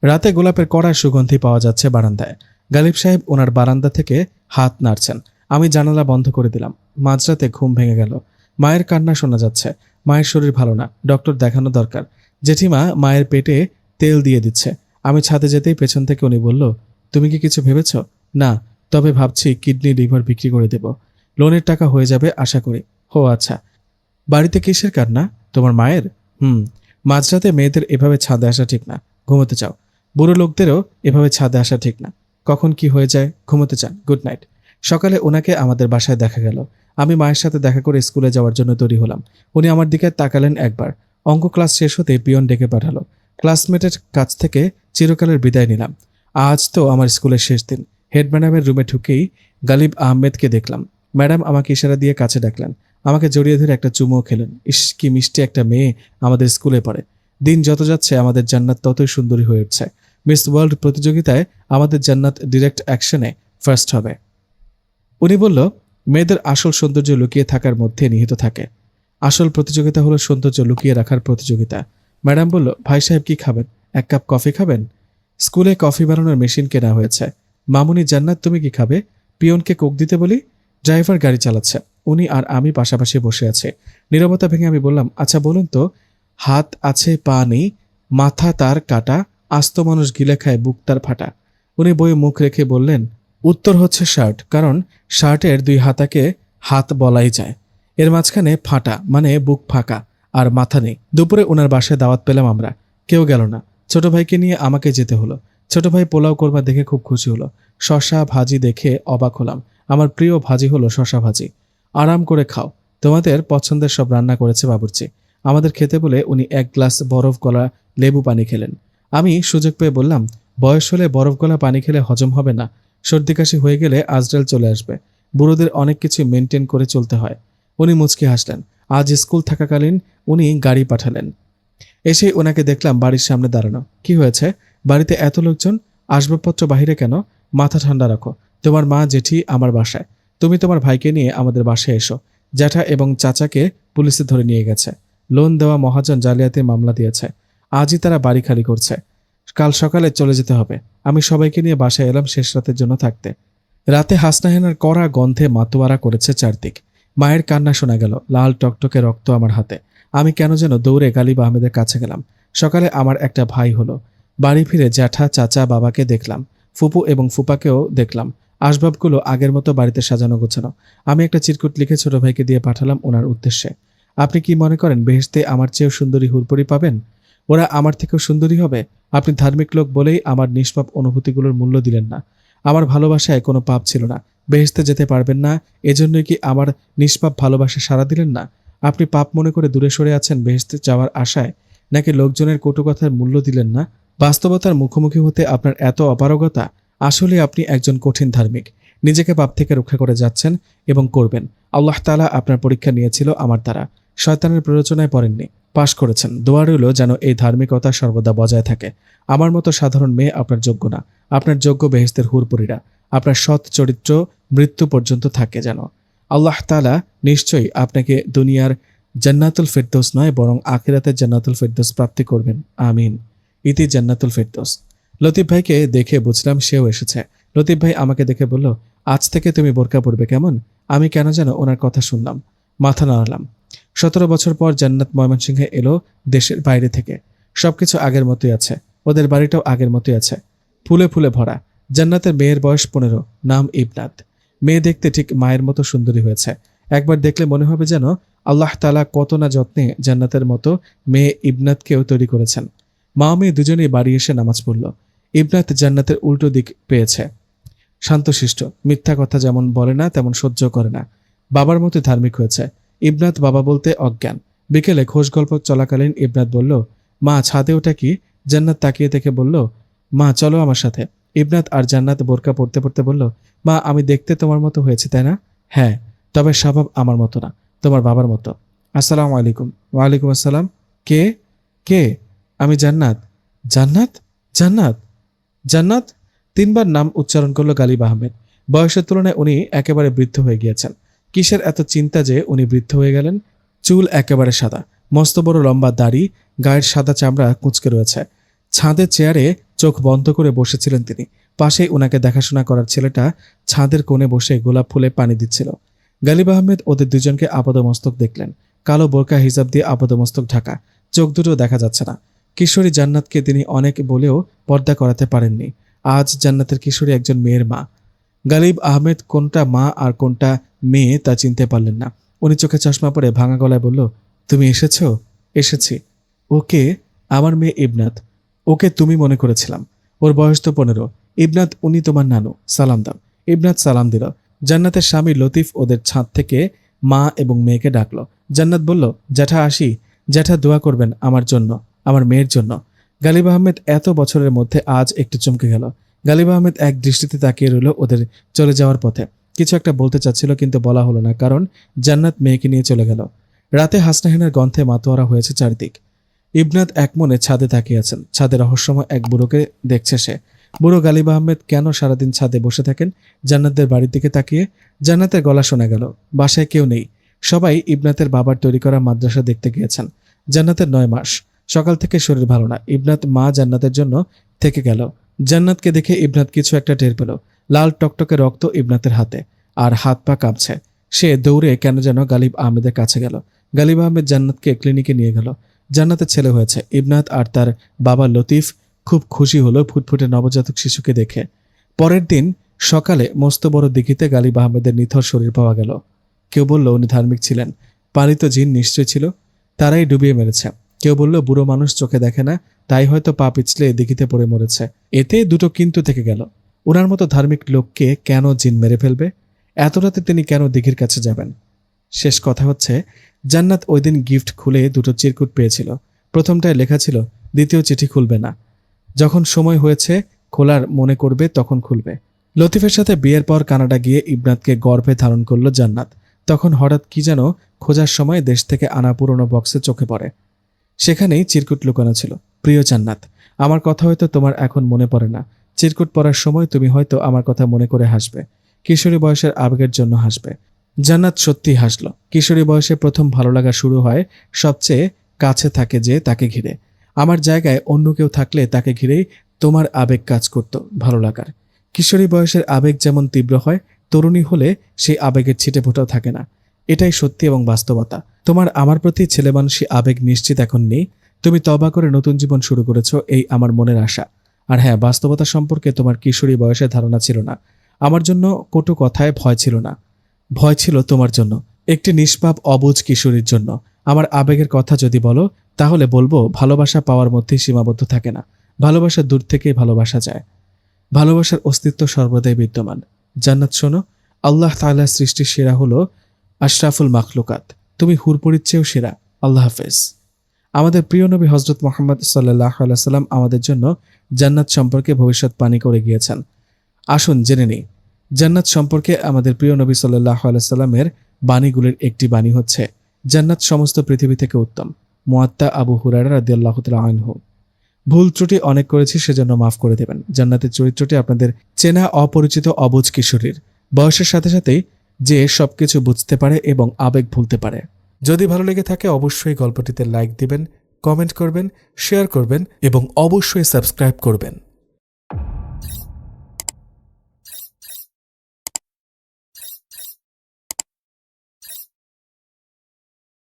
রাতে গোলাপের কড়া সুগন্ধি পাওয়া যাচ্ছে বারান্দায়। গালিব সাহেব ওনার বারান্দা থেকে হাত নাড়ছেন। আমি জানালা বন্ধ করে দিলাম। মাঝরাতে ঘুম ভেঙে গেল। মায়ের কান্না শোনা যাচ্ছে। মায়ের শরীর ভালো না, ডক্টর দেখানো দরকার। জেঠিমা মায়ের পেটে তেল দিয়ে দিচ্ছে। আমি ছাদে যেতেই পেছন থেকে উনি বলল, তুমি কি কিছু ভেবেছ? না, তবে ভাবছি কিডনি লিভার বিক্রি করে দেব। লোনের টাকা হয়ে যাবে আশা করি। ও আচ্ছা। বাড়িতে কিসের কান্না? তোমার মায়ের? মাঝরাতে মেয়েদের এভাবে ছাদে আসা ঠিক না, ঘুমোতে চাও। বুড়ো লোকদেরও এভাবে ছাদে আসা ঠিক না। কখন কি হয়ে যায়, ঘুমোতে চান। Good night. সকালে ওনাকে আমাদের বাসায় দেখা গেল। আমি মায়ের সাথে দেখা করে স্কুলে যাওয়ার জন্য তৈরি হলাম। উনি আমার দিকে তাকালেন একবার। অঙ্ক ক্লাস শেষ হতে পিয়ন ডেকে পাঠালো। ক্লাসমেটের কাছ থেকে চিরকালের বিদায় নিলাম। আজ তো আমার স্কুলের শেষ দিন। হেড ম্যাডামের রুমে ঢুকেই গালিব আহমেদকে দেখলাম। ম্যাডাম আমাকে ইশারা দিয়ে কাছে ডাকলেন। আমাকে জড়িয়ে ধরে একটা চুমুও খেলেন। ইস, কি মিষ্টি একটা মেয়ে আমাদের স্কুলে পড়ে। দিন যত যাচ্ছে আমাদের জান্নাত ততই সুন্দরী হয়ে উঠছে। মিস ওয়ার্ল্ড প্রতিযোগিতায় আমাদের জান্নাত ডিরেক্ট অ্যাকশনে ফার্স্ট হবে। উনি বলল, মেয়েদের আসল সৌন্দর্য লুকিয়ে থাকার মধ্যে নিহিত থাকে। আসল প্রতিযোগিতা হলো সৌন্দর্য লুকিয়ে রাখার প্রতিযোগিতা। ম্যাডাম বলল, ভাই সাহেব কি খাবেন? এক কাপ কফি খাবেন? স্কুলে কফি বানানোর মেশিন কেনা হয়েছে। মামুনি জান্নাত, তুমি কি খাবে? পিয়নকে কোক দিতে বলি। ড্রাইভার গাড়ি চালাচ্ছে। উনি আর আমি পাশাপাশি বসে আছে। নীরবতা ভেঙে আমি বললাম, আচ্ছা বলুন তো, হাত আছে পা নেই, মাথা তার কাটা, আস্ত মানুষ গিলে খায় বুক তার ফাটা। উনি বইয়ে মুখ রেখে বললেন, উত্তর হচ্ছে শার্ট, কারণ শার্টের দুই হাতাকে হাত বলাই যায়। এর মাঝখানে ফাটা মানে বুক ফাঁকা, আর মাথা নেই। দুপুরে ওনার বাসায় দাওয়াত পেলাম আমরা। কেউ গেল না। ছোট ভাইকে নিয়ে আমাকে যেতে হলো। ছোট ভাই পোলাও কোরমা দেখে খুব খুশি হলো। শশা ভাজি দেখে অবাক হলাম। আমার প্রিয় ভাজি হলো শশা ভাজি। আরাম করে খাও, তোমাদের পছন্দের সব রান্না করেছে বাবুর্চি। আমাদের খেতে বলে উনি এক গ্লাস বরফ গলা লেবু পানি খেলেন। আমি সুযোগ পেয়ে বললাম, বয়স হলে বরফ গলা পানি খেলে হজম হবে না। সর্দি কাশি হয়ে গেলে আজরাল চলে আসবে। বুড়োদের অনেক কিছু মেনটেন করে চলতে হয়। উনি মুচকি হাসলেন। আজ স্কুল থাকাকালীন উনি গাড়ি পাঠালেন। এসে ওনাকে দেখলাম বাড়ির সামনে দাঁড়ানো। কি হয়েছে? বাড়িতে এত লোকজন, আসবাবপত্র বাহিরে কেন? মাথা ঠান্ডা রাখো। তোমার মা জেঠি আমার বাসায়। তুমি তোমার ভাইকে নিয়ে আমাদের বাসায় এসো। জ্যাঠা এবং চাচাকে পুলিশে ধরে নিয়ে গেছে। লোন দেওয়া মহাজন জালিয়াতি মামলা দিয়েছে। আজই তারা বাড়ি খালি করছে। কাল সকালে চলে যেতে হবে। আমি সবাইকে নিয়ে বাসায় এলাম শেষ রাতের জন্য থাকতে। রাতে হাসনাহেনার কড়া গন্ধে মাতোয়ারা করেছে চারদিক। মায়ের কান্না শোনা গেল। লাল টকটকে রক্ত আমার হাতে। আমি কেন যেন দৌড়ে গালিব আহমেদের কাছে গেলাম। সকালে আমার একটা ভাই হলো। বাড়ি ফিরে জ্যাঠা চাচা বাবাকে দেখলাম। ফুপু এবং ফুপাকেও দেখলাম। আসবাবগুলো আগের মতো বাড়িতে সাজানো গোছানো। আমি একটা চিরকুট লিখে ছোট ভাইকে দিয়ে পাঠালাম ওনার উদ্দেশ্যে। আপনি কি মনে করেন বেহেশতে আমার চেয়েও সুন্দরী হুরপুরি পাবেন? ওরা আমার থেকেও সুন্দরী হবে? আপনি ধার্মিক লোক বলেই আমার নিষ্পাপ অনুভূতিগুলোর মূল্য দিলেন না। আমার ভালোবাসায় কোনো পাপ ছিল না। বেহেশতে যেতে পারবেন না, এজন্যই কি আমার নিষ্পাপ ভালোবাসা সাড়া দিলেন না? আপনি পাপ মনে করে দূরে সরে আছেন বেহেশতে যাওয়ার আশায়, নাকি লোকজনের কটু কথার মূল্য দিলেন না? বাস্তবতার মুখোমুখি হতে আপনার এত অপারগতা। আসলে আপনি একজন কঠিন ধার্মিক। নিজেকে পাপ থেকে রক্ষা করে যাচ্ছেন এবং করবেন। আল্লাহ তাআলা আপনার পরীক্ষা নিয়েছিল আমার দ্বারা। শয়তানের প্ররোচনায় পড়েননি, পাশ করেছেন। দোয়া রইল যেন এই ধার্মিকতা সর্বদা বজায় থাকে। আমার মতো সাধারণ মেয়ে আপনার যোগ্য না। আপনার যোগ্য বেহেশতের হুরপুরীরা। আপনার সৎ চরিত্র মৃত্যু পর্যন্ত থাকে যেন। আল্লাহ তাআলা নিশ্চয়ই আপনাকে দুনিয়ার জান্নাতুল ফেরদৌস নয় বরং আখিরাতের জান্নাতুল ফেরদৌস প্রাপ্তি করবেন। আমিন। ইতি জান্নাতুল ফেরদৌস। লতিফ ভাইকে দেখে বুঝলাম সেও এসেছে। লতিফ ভাই আমাকে দেখে বলল, আজ থেকে তুমি বোরকা পরবে কেমন? আমি কেন যেন ওনার কথা শুনলাম। মাথা নাড়ালাম। 17 বছর পর জান্নাত ময়মনসিংহে এলো দেশের বাইরে থেকে। সবকিছু আগের মতোই আছে। ওদের বাড়িটাও আগের মতোই আছে, ফুলে ফুলে ভরা। জান্নাতের মেয়ের বয়স 15, নাম ইবনাত। মেয়ে দেখতে ঠিক মায়ের মতো সুন্দরী হয়েছে। একবার দেখলে মনে হবে যেন আল্লাহ তাআলা কত না যত্নে জান্নাতের মতো মেয়ে ইবনাতকেও তৈরি করেছেন। মা মেয়ে দুজনেই বাড়ি এসে নামাজ পড়ল। ইবনাত জান্নাতের উল্টো দিক পেয়েছে। শান্তশিষ্ট, মিথ্যা কথা যেমন বলে না তেমন সহ্য করে না। বাবার মতো ধার্মিক হয়েছে। ইবনাত বাবা বলতে অজ্ঞান। বিকেলে খোশ গল্প চলাকালীন ইবনাত বলল, মা ছাদে ওটা কি? জান্নাত তাকিয়ে থেকে বলল, মা চলো আমার সাথে। ইবনাত আর জান্নাত বোরকা পড়তে পড়তে বলল, মা আমি দেখতে তোমার মতো হয়েছে তাই না? হ্যাঁ, তবে স্বভাব আমার মতো না, তোমার বাবার মতো। আসসালামু আলাইকুম। ওয়ালাইকুম আসসালাম। কে? কে? আমি জান্নাত। জান্নাত? জান্নাত? জান্নাত? 3বার নাম উচ্চারণ করলো গালিব আহমেদ। বয়সের তুলনায় উনি একেবারে বৃদ্ধ হয়ে গিয়েছেন। কিসের এত চিন্তা যে উনি বৃদ্ধ হয়ে গেলেন? চুল একেবারে সাদা, মস্ত বড় লম্বা দাড়ি, গায়ের সাদা চামড়া কুঁচকে রয়েছে। ছাদের চেয়ারে চোখ বন্ধ করে বসেছিলেন তিনি। পাশেই ওনাকে দেখাশোনা করার ছেলেটা ছাদের কোণে বসে গোলাপ ফুলে পানি দিচ্ছিল। গালিব আহমেদ ওদের দুজনকে আপাদমস্তক দেখলেন। কালো বোরকা হিজাব দিয়ে আপাদমস্তক ঢাকা, চোখ দুটো দেখা যাচ্ছে না। কিশোরী জান্নাতকে তিনি অনেক বলেও পর্দা করাতে পারেননি। আজ জান্নাতের কিশোরী একজন মেয়ের মা। গালিব আহমেদ কোনটা মা আর কোনটা মেয়ে তা চিনতে পারলেন না। উনি চোখে চশমা পরে ভাঙা গলায় বলল, তুমি এসেছো? এসেছি। ওকে, আমার মেয়ে ইবনাত। ওকে তুমি মনে করেছিলাম। ওর বয়স তো 15। ইবনাত, উনি তোমার নানু, সালাম দাও। ইবনাত সালাম দিল। জান্নাতের স্বামী লতিফ ওদের ছাদ থেকে মা এবং মেয়েকে ডাকল। জান্নাত বলল, জ্যাঠা আসি। জ্যাঠা দোয়া করবেন আমার জন্য, আমার মেয়ের জন্য। গালিব আহমেদ এত বছরের মধ্যে আজ একটু চমকে গেল। গালিব আহমেদ এক দৃষ্টিতে তাকিয়ে রইল ওদের চলে যাওয়ার পথে। কিছু একটা বলতে চাচ্ছিল কিন্তু বলা হলো না, কারণ জান্নাত মেয়েকে নিয়ে চলে গেল। রাতে হাসনাহিনের গন্ধে মাতোয়ারা হয়েছে চারদিক। ইবনাত একমনে ছাদে তাকিয়ে আছেন। ছাদে রহস্যময় এক বুড়োকে দেখছে সে। বুড়ো গালিব আহমেদ কেন সারাদিন ছাদে বসে থাকেন জান্নাতের বাড়ির দিকে তাকিয়ে? জান্নাতের গলা শোনা গেল। বাসায় কেউ নেই। সবাই ইবনাতের বাবার তৈরি করা মাদ্রাসা দেখতে গিয়েছেন। জান্নাতের 9 মাস। সকাল থেকে শরীর ভালো না। ইবনাত মা জান্নাতের জন্য থেকে গেল। জান্নাতকে দেখে ইবনাত কিছু একটা টের পেল। লাল টকটকে রক্ত ইবনাতের হাতে, আর হাত পা কাঁপছে। সে দৌড়ে কেন যেন গালিব আহমেদের কাছে গেল। গালিব আহমেদ জান্নাতকে ক্লিনিকে নিয়ে গেল। জান্নাতের ছেলে হয়েছে। ইবনাত আর তার বাবা লতিফ খুব খুশি হলো ফুটফুটে নবজাতক শিশুকে দেখে। পরের দিন সকালে মস্ত বড় দিঘিতে গালিব আহমেদের নিথর শরীর পাওয়া গেল। কেউ বলল উনি ধার্মিক ছিলেন। পালিত জিন নিশ্চয় ছিল, তারাই ডুবিয়ে মেরেছে। কেউ বলল বুড়ো মানুষ চোখে দেখে না, তাই হয়তো পা পিছলে দিঘিতে পড়ে মরেছে। এতে দুটো কিন্তু থেকে গেল। ওনার মতো ধার্মিক লোককে কেন জিন মেরে ফেলবে? এত রাতে তিনি কেন দিঘির কাছে যাবেন? শেষ কথা হচ্ছে, জান্নাত ওই দিন গিফট খুলে দুটো চিরকুট পেয়েছিল। প্রথমটায় লেখা ছিল দ্বিতীয় চিঠি খুলবে না, যখন সময় হয়েছে খোলার মনে করবে তখন খুলবে। লতিফের সাথে বিয়ের পর কানাডা গিয়ে ইবনাতকে গর্ভে ধারণ করল জান্নাত। তখন হঠাৎ কি যেন খোঁজার সময় দেশ থেকে আনা পুরনো বক্সে চোখে পড়ে। সেখানেই চিরকুট লুকানো ছিল। প্রিয় জান্নাত, আমার কথা হয়তো তোমার এখন মনে পড়ে না। চিরকুট পড়ার সময় তুমি হয়তো আমার কথা মনে করে হাসবে। কিশোরী বয়সের আবেগের জন্য হাসবে। জান্নাত সত্যিই হাসল। কিশোরী বয়সে প্রথম ভালো লাগা শুরু হয় সবচেয়ে কাছে থাকে যে তাকে ঘিরে। আমার জায়গায় অন্য কেউ থাকলে তাকে ঘিরেই তোমার আবেগ কাজ করত ভালো লাগার। কিশোরী বয়সের আবেগ যেমন তীব্র হয়, তরুণী হলে সেই আবেগের ছিটে ফোটাও থাকে না। এটাই সত্যি এবং বাস্তবতা। তোমার আমার প্রতি ছেলেমানুষী আবেগ নিশ্চিত এখন নেই। তুমি তওবা করে নতুন জীবন শুরু করেছো, এই আমার মনের আশা। আর হ্যাঁ, বাস্তবতা সম্পর্কে তোমার কিশোরী বয়সে ধারণা ছিল না। আমার জন্য কটু কথায় ভয় ছিল না। ভয় ছিল তোমার জন্য, একটি নিষ্পাপ অবুঝ কিশোরীর জন্য। আমার আবেগের কথা যদি বলো, তাহলে বলবো ভালোবাসা পাওয়ার মধ্যেই সীমাবদ্ধ থাকে না। ভালোবাসা দূর থেকেই ভালোবাসা যায়। ভালোবাসার অস্তিত্ব সর্বদাই বিদ্যমান। জান্নাত শোনো, আল্লাহ তাআলার সৃষ্টির সেরা হলো আশরাফুল মাখলুকাত। তুমি হুরপুরির চেয়েও সেরা। আল্লাহ হাফেজ। আমাদের প্রিয় নবী হযরত মুহাম্মদ সাল্লাল্লাহু আলাইহি ওয়াসাল্লাম আমাদের জন্য জান্নাত সম্পর্কে ভবিষ্যৎবাণী করে গিয়েছেন। আসুন জেনে নিই জান্নাত সম্পর্কে আমাদের প্রিয় নবী সাল্লাল্লাহু আলাইহি ওয়াসাল্লামের বাণীগুলির একটি বাণী হচ্ছে, জান্নাত সমস্ত পৃথিবী থেকে উত্তম। মুয়াত্তা আবু হুরায়রা রাদিয়াল্লাহু তাআলা আনহু। ভুল ত্রুটি অনেক করেছি, সেজন্য মাফ করে দেবেন। জান্নাতের চরিত্রটি আপনাদের চেনা অপরিচিত অবুঝ কিশোরীর। বয়সের সাথে সাথেই যে সবকিছু বুঝতে পারে এবং আবেগ ভুলতে পারে। যদি ভালো লেগে থাকে অবশ্যই গল্পটিতে লাইক দিবেন, কমেন্ট করবেন, শেয়ার করবেন এবং অবশ্যই সাবস্ক্রাইব করবেন।